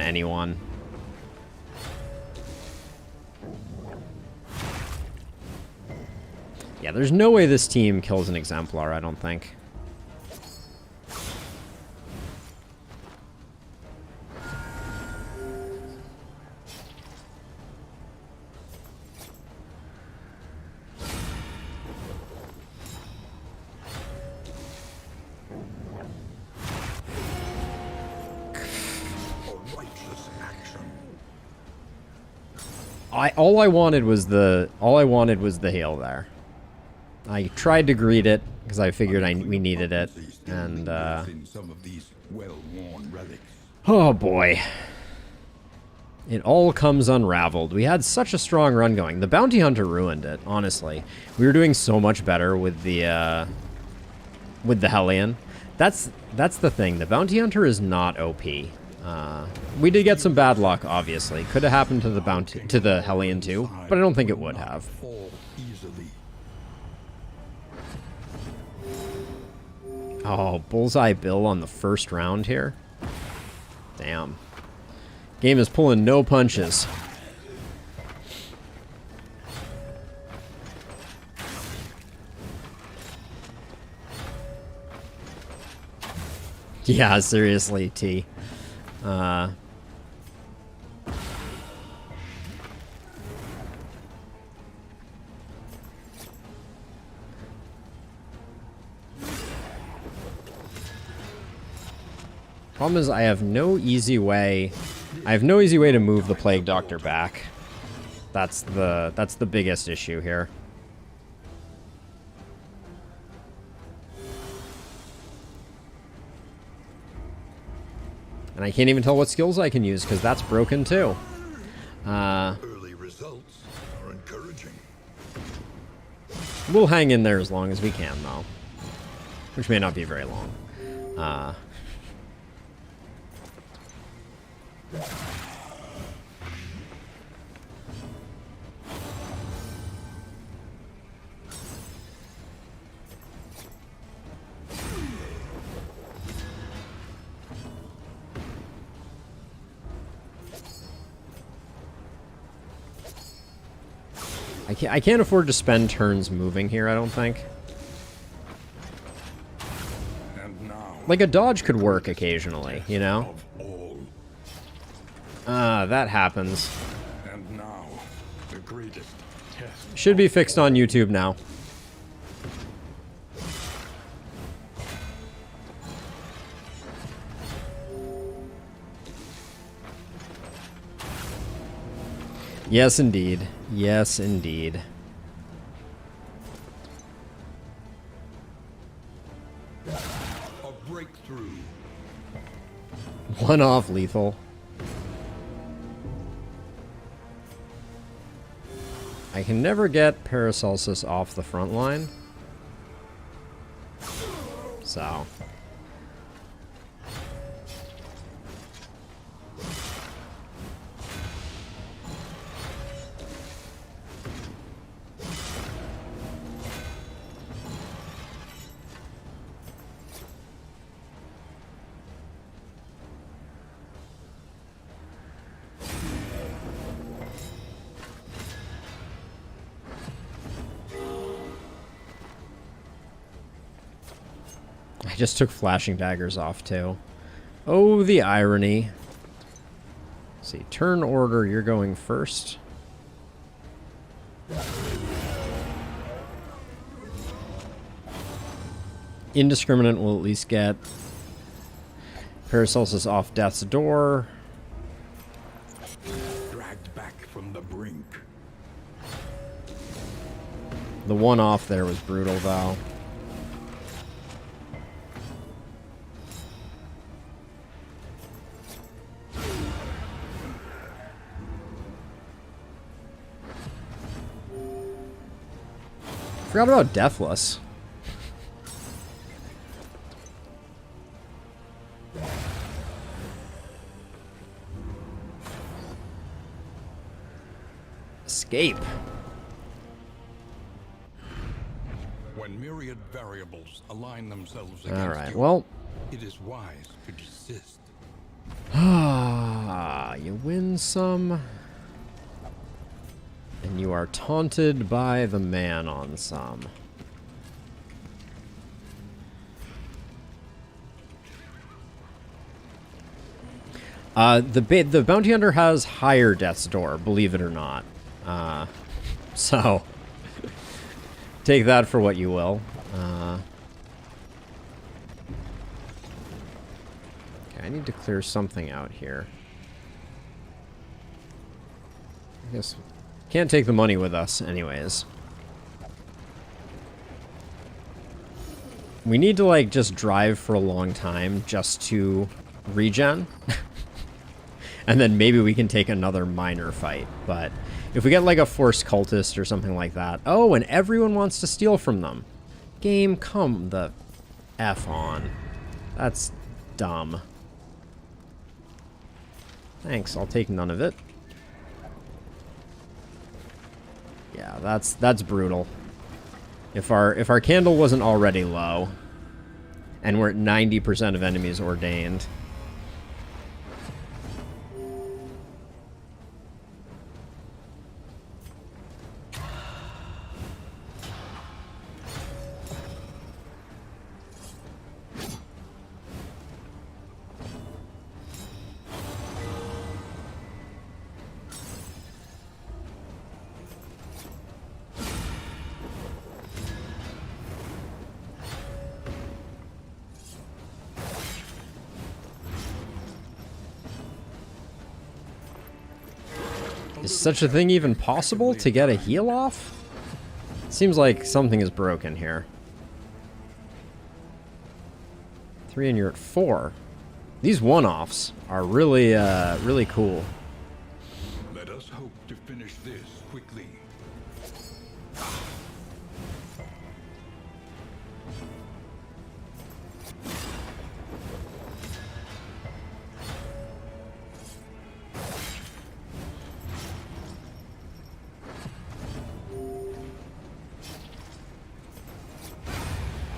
anyone. Yeah, there's no way this team kills an Exemplar, I don't think. All I wanted was the heal there. I tried to greet it because I figured we needed it, and oh boy, it all comes unraveled. We had such a strong run going. The bounty hunter ruined it. Honestly, we were doing so much better with the Hellion. That's the thing. The bounty hunter is not OP. We did get some bad luck, obviously. Could have happened to the bounty, to the Hellion too, but I don't think it would have. Fall easily. Oh, Bullseye Bill on the first round here. Damn. Game is pulling no punches. Yeah, seriously, T. Problem is, I have no easy way. I have no easy way to move the Plague Doctor back. That's the biggest issue here. And I can't even tell what skills I can use because that's broken too. Early results are encouraging. We'll hang in there as long as we can, though, which may not be very long. I can't afford to spend turns moving here, I don't think. And now, Like a dodge could work occasionally, you know? of all, That happens. and now, the greatest test. Should be fixed on YouTube now. Yes, indeed. Yes, indeed. A breakthrough. One off lethal. I can never get Paracelsus off the front line. So. I just took flashing daggers off too. Oh, the irony. Let's see, turn order, you're going first. Indiscriminate will at least get Paracelsus off death's door. Dragged back from the brink. The one off there was brutal though. Forgot about Deathless. Escape. When myriad variables align themselves All against right. you, Well, it is wise to desist. you win some, and you are taunted by the man on some. The bounty hunter has higher death's door, believe it or not. So take that for what you will. Okay, I need to clear something out here. I guess can't take the money with us anyways. We need to like just drive for a long time just to regen. And then maybe we can take another minor fight. But if we get like a forced cultist or something like that. Oh, and everyone wants to steal from them. Game, come the F on. That's dumb. Thanks, I'll take none of it. Yeah, that's brutal. If our candle wasn't already low, and we're at 90% of enemies ordained. Is such a thing even possible to get a heal off? Seems like something is broken here. 3 and you're at 4. These one-offs are really, really cool. Let us hope to finish this quickly.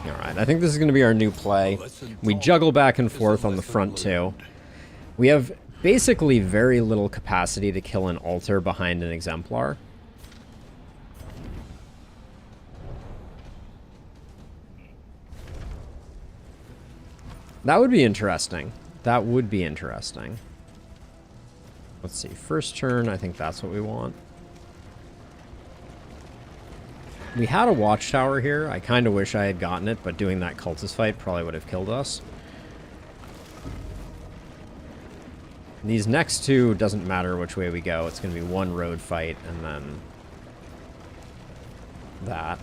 Alright, I think this is going to be our new play. We juggle back and forth on the front too. We have basically very little capacity to kill an altar behind an Exemplar. That would be interesting. That would be interesting. Let's see, first turn, I think that's what we want. We had a watchtower here. I kind of wish I had gotten it, but doing that cultist fight probably would have killed us. These next two, doesn't matter which way we go. It's going to be one road fight and then that.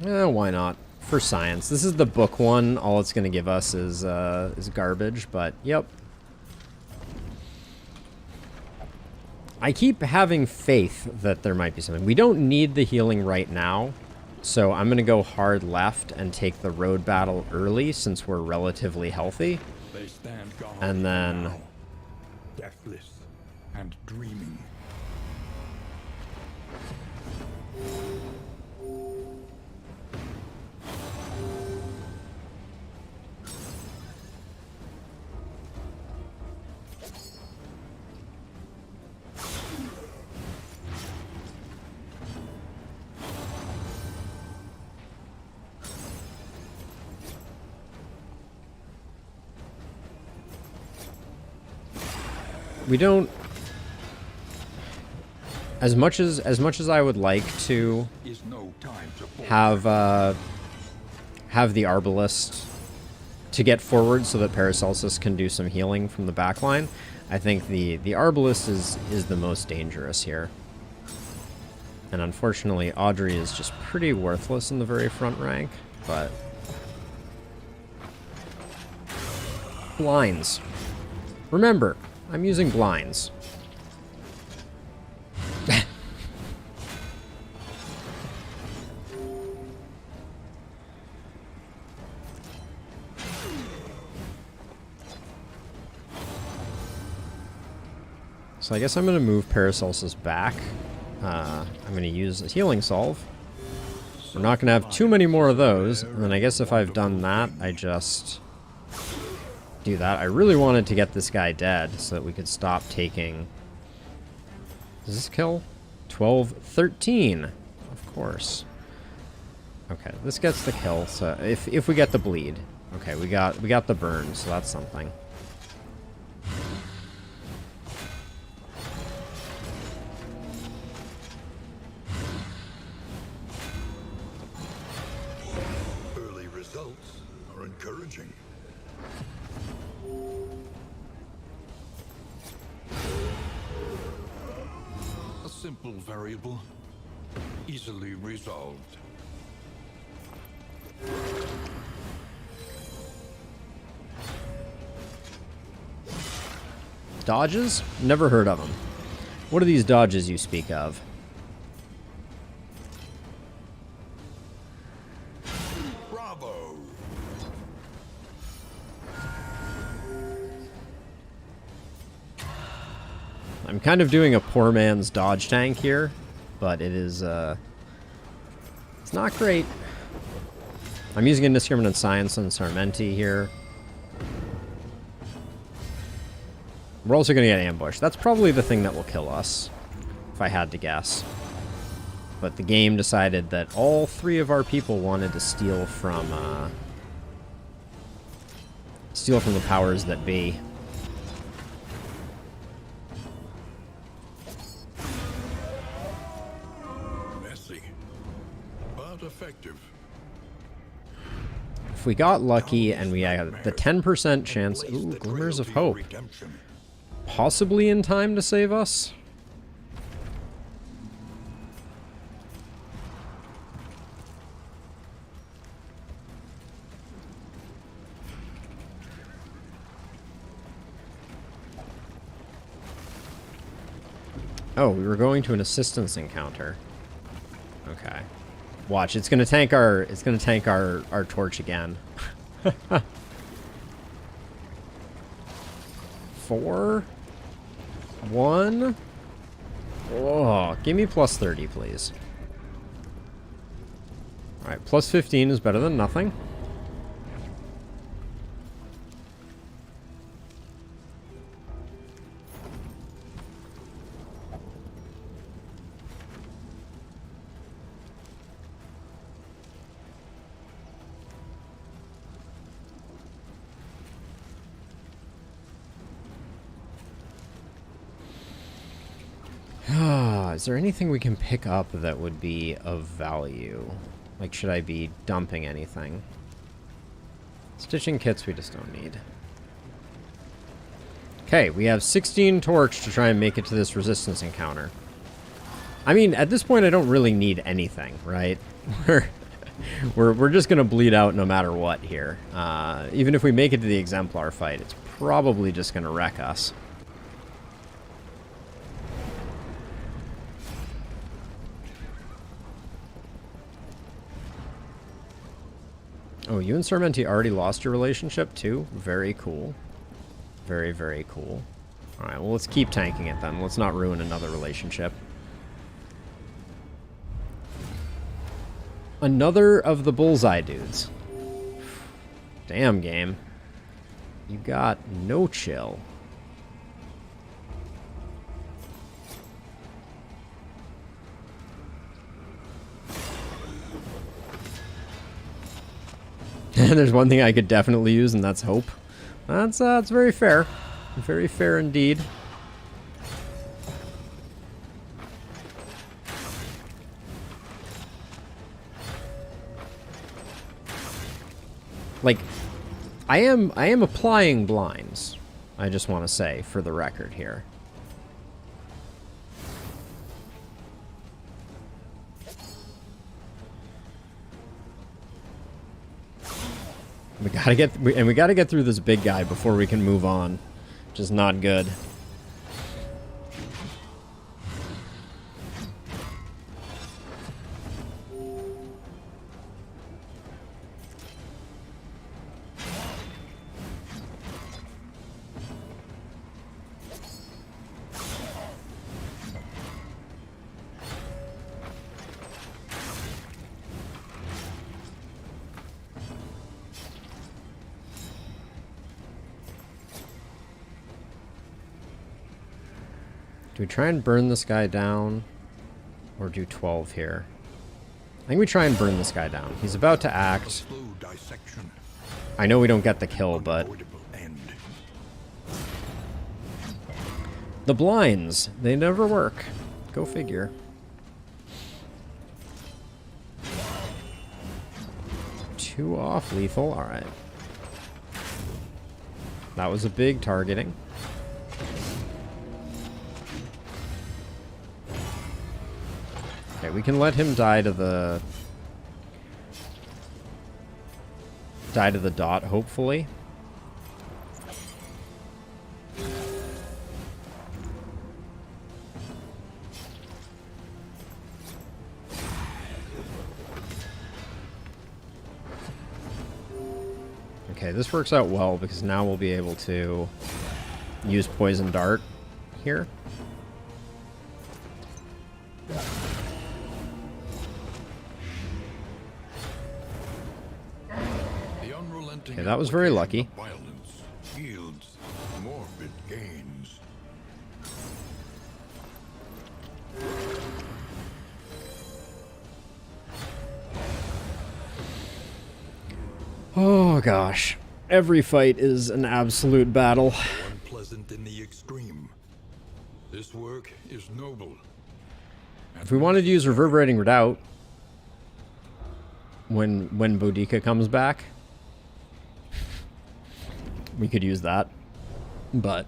Why not? For science. This is the book one. All it's going to give us is garbage, but yep. I keep having faith that there might be something. We don't need the healing right now, so I'm going to go hard left and take the road battle early since we're relatively healthy. They stand guard And then... now, deathless and dreaming. We don't... As much as I would like to Is no time to have the Arbalist to get forward so that Paracelsus can do some healing from the back line, I think the Arbalist is the most dangerous here. And unfortunately, Audrey is just pretty worthless in the very front rank, but... Blinds. Remember, I'm using blinds. So I guess I'm going to move Paracelsus back. I'm going to use a healing salve. We're not going to have too many more of those. And then I guess if I've done that, I just do that. I really wanted to get this guy dead so that we could stop taking... Does this kill? 12, 13. Of course. Okay, this gets the kill. So if we get the bleed. Okay, we got the burn, so that's something. Early results are encouraging. A simple variable, easily resolved. Dodges? Never heard of them. What are these dodges you speak of? Bravo! I'm kind of doing a poor man's dodge tank here, but it is, it's not great. I'm using Indiscriminate Science on Sarmenti here. We're also going to get ambushed. That's probably the thing that will kill us, if I had to guess. But the game decided that all 3 of our people wanted to steal from the powers that be. Messy, but effective. If we got lucky and we had the 10% chance... Ooh, Glimmers of Hope. Possibly in time to save us? Oh, we were going to an assistance encounter. Okay. Watch, it's gonna tank our torch again. 4, 1. Oh, give me plus 30, please. Alright, plus 15 is better than nothing. Is there anything we can pick up that would be of value? Like, should I be dumping anything? Stitching kits we just don't need. Okay, we have 16 torch to try and make it to this resistance encounter. I mean, at this point I don't really need anything, right? We're just gonna bleed out no matter what here. Even if we make it to the Exemplar fight, it's probably just gonna wreck us. Oh, you and Sarmenti already lost your relationship, too? Very cool. Very, very cool. Alright, well, let's keep tanking it, then. Let's not ruin another relationship. Another of the bullseye dudes. Damn, game. You got no chill. There's one thing I could definitely use, and that's hope. That's very fair. Very fair indeed. Like, I am applying blinds. I just want to say, for the record here. We gotta get through this big guy before we can move on, which is not good. Do we try and burn this guy down? Or do 12 here? I think we try and burn this guy down. He's about to act. I know we don't get the kill, but... The blinds, they never work. Go figure. Two off, lethal, alright. That was a big targeting. Okay, we can let him die to the dot, hopefully. Okay, this works out well because now we'll be able to use Poison Dart here. Okay, that was very lucky. Violence yields morbid gains. Oh gosh, every fight is an absolute battle. Unpleasant in the extreme. This work is noble. If we wanted to use Reverberating Redoubt when Boudica comes back, we could use that, but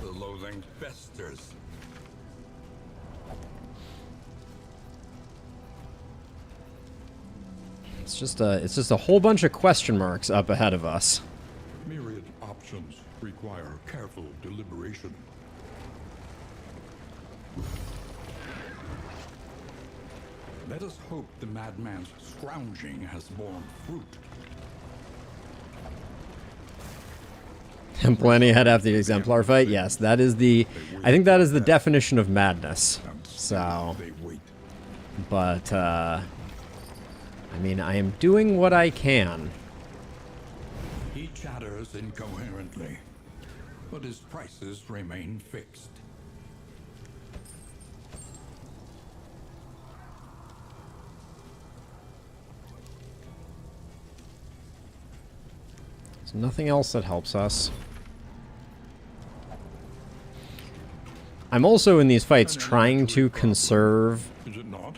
The loathing festers. it's just a whole bunch of question marks up ahead of us. Myriad options require careful deliberation. Let us hope the madman's scrounging has borne fruit. And planning ahead after the Exemplar fight, yes, that is the, I think that is the definition of madness. So, They wait. but I mean, I am doing what I can. He chatters incoherently, but his prices remain fixed. There's nothing else that helps us. I'm also in these fights trying to conserve Is it not?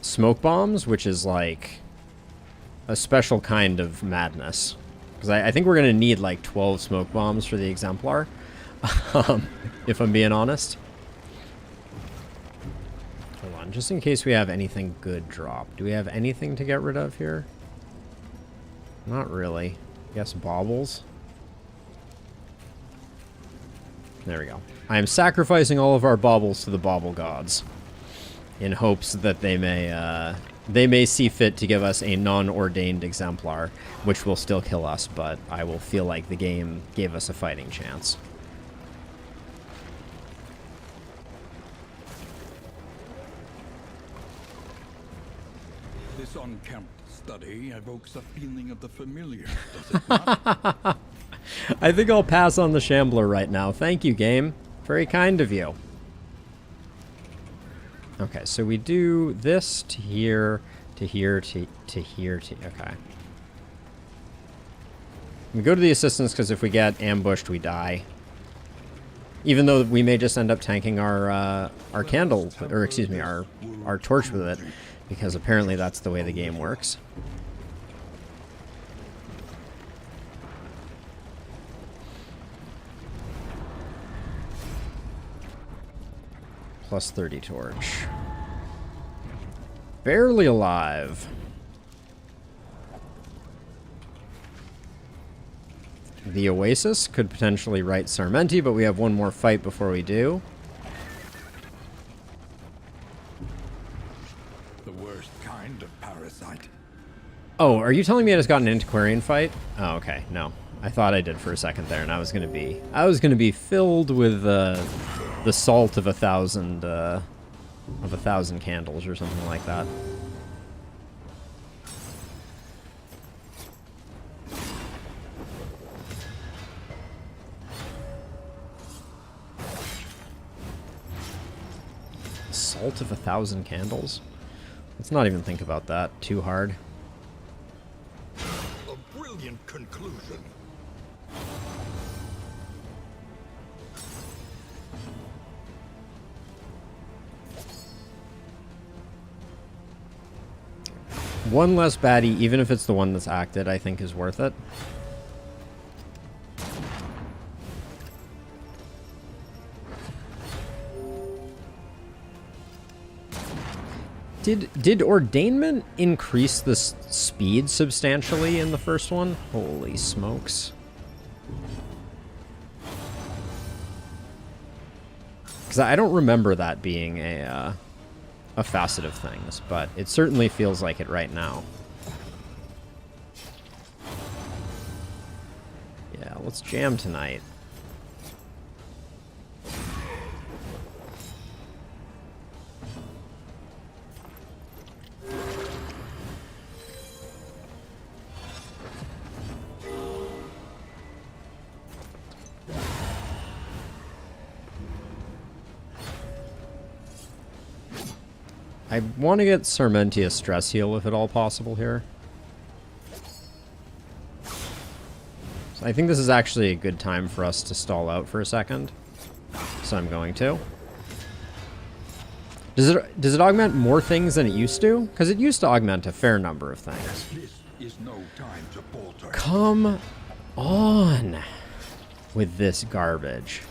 smoke bombs, which is like a special kind of madness. Because I think we're going to need like 12 smoke bombs for the Exemplar, if I'm being honest. Hold on, just in case we have anything good drop. Do we have anything to get rid of here? Not really. Guess baubles. There we go. I am sacrificing all of our baubles to the bauble gods in hopes that they may see fit to give us a non-ordained Exemplar, which will still kill us, but I will feel like the game gave us a fighting chance. This unkempt study evokes a feeling of the familiar, does it not? I think I'll pass on the Shambler right now. Thank you, game. Very kind of you. Okay, so we do this to here, to here, to here, to... Okay. We go to the assistance because if we get ambushed, we die. Even though we may just end up tanking our candle, or excuse me, our torch with it, because apparently that's the way the game works. Plus 30 torch. Barely alive. The Oasis could potentially right Sarmenti, but we have one more fight before we do. The worst kind of parasite. Oh, are you telling me I just got an antiquarian fight? Oh, okay. No. I thought I did for a second there, and I was gonna be filled with the salt of 1,000 candles or something like that. Salt of 1,000 candles? Let's not even think about that too hard. A brilliant conclusion. One less baddie, even if it's the one that's acted, I think is worth it. Did Ordainment increase the speed substantially in the first one? Holy smokes. Because I don't remember that being a facet of things, but it certainly feels like it right now. Yeah, let's jam tonight. I want to get Sarmentia stress heal if at all possible here. So I think this is actually a good time for us to stall out for a second. So I'm going to. Does it augment more things than it used to? Because it used to augment a fair number of things. This is no time to falter. Come on with this garbage.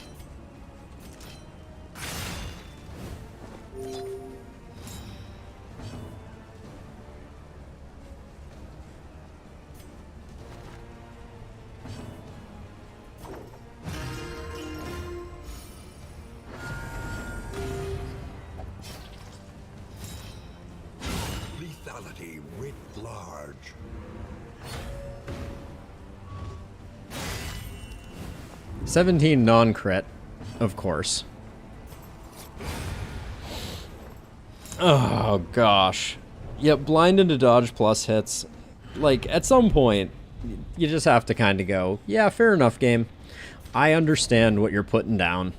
Lethality writ large. $17 non-crit, of course. Oh gosh. Yep, blind into dodge plus hits. Like, at some point, you just have to kind of go, yeah, fair enough, game. I understand what you're putting down.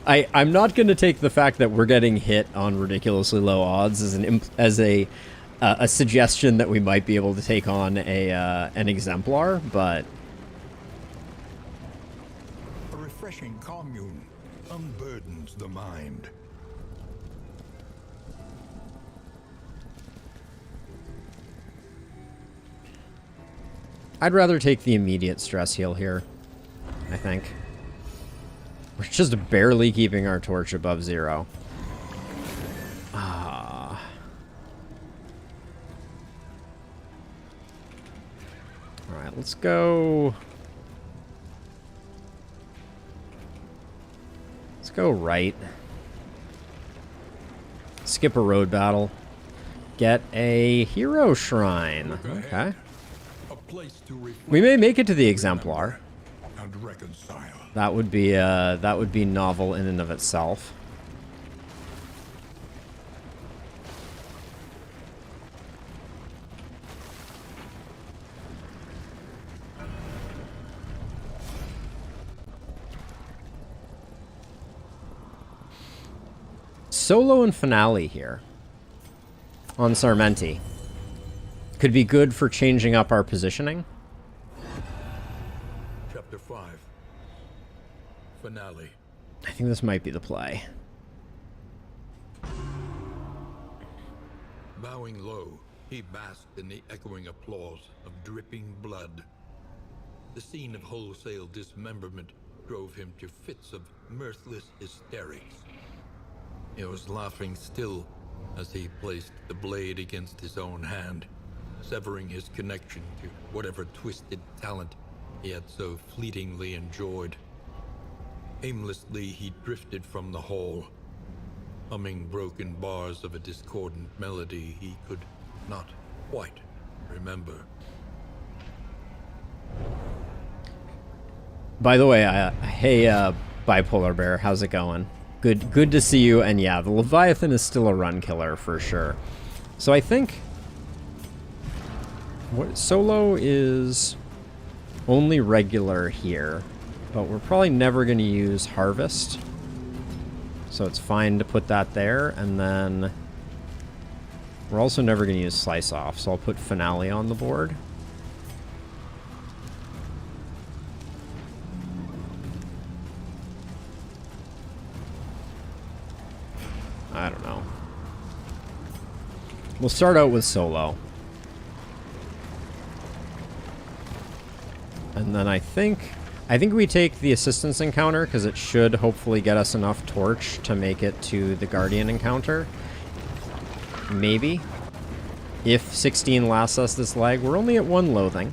I'm not going to take the fact that we're getting hit on ridiculously low odds as a suggestion that we might be able to take on an Exemplar, but A refreshing commune unburdens the mind. I'd rather take the immediate stress heal here, I think. We're just barely keeping our torch above 0. Ah. Alright, let's go. Let's go right. Skip a road battle. Get a hero shrine. Okay. A place to reflect We may make it to the Exemplar. and reconcile. That would be novel in and of itself. Solo and finale here on Sarmenti could be good for changing up our positioning. Chapter 5. Finale. I think this might be the play. Bowing low, he basked in the echoing applause of dripping blood. The scene of wholesale dismemberment drove him to fits of mirthless hysterics. He was laughing still as he placed the blade against his own hand, severing his connection to whatever twisted talent he had so fleetingly enjoyed. Aimlessly, he drifted from the hall, humming broken bars of a discordant melody he could not quite remember. By the way, hey, Bipolar Bear, how's it going? Good to see you. And yeah, the Leviathan is still a run killer for sure. So I think what Solo is only regular here, but we're probably never going to use Harvest. So it's fine to put that there, and then we're also never going to use Slice Off, so I'll put Finale on the board. I don't know. We'll start out with Solo. And then I think we take the assistance encounter, because it should hopefully get us enough torch to make it to the Guardian encounter. Maybe. If 16 lasts us this leg. We're only at 1 loathing.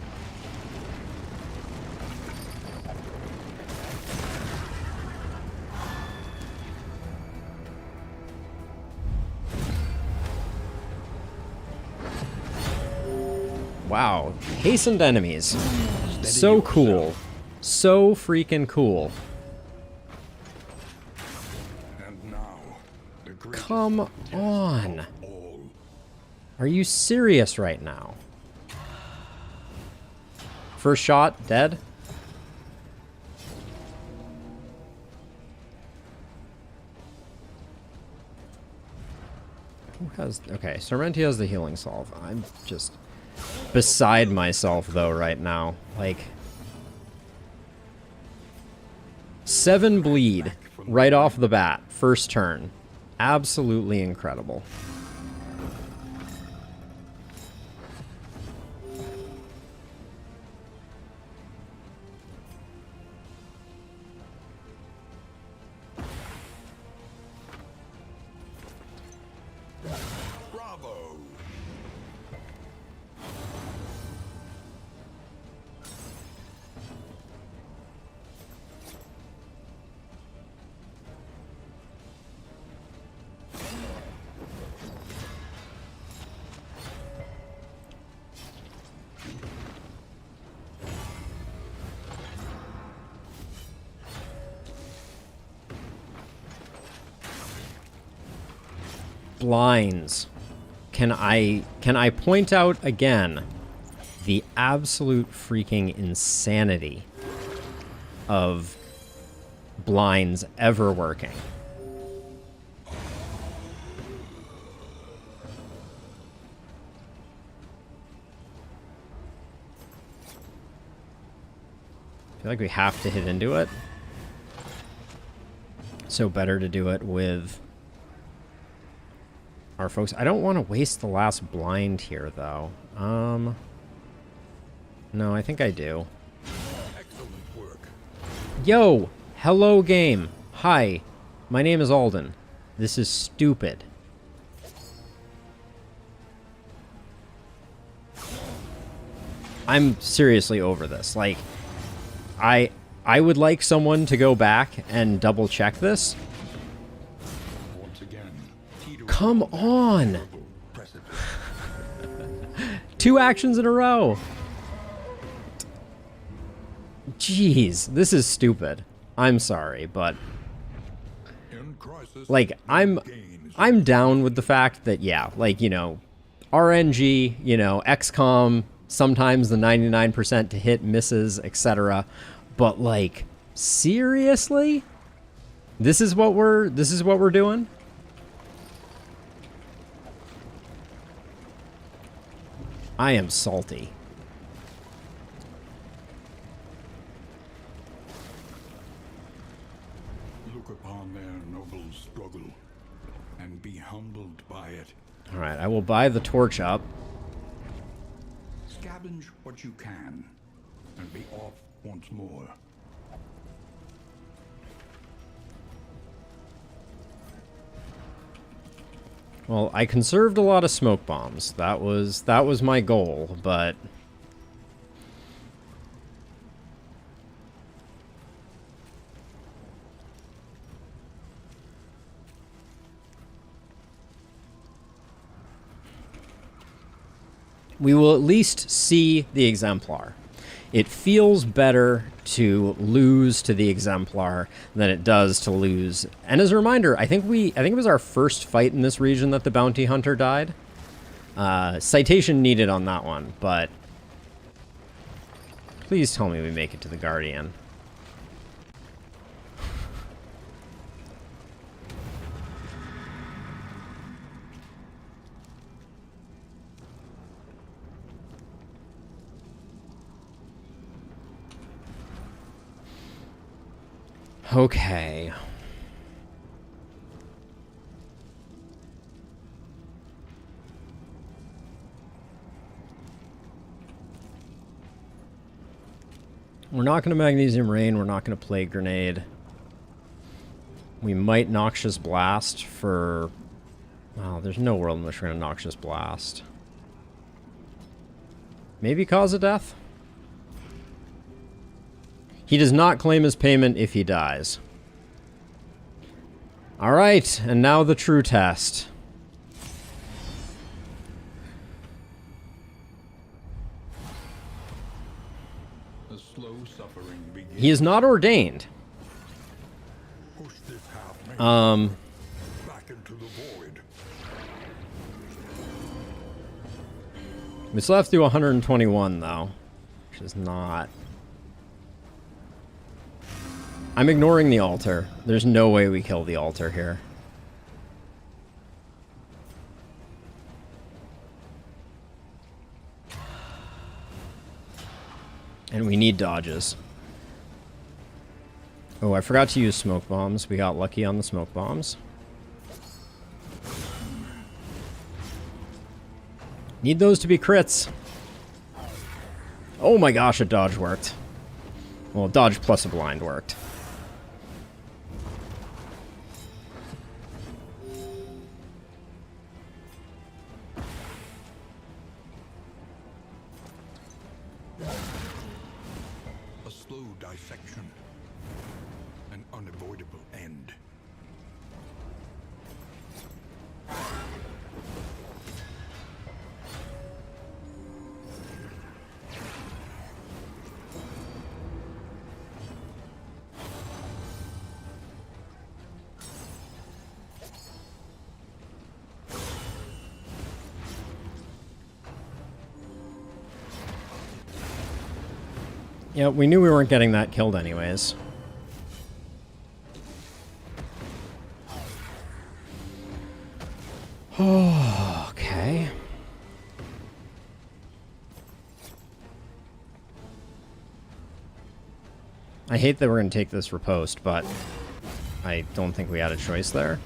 Wow. Hastened enemies. So cool. So freaking cool. And now, the greatest Come test on. of all. Are you serious right now? First shot, dead? Who has... Okay, Sorrenti has the healing salve. I'm just beside myself, though, right now. Like... 7 bleed right off the bat. First turn. Absolutely incredible. Bravo! Blinds. Can I point out again the absolute freaking insanity of blinds ever working? I feel like we have to hit into it. So better to do it with our folks. I don't want to waste the last blind here, though. No, I think I do. Excellent work. Yo! Hello, game. Hi. My name is Alden. This is stupid. I'm seriously over this. Like, I would like someone to go back and double check this. Once again, Come on! precipice. 2 actions in a row! Jeez, this is stupid. I'm sorry, but In crisis, like I'm down with the fact that, yeah, like, you know, RNG, you know, XCOM, sometimes the 99% to hit misses, etc. But like, seriously? This is what we're doing? I am salty. look upon their noble struggle and be humbled by it. All right, I will buy the torch up. Scavenge what you can and be off once more. Well, I conserved a lot of smoke bombs. That was my goal, but we will at least see the Exemplar. It feels better to lose to the Exemplar than it does to lose. And as a reminder, I think it was our first fight in this region that the bounty hunter died. Citation needed on that one, but please tell me we make it to the Guardian. Okay. We're not going to Magnesium Rain. We're not going to Plague Grenade. We might Noxious Blast for... Well, there's no world in which we're going to Noxious Blast. Maybe Cause of Death? He does not claim his payment if he dies. All right, and now the true test. He is not ordained. Push this half-man back into the void. We still have to do 121, though. Which is not... I'm ignoring the altar. There's no way we kill the altar here. And we need dodges. Oh, I forgot to use smoke bombs. We got lucky on the smoke bombs. Need those to be crits. Oh my gosh, a dodge worked. Well, dodge plus a blind worked. A slow dissection. An unavoidable end. Yeah, we knew we weren't getting that killed anyways. Oh, okay. I hate that we're going to take this riposte, but I don't think we had a choice there.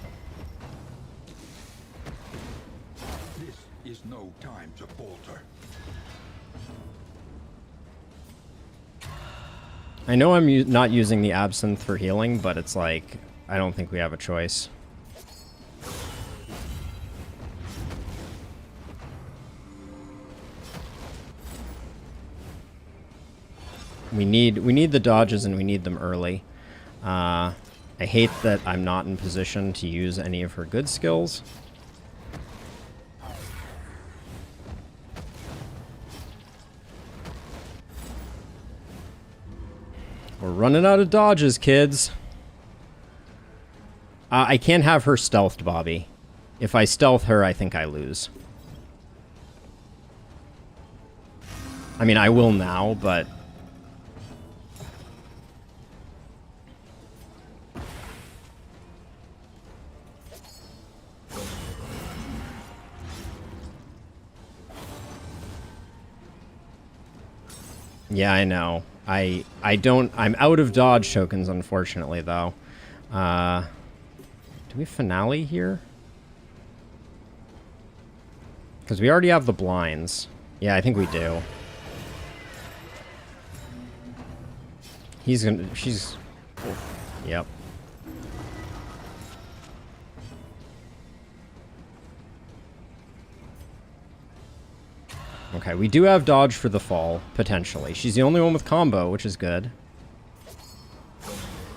This is no time to falter. I know I'm not using the absinthe for healing, but it's like, I don't think we have a choice. We need the dodges, and we need them early. I hate that I'm not in position to use any of her good skills. We're running out of dodges, kids. I can't have her stealthed, Bobby. If I stealth her, I think I lose. I mean, I will now, but... Yeah, I know. I'm out of dodge tokens, unfortunately, though. Do we finale here? Because we already have the blinds. Yeah, I think we do. She's... Yep. Okay, we do have dodge for the fall, potentially. She's the only one with combo, which is good.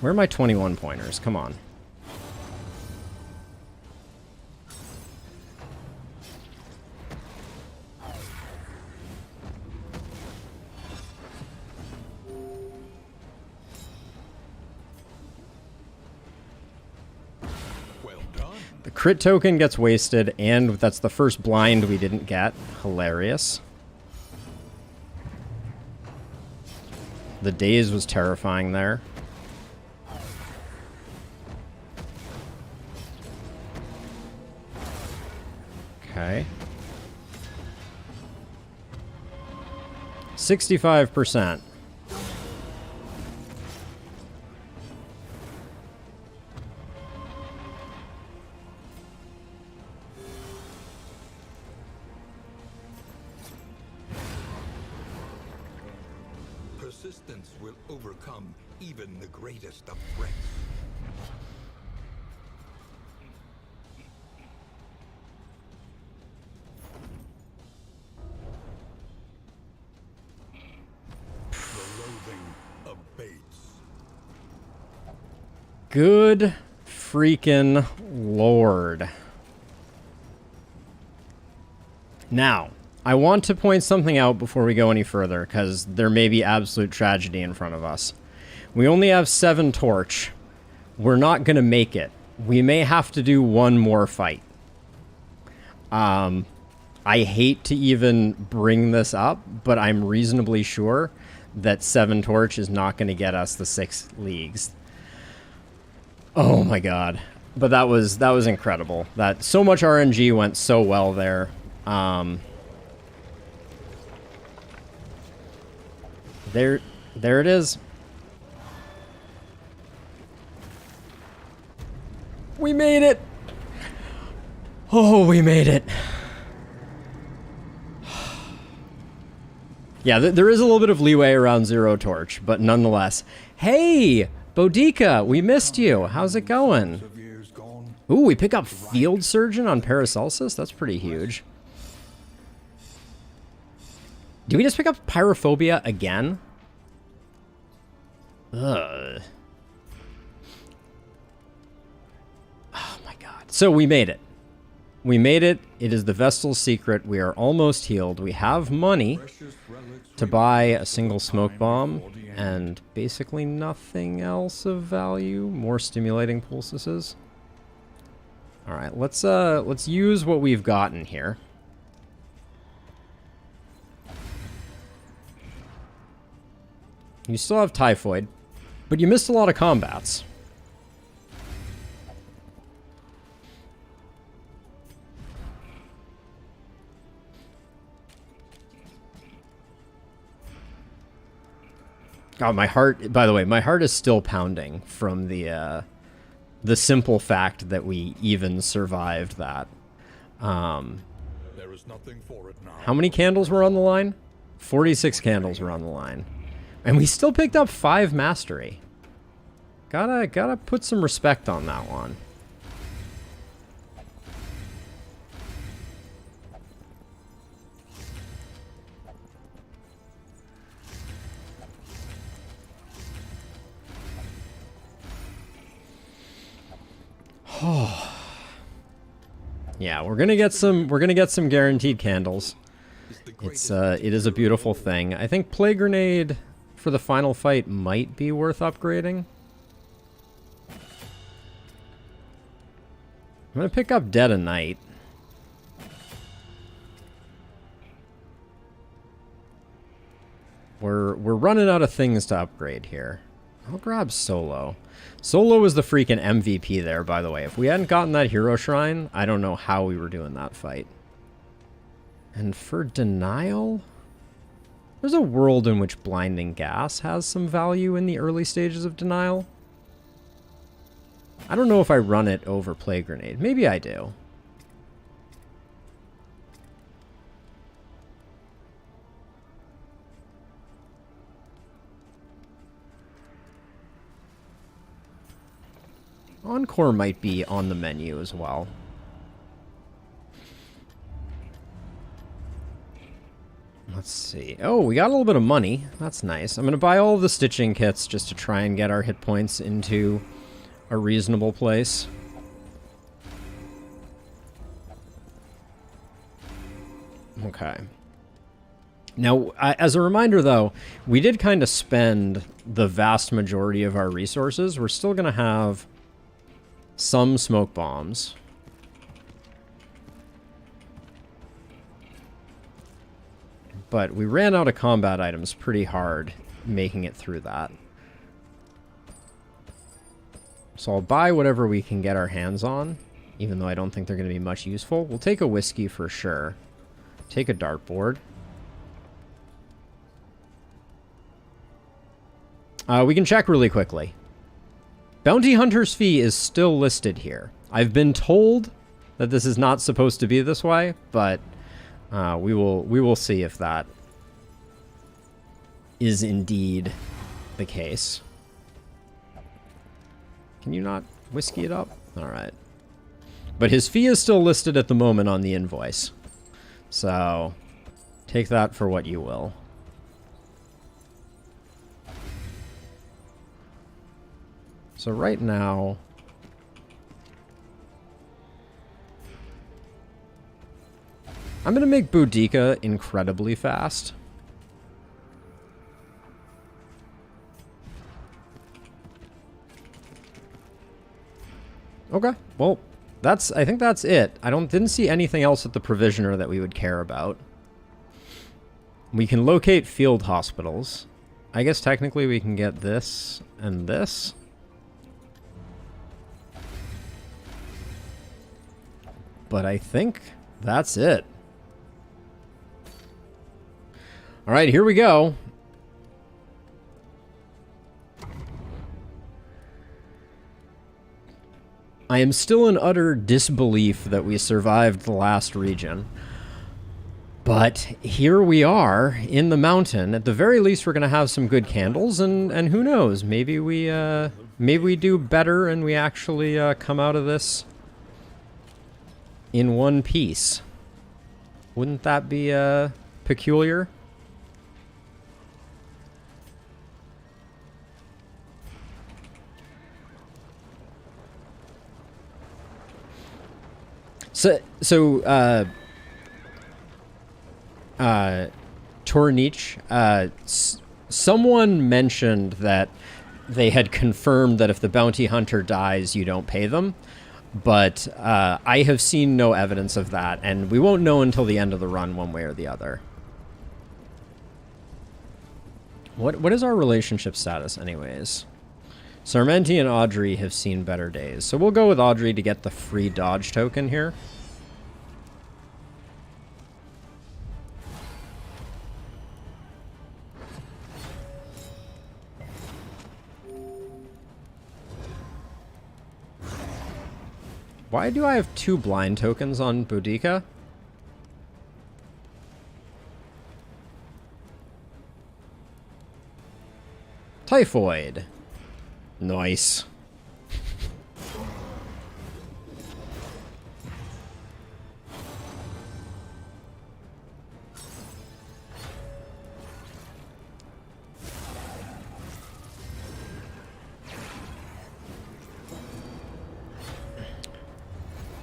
Where are my 21 pointers? Come on. Well done. The crit token gets wasted, and that's the first blind we didn't get. Hilarious. The daze was terrifying there. Okay. 65%. Persistence will overcome even the greatest of threats. The loathing abates. Good freaking lord. Now, I want to point something out before we go any further, because there may be absolute tragedy in front of us. We only have 7 torch. We're not going to make it. We may have to do one more fight. I hate to even bring this up, but I'm reasonably sure that 7 torch is not going to get us the 6 leagues. Oh my god. But that was incredible. That so much RNG went so well there. There it is. We made it. Oh, we made it. Yeah, there is a little bit of leeway around 0 torch, but nonetheless. Hey, Boudica, we missed you. How's it going? Ooh, we pick up Field Surgeon on Paracelsus? That's pretty huge. Do we just pick up Pyrophobia again? Ugh. Oh my god. So we made it. We made it. It is the Vestal's secret. We are almost healed. We have money to buy a single smoke bomb and basically nothing else of value. More stimulating pulses. All right, let's use what we've gotten here. You still have Typhoid, but you missed a lot of combats. God, my heart, by the way, my heart is still pounding from the simple fact that we even survived that. There is nothing for it now. How many candles were on the line? 46 candles were on the line. And we still picked up 5 mastery. Gotta put some respect on that one. Yeah, we're gonna get some guaranteed candles. It is a beautiful thing. I think Plague Grenade for the final fight might be worth upgrading. I'm gonna pick up Dead of Night. We're running out of things to upgrade here. I'll grab Solo. Solo was the freaking MVP there, by the way. If we hadn't gotten that Hero Shrine, I don't know how we were doing that fight. And for Denial, there's a world in which Blinding Gas has some value in the early stages of Denial. I don't know if I run it over Plague Grenade. Maybe I do. Encore might be on the menu as well. Let's see. Oh, we got a little bit of money. That's nice. I'm going to buy all of the stitching kits just to try and get our hit points into a reasonable place. Okay. Now, as a reminder, though, we did kind of spend the vast majority of our resources. We're still going to have some smoke bombs. But we ran out of combat items pretty hard making it through that. So I'll buy whatever we can get our hands on, even though I don't think they're going to be much useful. We'll take a whiskey for sure. Take a dartboard. We can check really quickly. Bounty Hunter's fee is still listed here. I've been told that this is not supposed to be this way, but we will see if that is indeed the case. Can you not whiskey it up? All right. But his fee is still listed at the moment on the invoice. So take that for what you will. So right now, I'm going to make Boudica incredibly fast. Okay, well, I think that's it. Didn't see anything else at the provisioner that we would care about. We can locate field hospitals. I guess technically we can get this and this. But I think that's it. All right, here we go. I am still in utter disbelief that we survived the last region. But here we are in the mountain. At the very least, we're going to have some good candles, and who knows? Maybe we do better and we actually come out of this in one piece. Wouldn't that be peculiar? Tornich, someone mentioned that they had confirmed that if the bounty hunter dies, you don't pay them. But I have seen no evidence of that, and we won't know until the end of the run one way or the other. What is our relationship status anyways? Sarmenti and Audrey have seen better days. So we'll go with Audrey to get the free dodge token here. Why do I have 2 blind tokens on Boudica? Typhoid. Nice.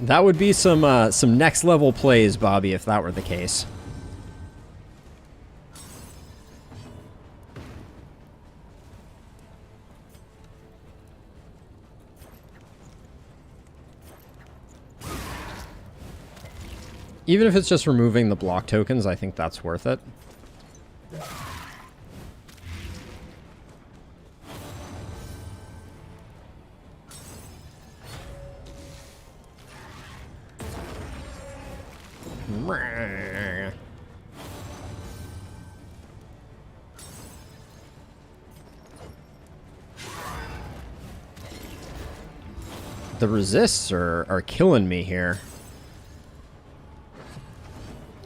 That would be some next level plays, Bobby, if that were the case. Even if it's just removing the block tokens, I think that's worth it. The resists are killing me here.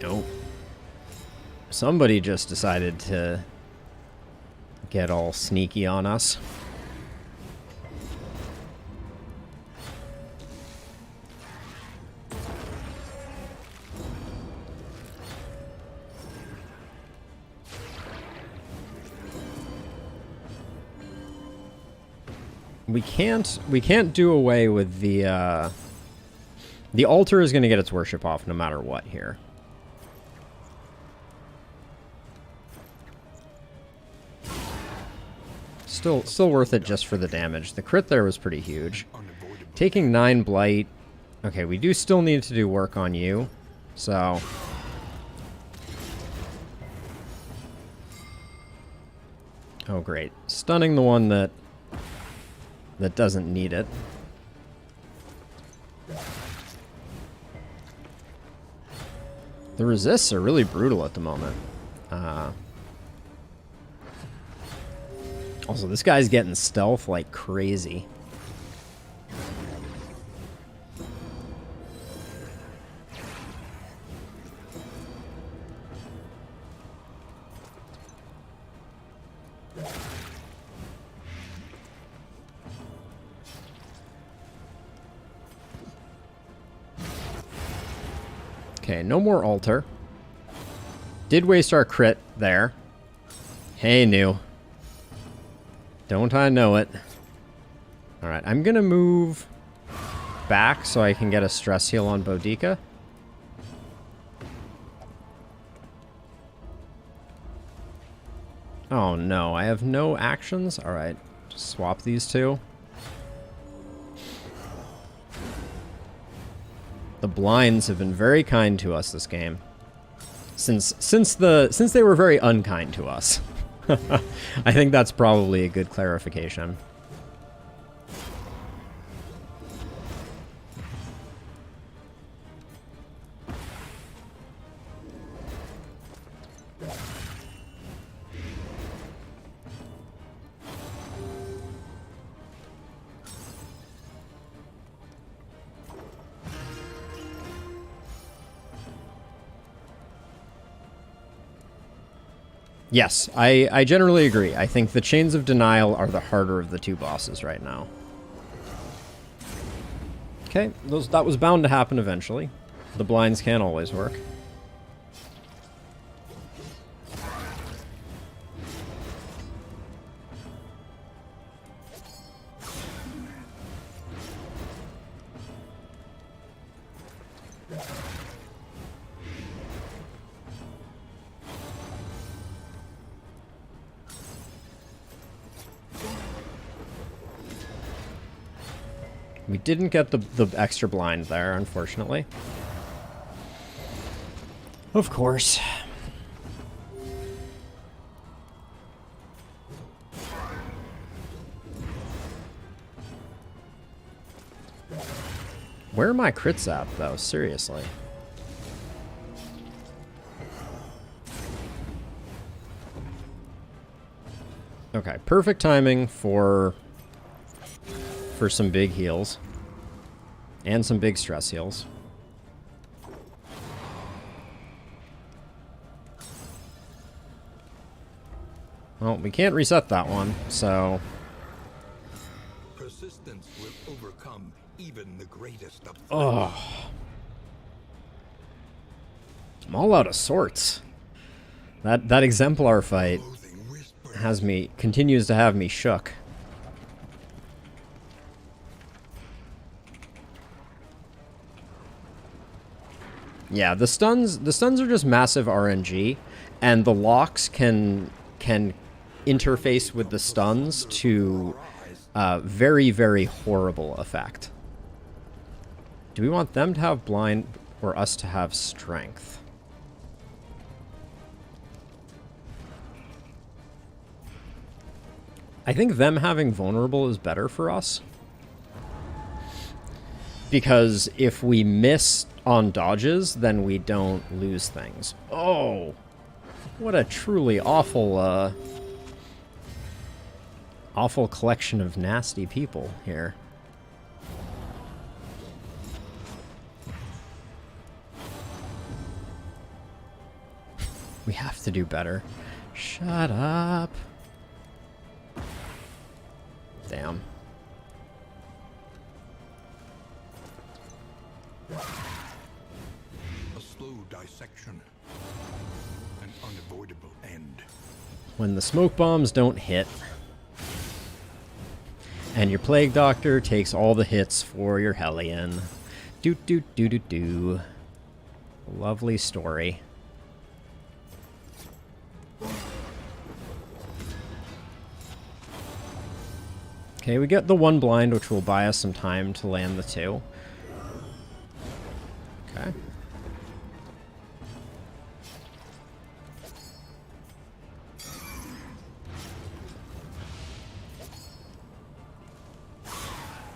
Nope. Somebody just decided to get all sneaky on us. We can't do away with the altar is going to get its worship off no matter what here. Still worth it just for the damage. The crit there was pretty huge. Taking 9 blight. Okay, we do still need to do work on you. So oh great. Stunning the one that doesn't need it. The resists are really brutal at the moment. Also, this guy's getting stealth like crazy. Okay, no more altar. Did waste our crit there. Hey, new. Don't I know it. Alright, I'm gonna move back so I can get a stress heal on Boudica. Oh no, I have no actions? Alright, just swap these two. The blinds have been very kind to us this game. Since they were very unkind to us. I think that's probably a good clarification. Yes, I generally agree. I think the Chains of Denial are the harder of the two bosses right now. Okay, that was bound to happen eventually. The blinds can't always work. We didn't get the extra blind there, unfortunately. Of course. Where are my crits at, though? Seriously. Okay, perfect timing for some big heals. And some big stress heals. Well, we can't reset that one, so... Persistence will overcome even the greatest of... Oh. I'm all out of sorts. That Exemplar fight continues to have me shook. Yeah, the stuns are just massive RNG, and the locks can interface with the stuns to very, very horrible effect. Do we want them to have blind or us to have strength? I think them having vulnerable is better for us. Because if we miss on dodges, then we don't lose things. Oh! What a truly awful, awful collection of nasty people here. We have to do better. Shut up. Damn. A slow dissection. An unavoidable end. When the smoke bombs don't hit, and your Plague Doctor takes all the hits for your Hellion. Do. Lovely story. Okay, we get the one blind, which will buy us some time to land the two. Okay.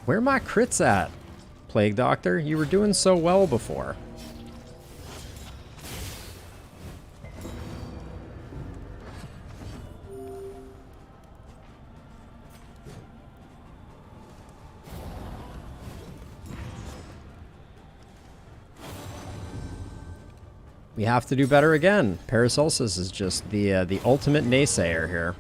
Where are my crits at, Plague Doctor? You were doing so well before. We have to do better again. Paracelsus is just the ultimate naysayer here.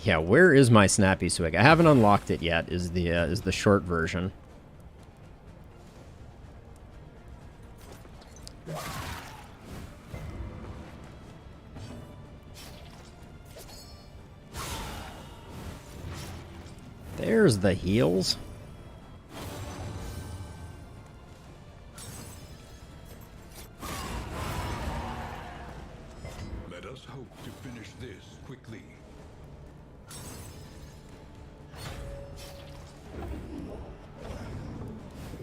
Yeah, where is my Snappy Swig? I haven't unlocked it yet. Is the short version. There's the heals. Let us hope to finish this quickly.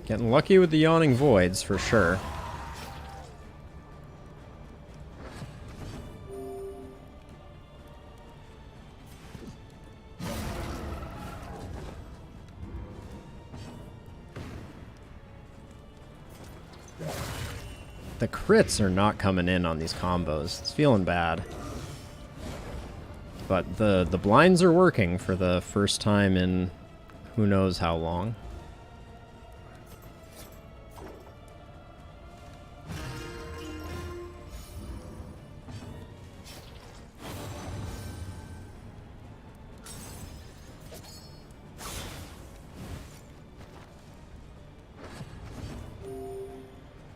Getting lucky with the yawning voids, for sure. The crits are not coming in on these combos. It's feeling bad. But the blinds are working for the first time in who knows how long.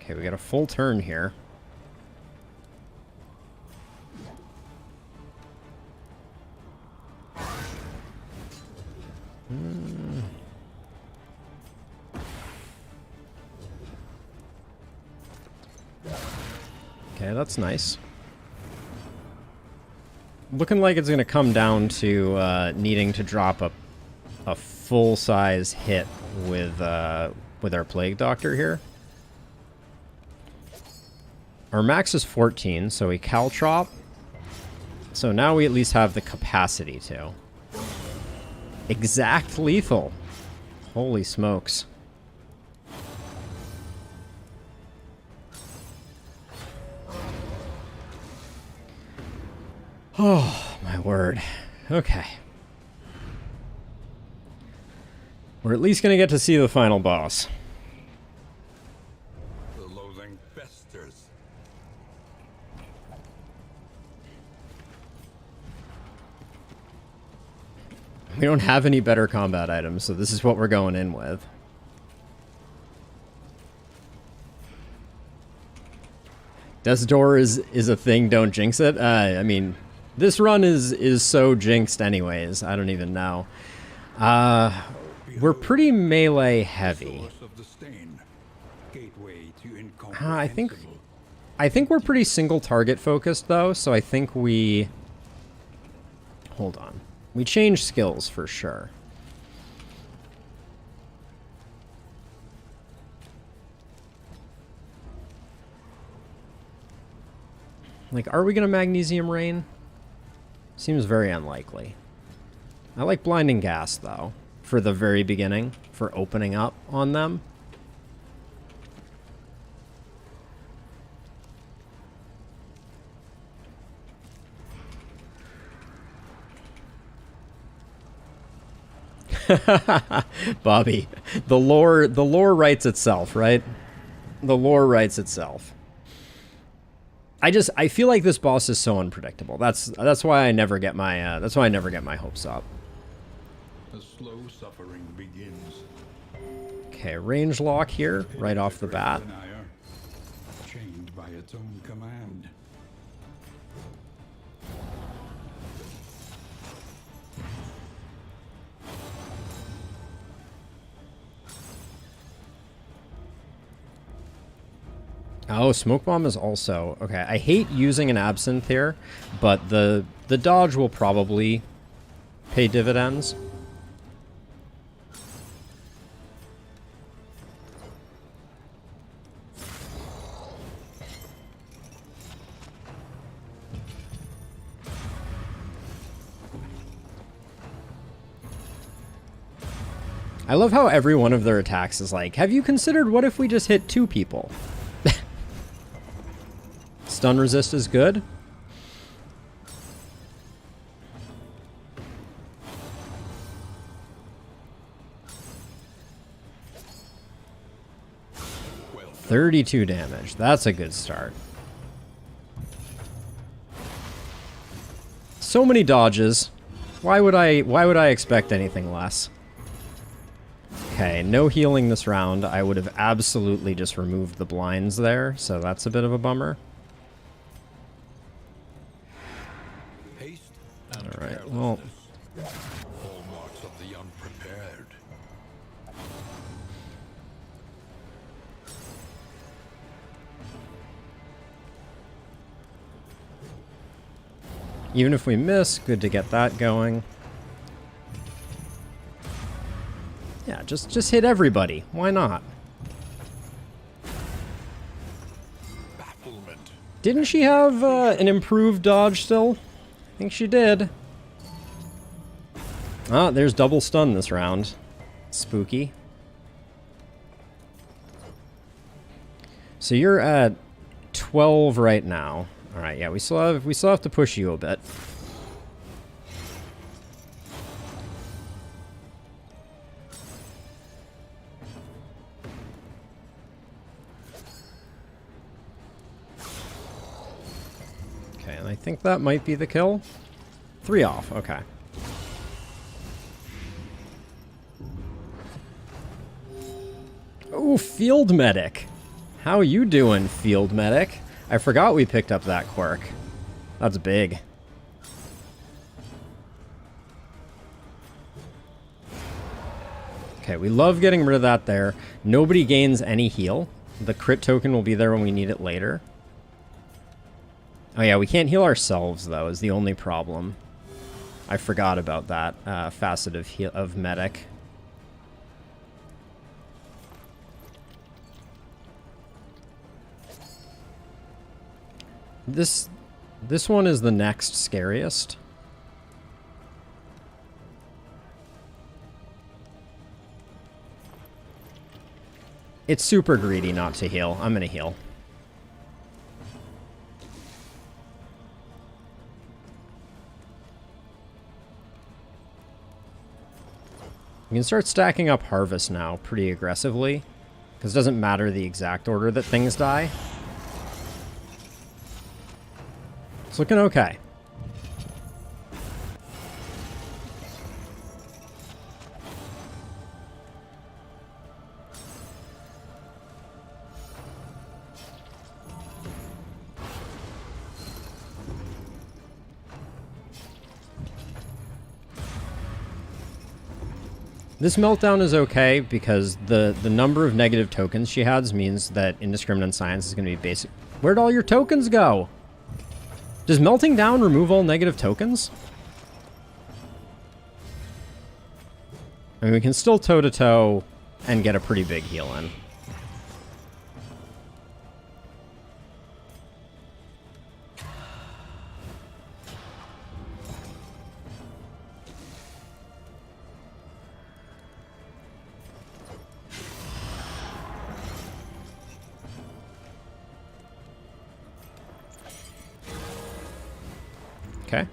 Okay, we got a full turn here. Okay, that's nice. Looking like it's going to come down to needing to drop a full-size hit with our Plague Doctor here. Our max is 14, so we caltrop. So now we at least have the capacity to. Exact lethal. Holy smokes. Oh, my word. Okay. We're at least going to get to see the final boss. The loathing festers. We don't have any better combat items, so this is what we're going in with. Death's Door is a thing, don't jinx it. I mean, this run is so jinxed anyways, I don't even know. We're pretty melee heavy. Source of the stain. Gateway to I think incomprehensible. we're pretty single target focused though, so I think we... Hold on. We change skills for sure. Like, are we gonna Magnesium Rain? Seems very unlikely. I like Blinding Gas, though, for the very beginning, for opening up on them. Bobby, the lore writes itself, right? The lore writes itself. I feel like this boss is so unpredictable. That's why I never get my hopes up. The slow suffering begins. Okay, range lock here right off the bat. Denier, chained by its own command. Oh, Smoke Bomb is also... Okay, I hate using an Absinthe here, but the dodge will probably pay dividends. I love how every one of their attacks is like, have you considered what if we just hit 2 people? Stun resist is good. Well, 32 damage. That's a good start. So many dodges. Why would I expect anything less? Okay, no healing this round. I would have absolutely just removed the blinds there, so that's a bit of a bummer. Haste and All right, well, hallmarks of the unprepared. even if we miss, good to get that going. Yeah, just hit everybody. Why not? Didn't she have an improved dodge still? I think she did. Ah, there's double stun this round. Spooky. So you're at 12 right now. All right, yeah, we still have to push you a bit. Okay, and I think that might be the kill. 3 off, okay. Oh, Field Medic. How you doing, Field Medic? I forgot we picked up that quirk. That's big. Okay, we love getting rid of that there. Nobody gains any heal. The crit token will be there when we need it later. Oh yeah, we can't heal ourselves, though, is the only problem. I forgot about that facet of medic. This one is the next scariest. It's super greedy not to heal. I'm gonna heal. We can start stacking up Harvest now pretty aggressively, because it doesn't matter the exact order that things die. It's looking okay. This meltdown is okay because the number of negative tokens she has means that Indiscriminate Science is going to be basic. Where'd all your tokens go? Does melting down remove all negative tokens? I mean, we can still toe-to-toe and get a pretty big heal in. Okay.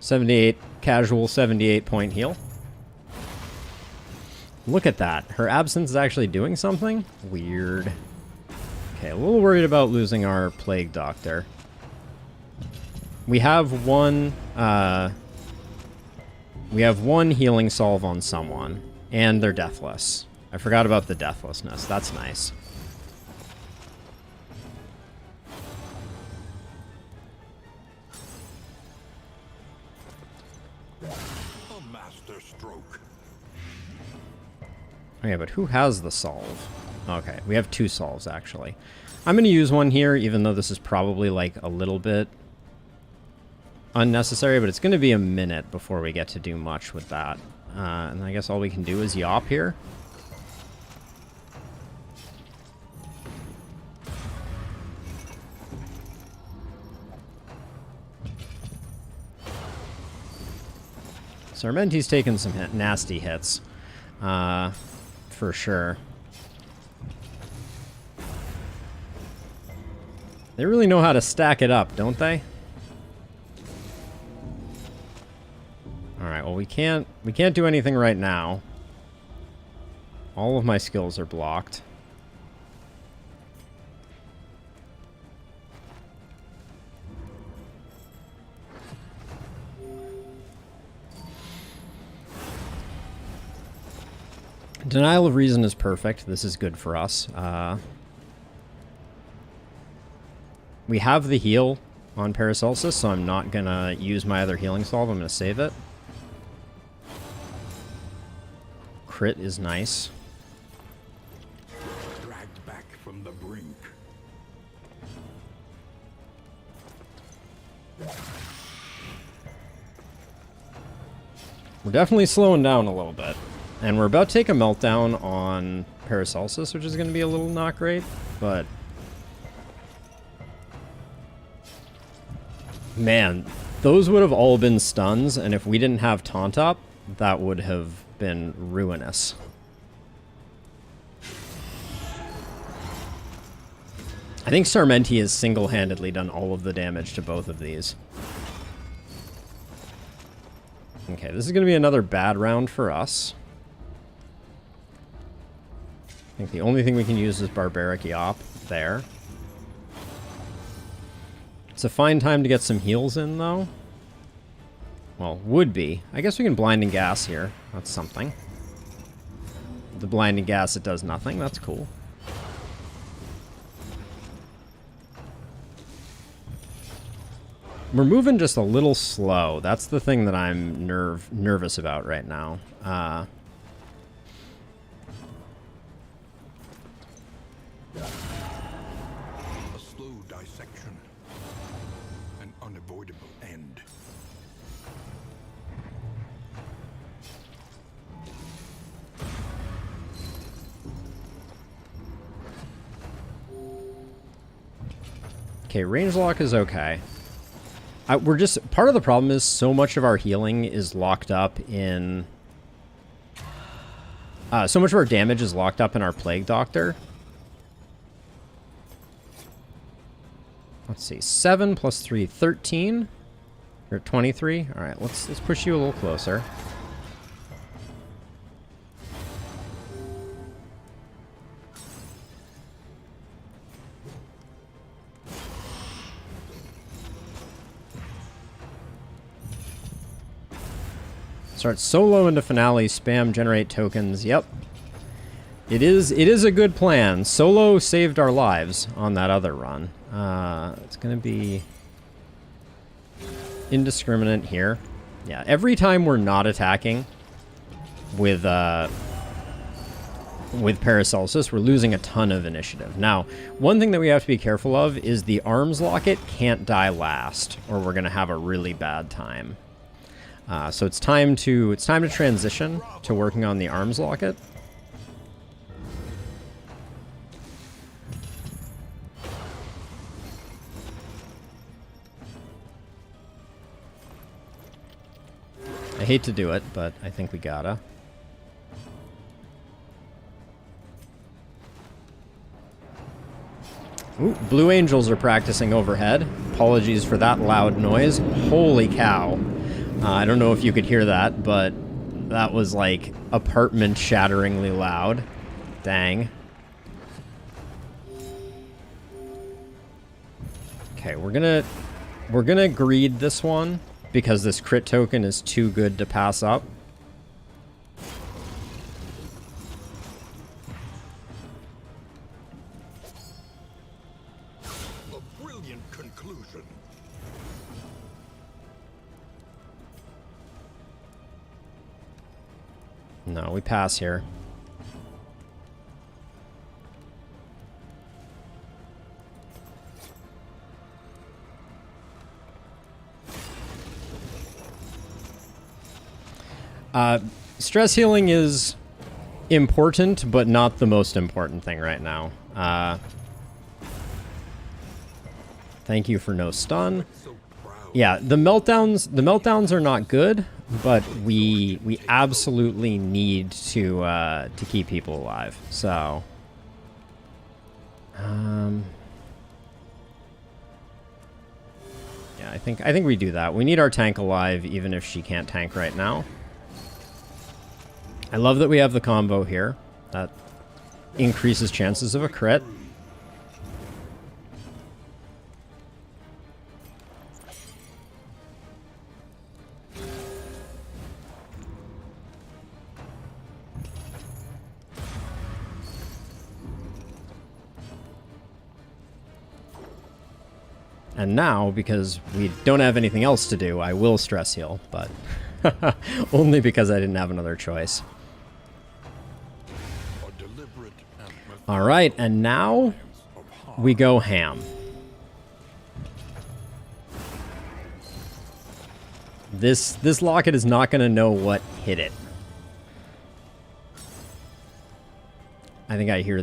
78, casual 78 point heal. Look at that. Her absence is actually doing something? Weird. Okay, a little worried about losing our Plague Doctor. We have one healing solve on someone, and they're deathless. I forgot about the deathlessness. That's nice. Okay, but who has the solve? Okay, we have 2 solves, actually. I'm going to use one here, even though this is probably, like, a little bit unnecessary, but it's going to be a minute before we get to do much with that. And I guess all we can do is yop here. Sarmenti's taken some nasty hits. For sure. They really know how to stack it up, don't they? Alright, well we can't do anything right now. All of my skills are blocked. Denial of Reason is perfect. This is good for us. We have the heal on Paracelsus, so I'm not going to use my other healing solve. I'm going to save it. Crit is nice. Dragged back from the brink. We're definitely slowing down a little bit. And we're about to take a meltdown on Paracelsus, which is going to be a little not great, but Man, those would have all been stuns, and if we didn't have taunt up, that would have been ruinous. I think Sarmenti has single-handedly done all of the damage to both of these. Okay, this is going to be another bad round for us. I think the only thing we can use is Barbaric Yop there. It's a fine time to get some heals in, though. Well, would be. I guess we can Blinding Gas here. That's something. The Blinding Gas, it does nothing. That's cool. We're moving just a little slow. That's the thing that I'm nervous about right now. A slow dissection. An unavoidable end. Okay, range lock is okay. We're just... Part of the problem is so much of our healing is locked up in... so much of our damage is locked up in our Plague Doctor. Let's see. 7 plus 3, 13. Or 23. Alright, let's push you a little closer. Start solo into finale, spam, generate tokens. Yep. It is a good plan. Solo saved our lives on that other run. It's going to be indiscriminate here. Yeah, every time we're not attacking with Paracelsus, we're losing a ton of initiative. Now, one thing that we have to be careful of is the arms locket can't die last, or we're going to have a really bad time. So it's time to transition to working on the arms locket. I hate to do it, but I think we gotta. Ooh, Blue Angels are practicing overhead. Apologies for that loud noise. Holy cow. I don't know if you could hear that, but that was like apartment-shatteringly loud. Dang. Okay, we're gonna greed this one because this crit token is too good to pass up. A brilliant conclusion. No, we pass here. Stress healing is important, but not the most important thing right now. Thank you for no stun. Yeah, the meltdowns are not good, but we absolutely need to keep people alive. So, yeah, I think we do that. We need our tank alive, even if she can't tank right now. I love that we have the combo here. That increases chances of a crit. And now, because we don't have anything else to do, I will stress heal, but only because I didn't have another choice. All right, and now we go ham. This locket is not going to know what hit it. I think I hear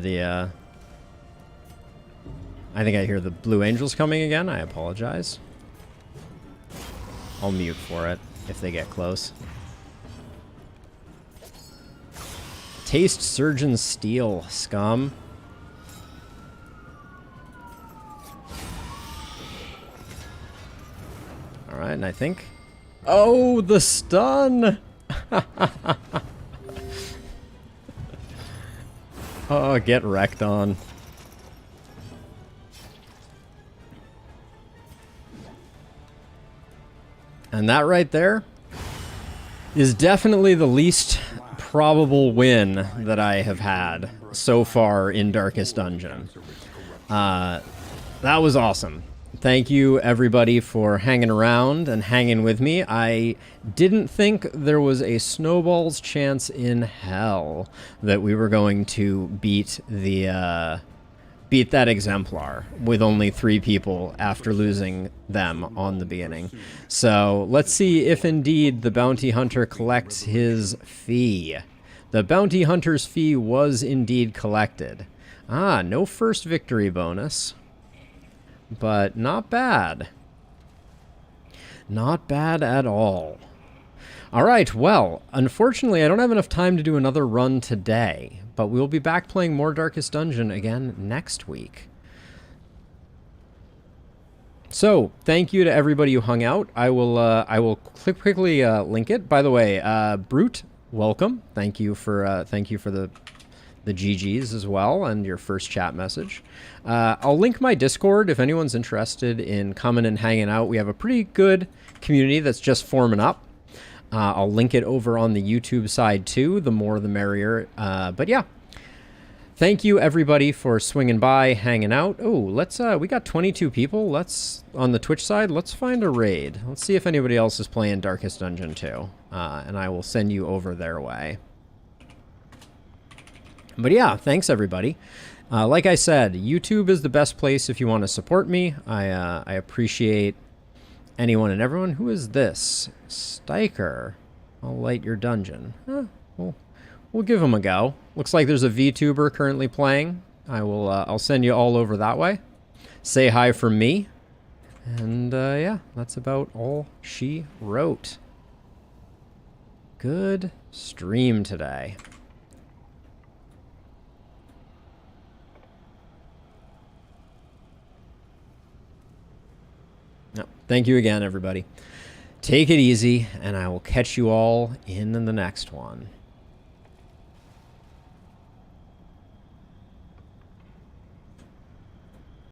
the Blue Angels coming again. I apologize. I'll mute for it if they get close. Taste Surgeon Steel, scum. Alright, and I think... Oh, the stun! Oh, get wrecked on. And that right there is definitely the least probable win that I have had so far in Darkest Dungeon. That was awesome. Thank you, everybody, for hanging around and hanging with me. I didn't think there was a snowball's chance in hell that we were going to beat the beat that Exemplar with only 3 people after losing them on the beginning. So let's see if indeed the bounty hunter collects his fee. The bounty hunter's fee was indeed collected. Ah, no first victory bonus. But not bad. Not bad at all. Alright, well, unfortunately I don't have enough time to do another run today, but we'll be back playing more Darkest Dungeon again next week. So, thank you to everybody who hung out. I will quickly link it. By the way, Brute, welcome. Thank you for the GGs as well, and your first chat message. I'll link my Discord if anyone's interested in coming and hanging out. We have a pretty good community that's just forming up. I'll link it over on the YouTube side too. The more the merrier. But yeah, thank you everybody for swinging by, hanging out. Oh, let's we got 22 people. Let's on the Twitch side. Let's find a raid. Let's see if anybody else is playing Darkest Dungeon too, and I will send you over their way. But yeah, thanks everybody. Like I said, YouTube is the best place if you want to support me. I appreciate anyone and everyone. Who is this? Steiker. I'll light your dungeon. We'll give him a go. Looks like there's a VTuber currently playing. I'll send you all over that way. Say hi from me. And yeah, that's about all she wrote. Good stream today. No, thank you again, everybody. Take it easy, and I will catch you all in the next one.